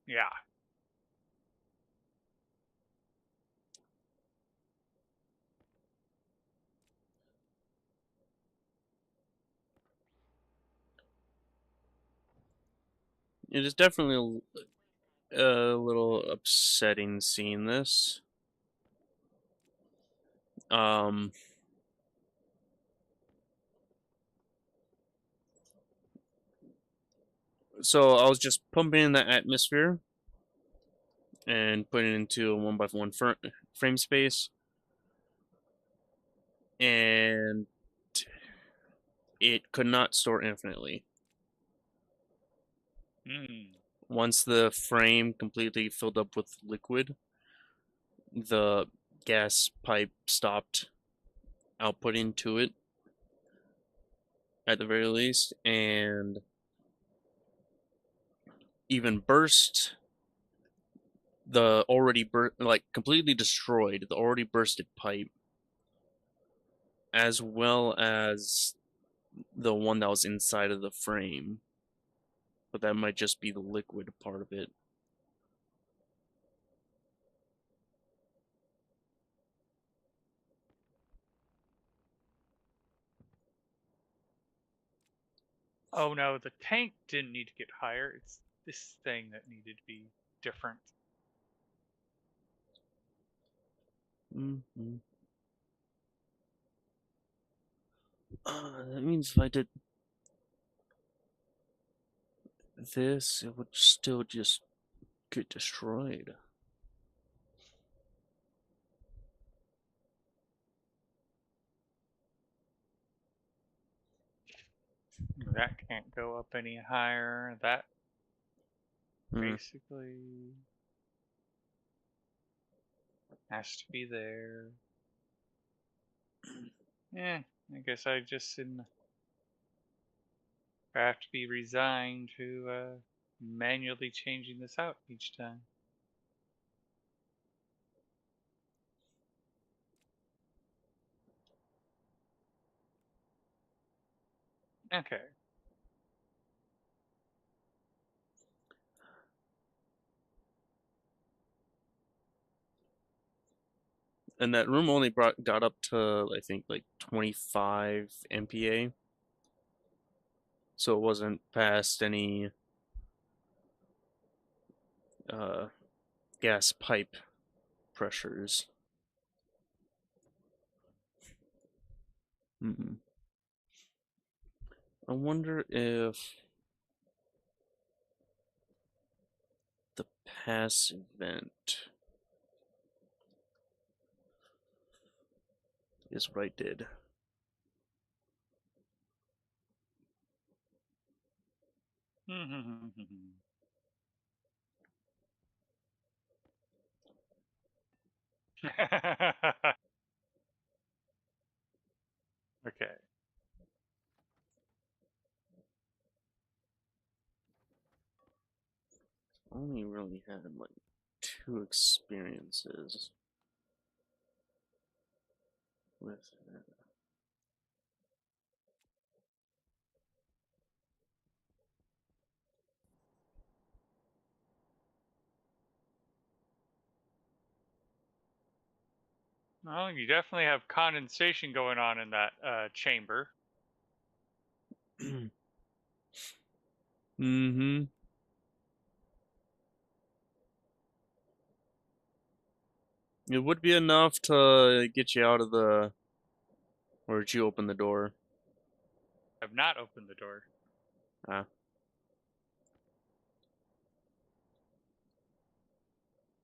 Yeah. It is definitely a little upsetting seeing this. Um, So I was just pumping in the atmosphere and putting it into a 1x1 frame space, and it could not store infinitely. Once the frame completely filled up with liquid, the gas pipe stopped outputting to it at the very least, and even burst the already completely destroyed the already bursted pipe, as well as the one that was inside of the frame, but that might just be the liquid part of it. Oh no, the tank didn't need to get higher. It's this thing that needed to be different. Mm-hmm. That means if I did this, it would still just get destroyed. That can't go up any higher. That Hmm. basically has to be there. I guess I just have to be resigned to manually changing this out each time. Okay. And that room only got up to, I think, like 25 MPa. So it wasn't past any gas pipe pressures. I wonder if the pass event is what I did. Okay. Only really had like 2 experiences with it. Well, you definitely have condensation going on in that chamber. Mm-hmm. It would be enough to get you out of the... Or did you open the door? I've not opened the door. Ah.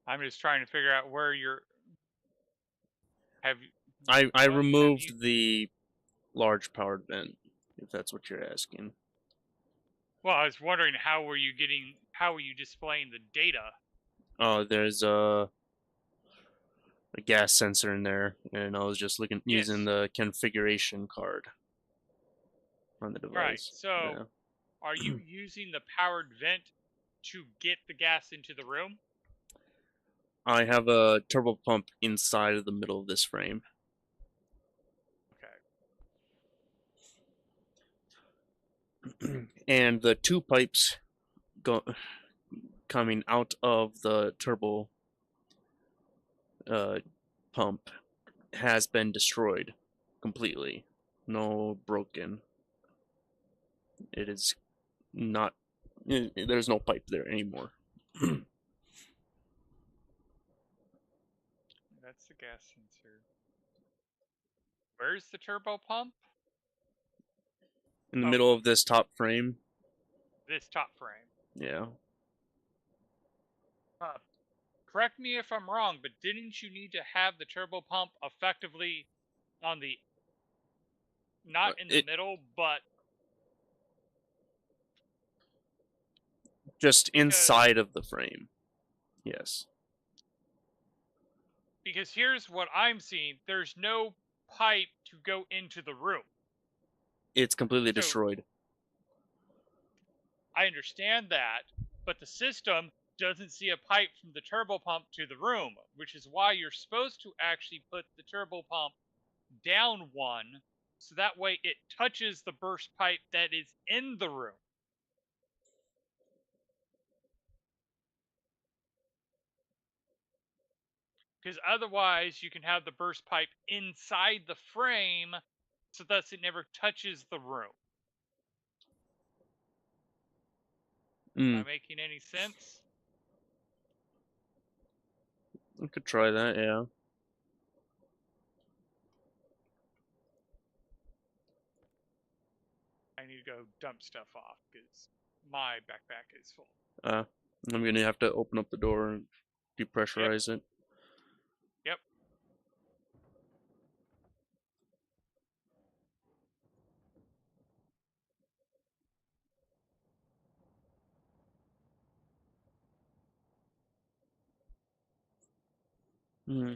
I'm just trying to figure out where you're. Have you? I removed the large powered vent, if that's what you're asking. Well, I was wondering how were you displaying the data? Oh, there's a gas sensor in there, and I was just using the configuration card on the device. Right. So, are you using the powered vent to get the gas into the room? I have a turbo pump inside of the middle of this frame. Okay. And the 2 pipes coming out of the turbo pump has been destroyed completely. No broken. It is not... There's no pipe there anymore. That's the gas sensor. Where's the turbo pump? In the middle of this top frame. this top frame. Yeah. Correct me if I'm wrong, but didn't you need to have the turbo pump effectively on the not in the middle, but just because inside of the frame. Yes. because here's what I'm seeing. There's no pipe to go into the room. It's completely So- destroyed. I understand that, but the system doesn't see a pipe from the turbo pump to the room, which is why you're supposed to actually put the turbo pump down one, so that way it touches the burst pipe that is in the room. Because otherwise you can have the burst pipe inside the frame, so thus it never touches the room. Am I making any sense? I could try that, yeah. I need to go dump stuff off because my backpack is full. I'm gonna have to open up the door and depressurize it. Yep. Hmm.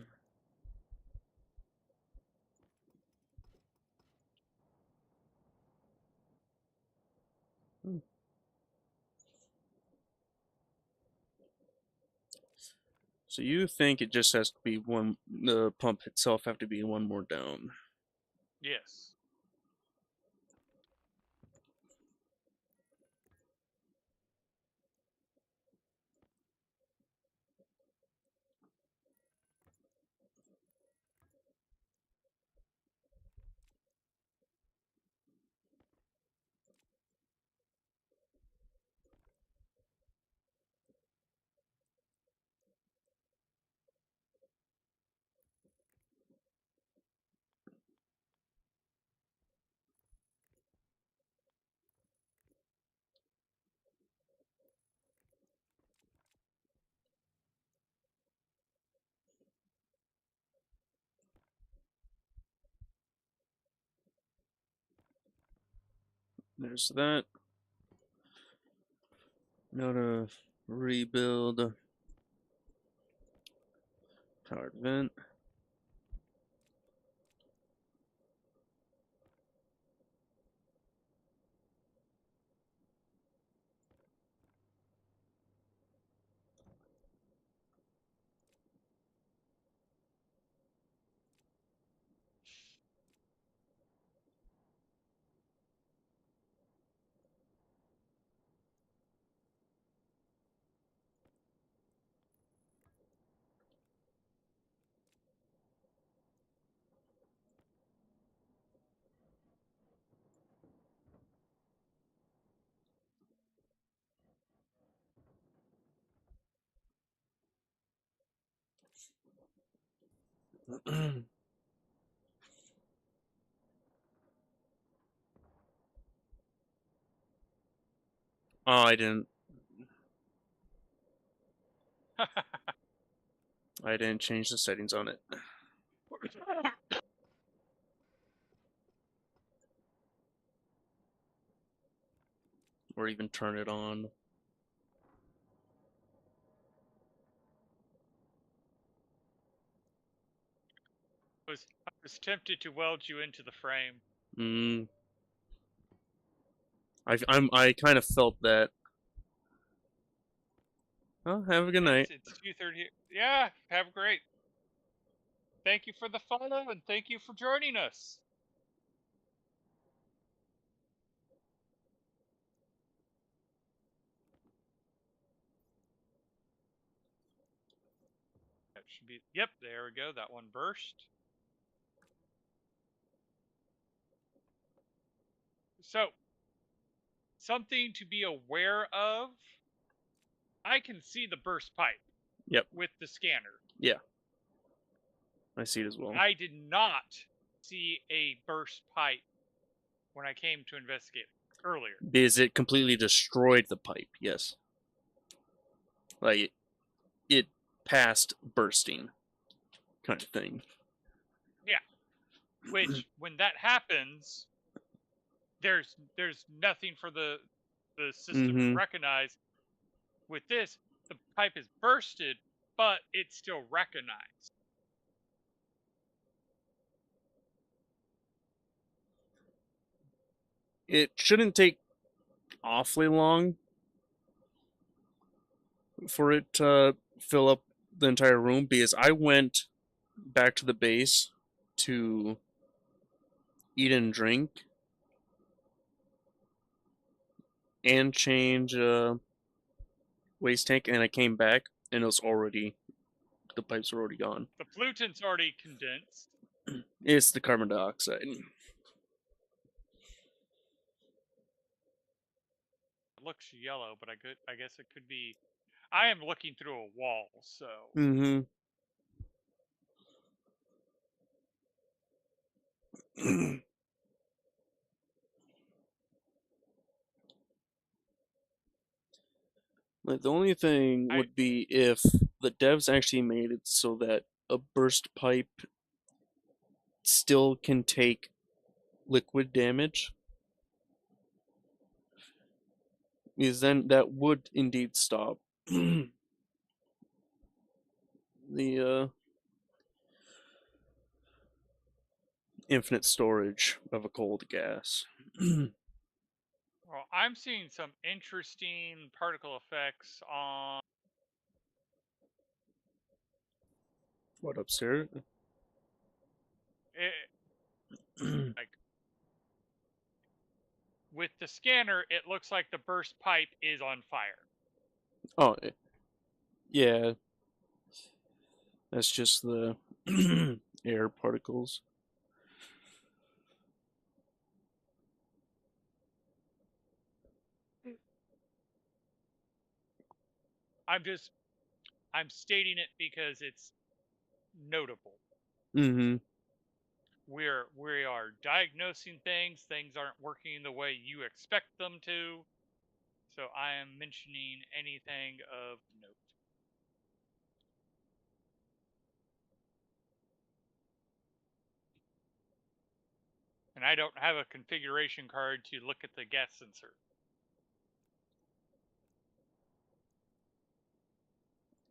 So you think it just has to be one, the pump itself have to be one more down. Yes. There's that. Now to rebuild powered vent. Oh, I didn't change the settings on it. Or even turn it on. I was tempted to weld you into the frame. I kind of felt that. Well, have a good night. It's 2:30. Yeah, have a great. Thank you for the follow and thank you for joining us. That should be. Yep, there we go. That one burst. So, something to be aware of. I can see the burst pipe. Yep. With the scanner. Yeah. I see it as well. I did not see a burst pipe when I came to investigate. earlier. Because it completely destroyed the pipe, yes. Like, it passed bursting, kind of thing. Which, when that happens, there's nothing for the system to recognize. With this, the pipe is bursted, but it's still recognized. It shouldn't take awfully long for it to fill up the entire room, because I went back to the base to eat and drink and change waste tank, and I came back and the pipes were already gone. The pollutant's already condensed. It's the carbon dioxide. It looks yellow, but I guess it could be. I am looking through a wall, so. Like, the only thing would be if the devs actually made it so that a burst pipe still can take liquid damage. Because then that would indeed stop the infinite storage of a cold gas. Well, I'm seeing some interesting particle effects on. What, upstairs? Like, with the scanner, it looks like the burst pipe is on fire. Oh, yeah. That's just the air particles. I'm stating it because it's notable. We are diagnosing things. Things aren't working the way you expect them to. So I am mentioning anything of note. And I don't have a configuration card to look at the gas sensor.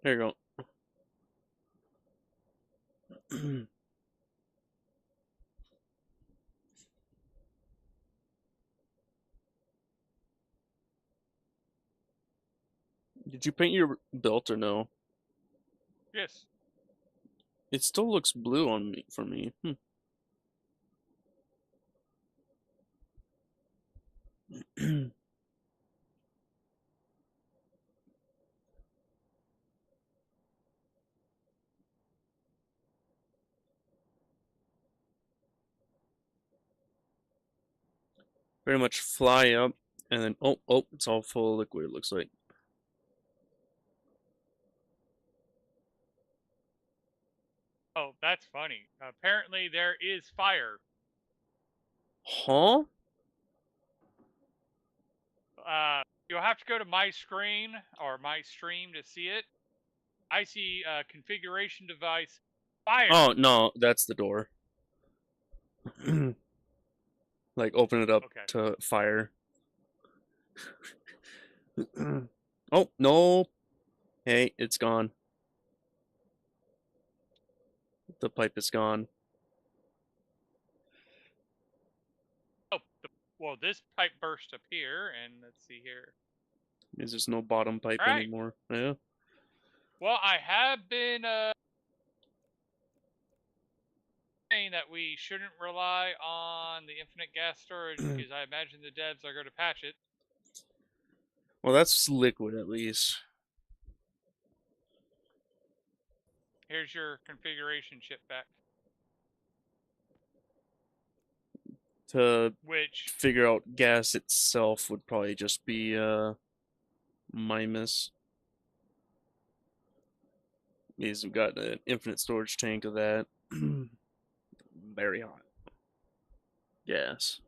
There you go. Did you paint your belt or no? Yes. It still looks blue on me for me. Very much fly up, and then oh, it's all full of liquid. It looks like. Oh, that's funny. Apparently there is fire. Huh? You'll have to go to my screen or my stream to see it. I see configuration device fire. Oh no, that's the door. Like, open it up to fire. Oh no! Hey, it's gone. The pipe is gone. Oh, well, this pipe burst up here, and let's see here. There's just no bottom pipe anymore. Yeah. Well, I have been saying that we shouldn't rely on the infinite gas storage because I imagine the devs are going to patch it. Well, that's liquid at least. Here's your configuration chip back. To figure out gas itself would probably just be Mimus. Because we've got an infinite storage tank of that. Very hot gas.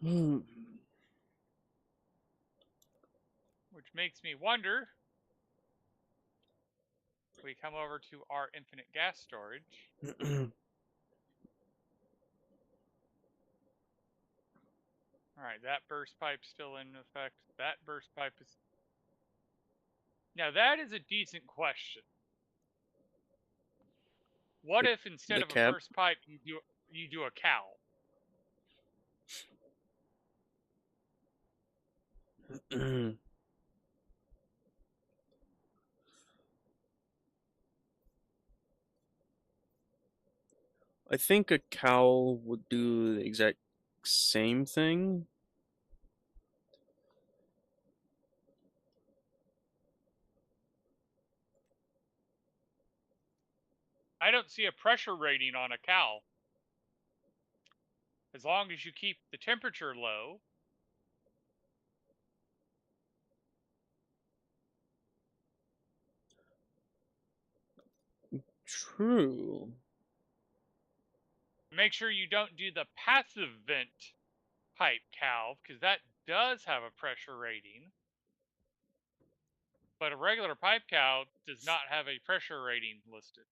Hmm. Which makes me wonder. We come over to our infinite gas storage. Alright, that burst pipe's still in effect. That burst pipe is... Now that is a decent question. What if instead The of a cap. burst pipe you do a cowl? I think a cowl would do the exact same thing. I don't see a pressure rating on a cowl. As long as you keep the temperature low. True. Make sure you don't do the passive vent pipe cowl, because that does have a pressure rating. But a regular pipe cowl does not have a pressure rating listed.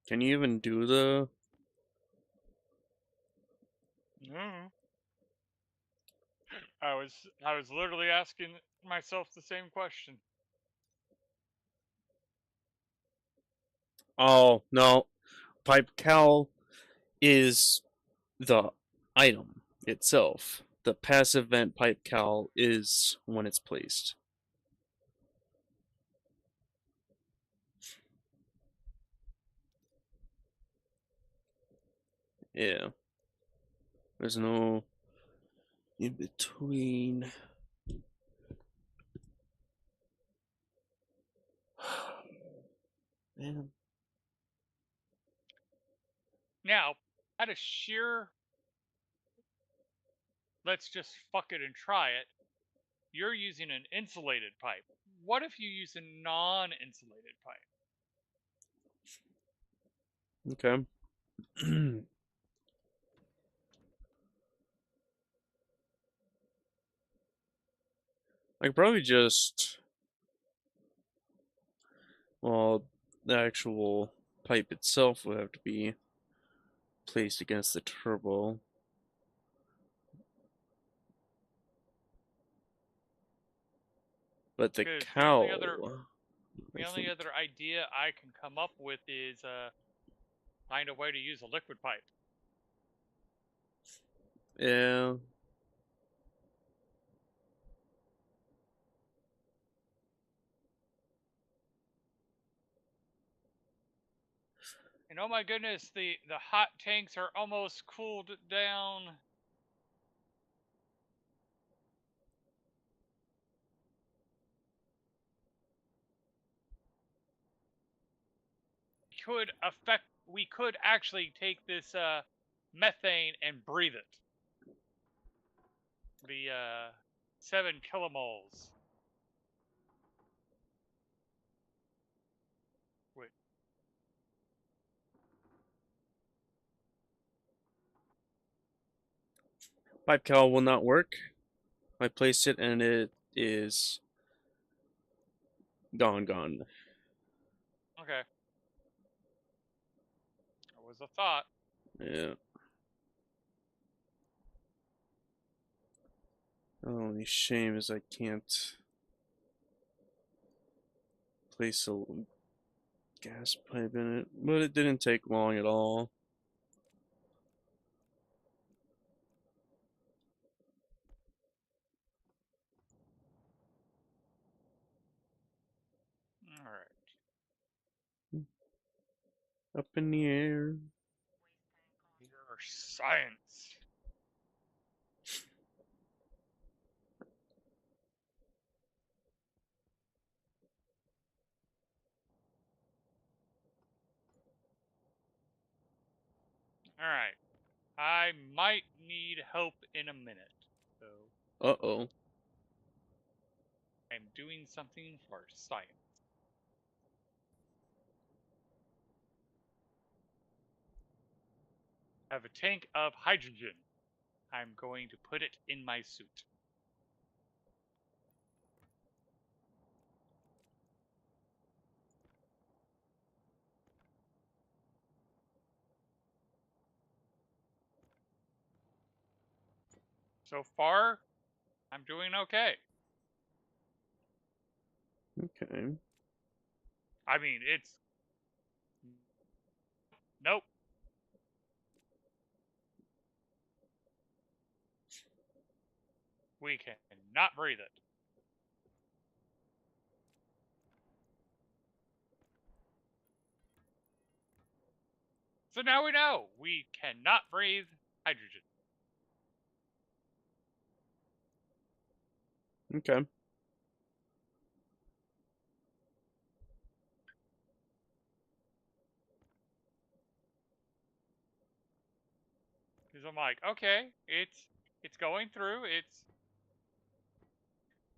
Can you even do the... No. I was literally asking myself the same question. Oh, no. Pipe cowl is the item itself. The passive vent pipe cowl is when it's placed. Yeah. There's no in between. Man. Now, out of sheer let's just fuck it and try it, you're using an insulated pipe. What if you use a non-insulated pipe? Okay. I could probably just... Well, the actual pipe itself would have to be placed against the turbo. But the Because cowl... the only other idea I can come up with is find a way to use a liquid pipe. Yeah. And oh my goodness, the hot tanks are almost cooled down. We could actually take this methane and breathe it. The 7 kilomoles. Wait. Pipe cowl will not work. I placed it and it is gone. Okay. That was a thought. Yeah. The only shame is I can't place a gas pipe in it, but it didn't take long at all. All right. Up in the air. Your science. All right. I might need help in a minute. So Uh-oh. I'm doing something for science. I have a tank of hydrogen. I'm going to put it in my suit. So far, I'm doing okay. Okay. I mean, it's... Nope. We cannot breathe it. So now we know we cannot breathe hydrogen. Okay. Because I'm like, okay, it's going through.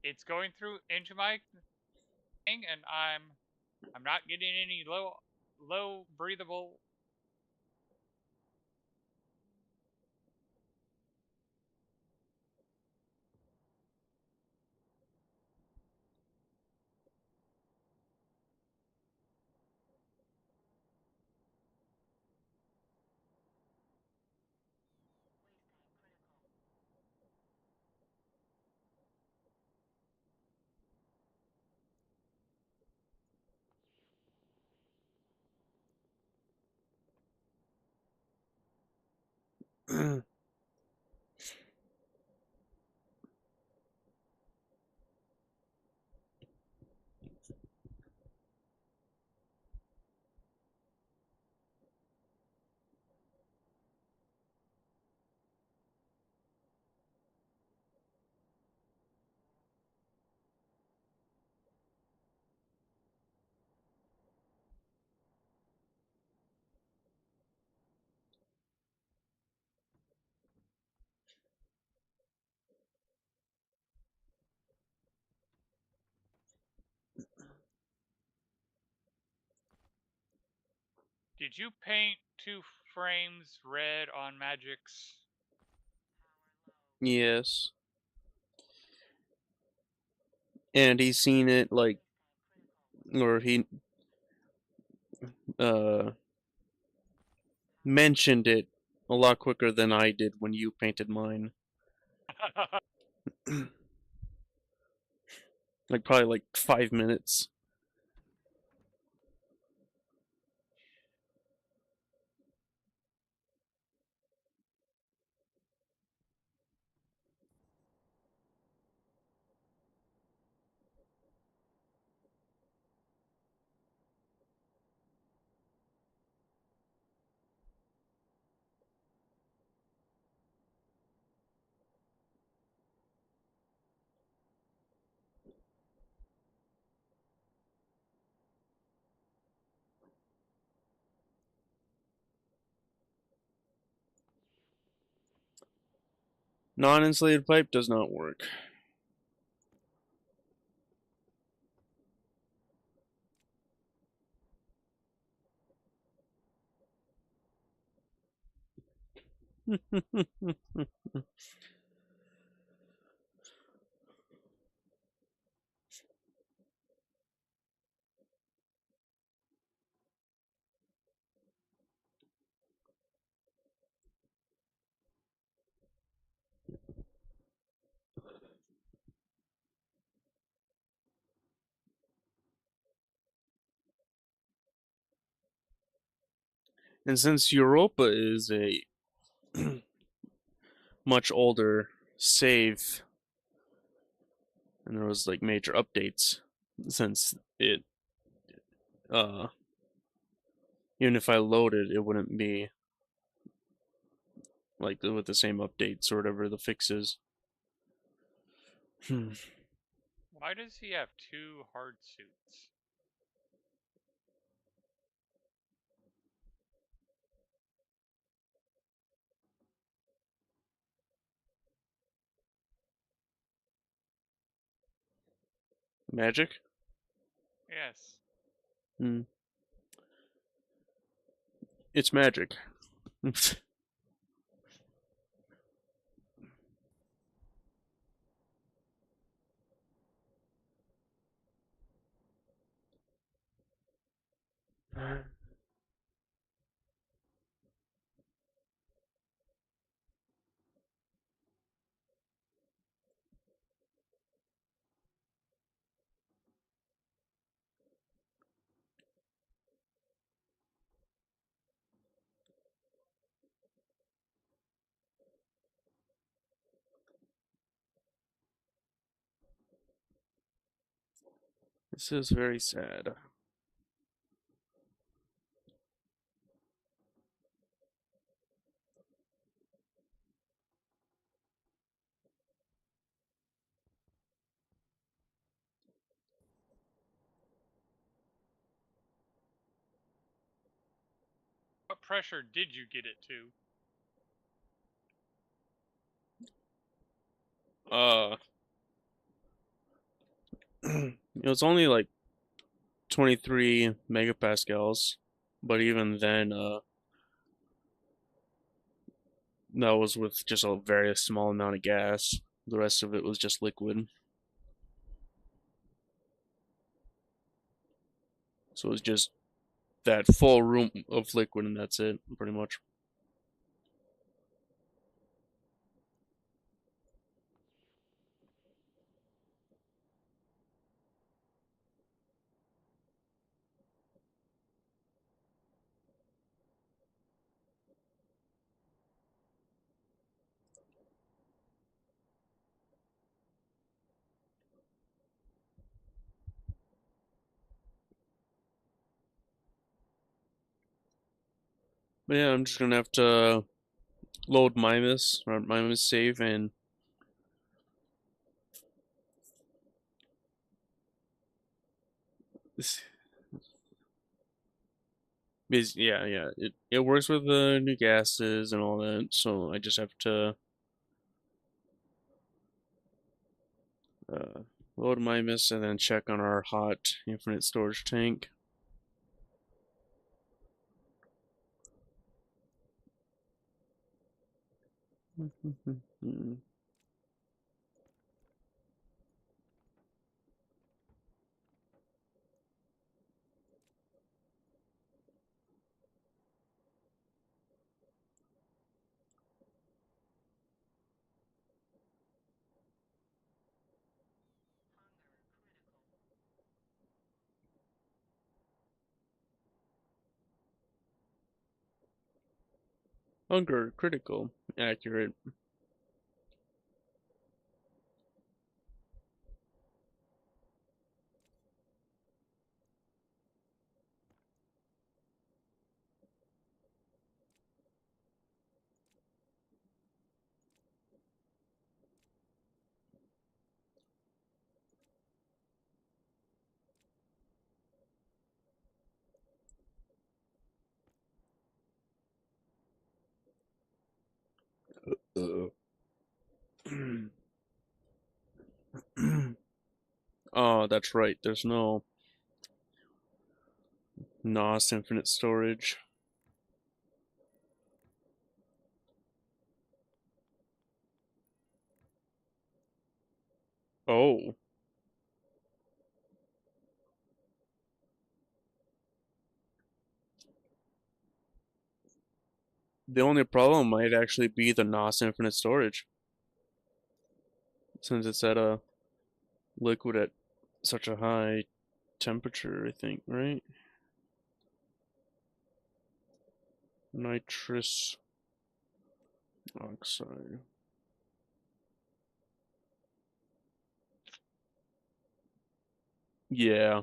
It's going through into my thing, and I'm not getting any low breathable. Did you paint 2 frames red on Magic's? Yes. And he's seen it, like, or he uh mentioned it a lot quicker than I did when you painted mine. Like, probably like 5 minutes. Non-insulated pipe does not work. And since Europa is a much older save, and there was like major updates since it, uh, even if I loaded, it wouldn't be like with the same updates or whatever the fix is. Why does he have 2 hard suits? Magic? Yes. Hmm. It's magic. This is very sad. What pressure did you get it to? It was only like 23 megapascals, but even then, that was with just a very small amount of gas. The rest of it was just liquid. So it was just that full room of liquid, and that's it, pretty much. But yeah, I'm just gonna have to load Mimus or Mimus save and this. Yeah, it works with the new gases and all that, so I just have to uh, load Mimus and then check on our hot infinite storage tank. Hunger critical, accurate. Oh, that's right. There's no NOS infinite storage. Oh, the only problem might actually be the NOS infinite storage, since it's at a liquid at such a high temperature, I think, right? Nitrous oxide. Yeah.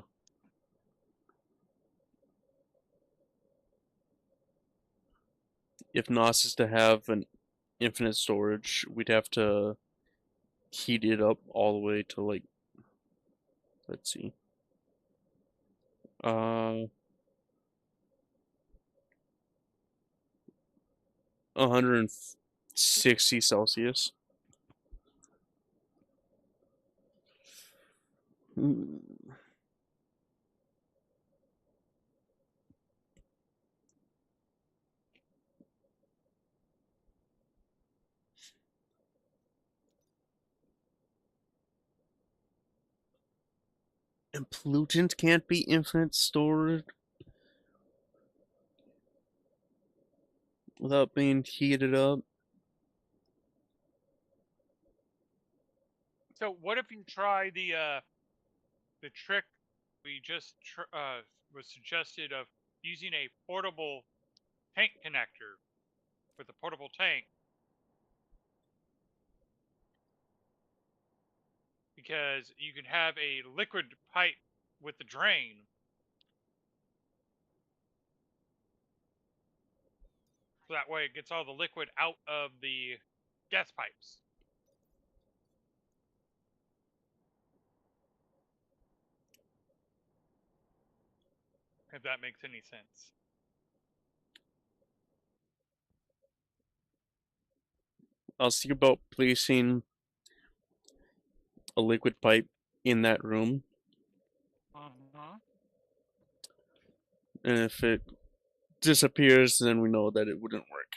If NOS is to have an infinite storage, we'd have to heat it up all the way to like, let's see, 160 Celsius. Hmm. And pollutant can't be infinite stored without being heated up. So what if you try the trick we just was suggested of using a portable tank connector with a portable tank, because you can have a liquid pipe with the drain, so that way it gets all the liquid out of the gas pipes. If that makes any sense. I was thinking about placing a liquid pipe in that room, and if it disappears, then we know that it wouldn't work.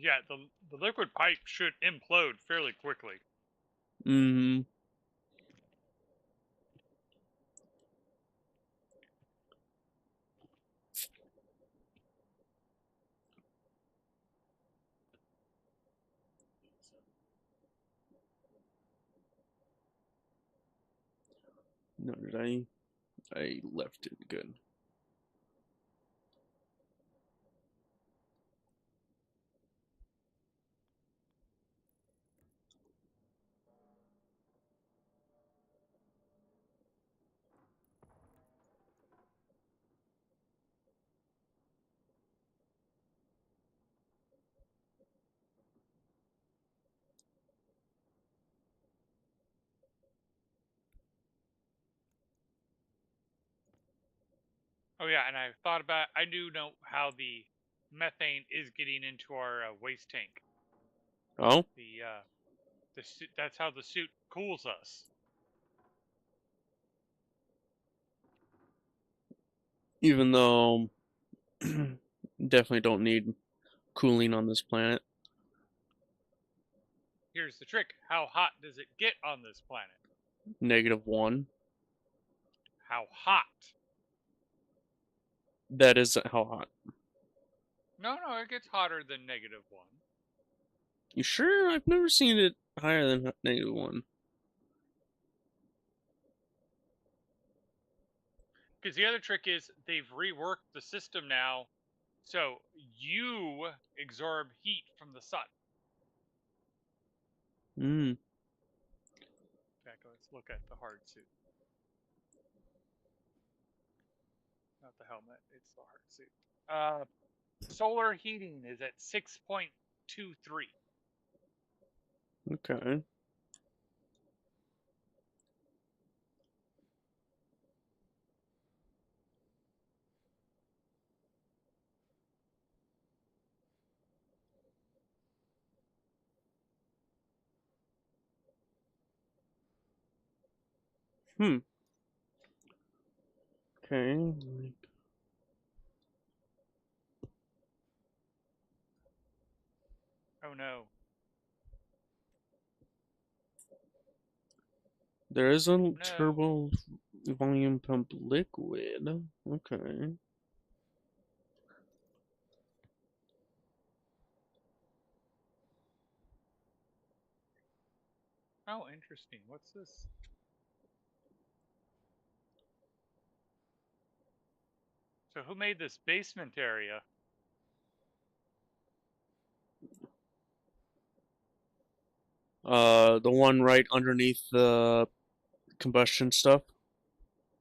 Yeah, the liquid pipe should implode fairly quickly. Mm-hmm. No, did I? I left it good. Oh yeah, and I thought about. I do know how the methane is getting into our waste tank. Oh, The suit, that's how the suit cools us. even though definitely don't need cooling on this planet. Here's the trick: how hot does it get on this planet? -1. How hot? That isn't how hot. No, it gets hotter than -1. You sure? I've never seen it higher than -1. Because the other trick is they've reworked the system now, so you absorb heat from the sun. Hmm. In fact, let's look at the hard suit. Not the helmet, it's the hard suit. Solar heating is at 6.23. Okay. Hmm. Okay. Oh no. There is a No. turbo volume pump liquid. Okay. Oh, interesting. What's this? So who made this basement area? The one right underneath the combustion stuff.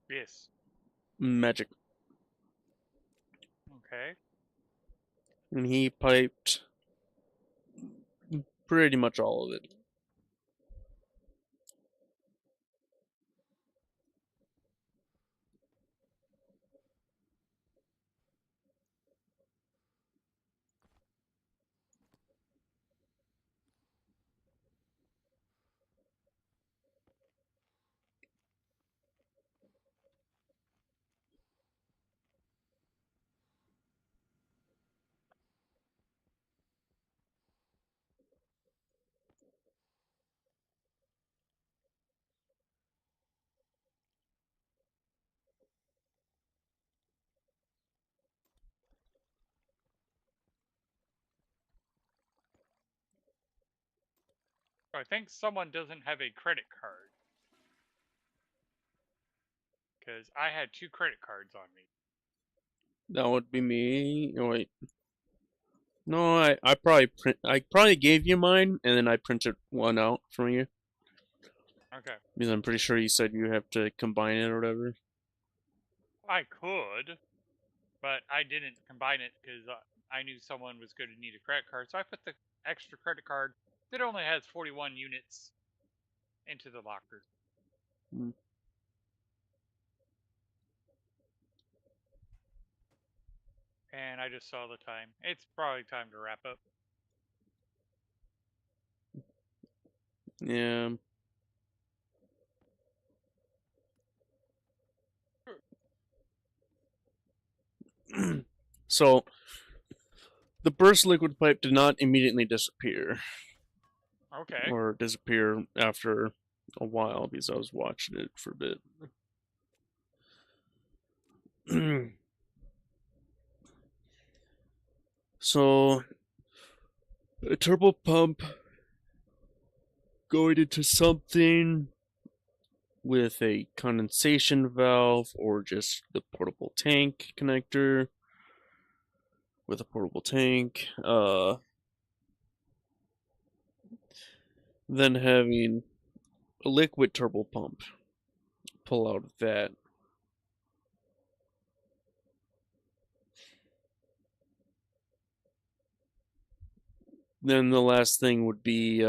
Yes. Magic. Okay. And he piped pretty much all of it. I think someone doesn't have a credit card. Because I had 2 credit cards on me. That would be me. Oh, wait. No, I probably gave you mine, and then I printed one out from you. Okay. Because I'm pretty sure you said you have to combine it or whatever. I could, but I didn't combine it because I knew someone was going to need a credit card. So I put the extra credit card that only has 41 units into the locker. Hmm. And I just saw the time. It's probably time to wrap up. Yeah. So, the burst liquid pipe did not immediately disappear. Okay. Or disappear after a while because I was watching it for a bit. So, a turbo pump going into something with a condensation valve or just the portable tank connector with a portable tank. Then having a liquid turbo pump pull out of that. Then the last thing would be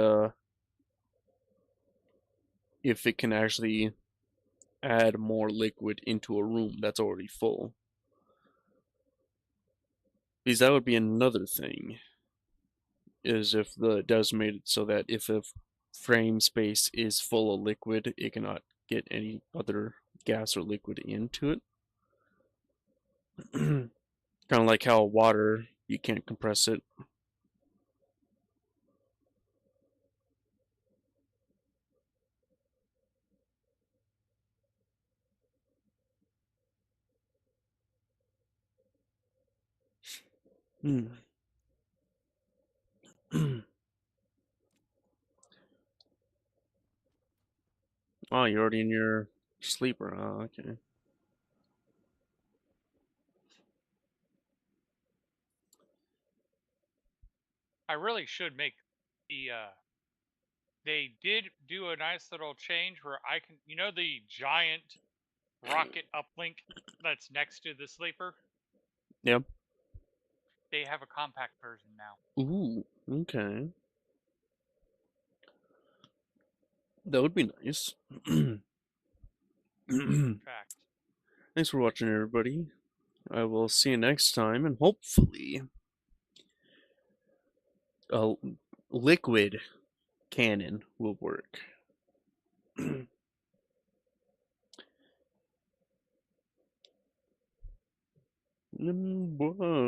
if it can actually add more liquid into a room that's already full. Because that would be another thing, is if it does make it so that if a frame space is full of liquid, it cannot get any other gas or liquid into it. Kind of like how water, you can't compress it. Oh, you're already in your sleeper. Oh, okay. I really should make the they did do a nice little change where I can, the giant rocket uplink that's next to the sleeper? Yep. They have a compact version now. Ooh, okay. That would be nice. In fact. Thanks for watching, everybody. I will see you next time, and hopefully a liquid cannon will work. Bye.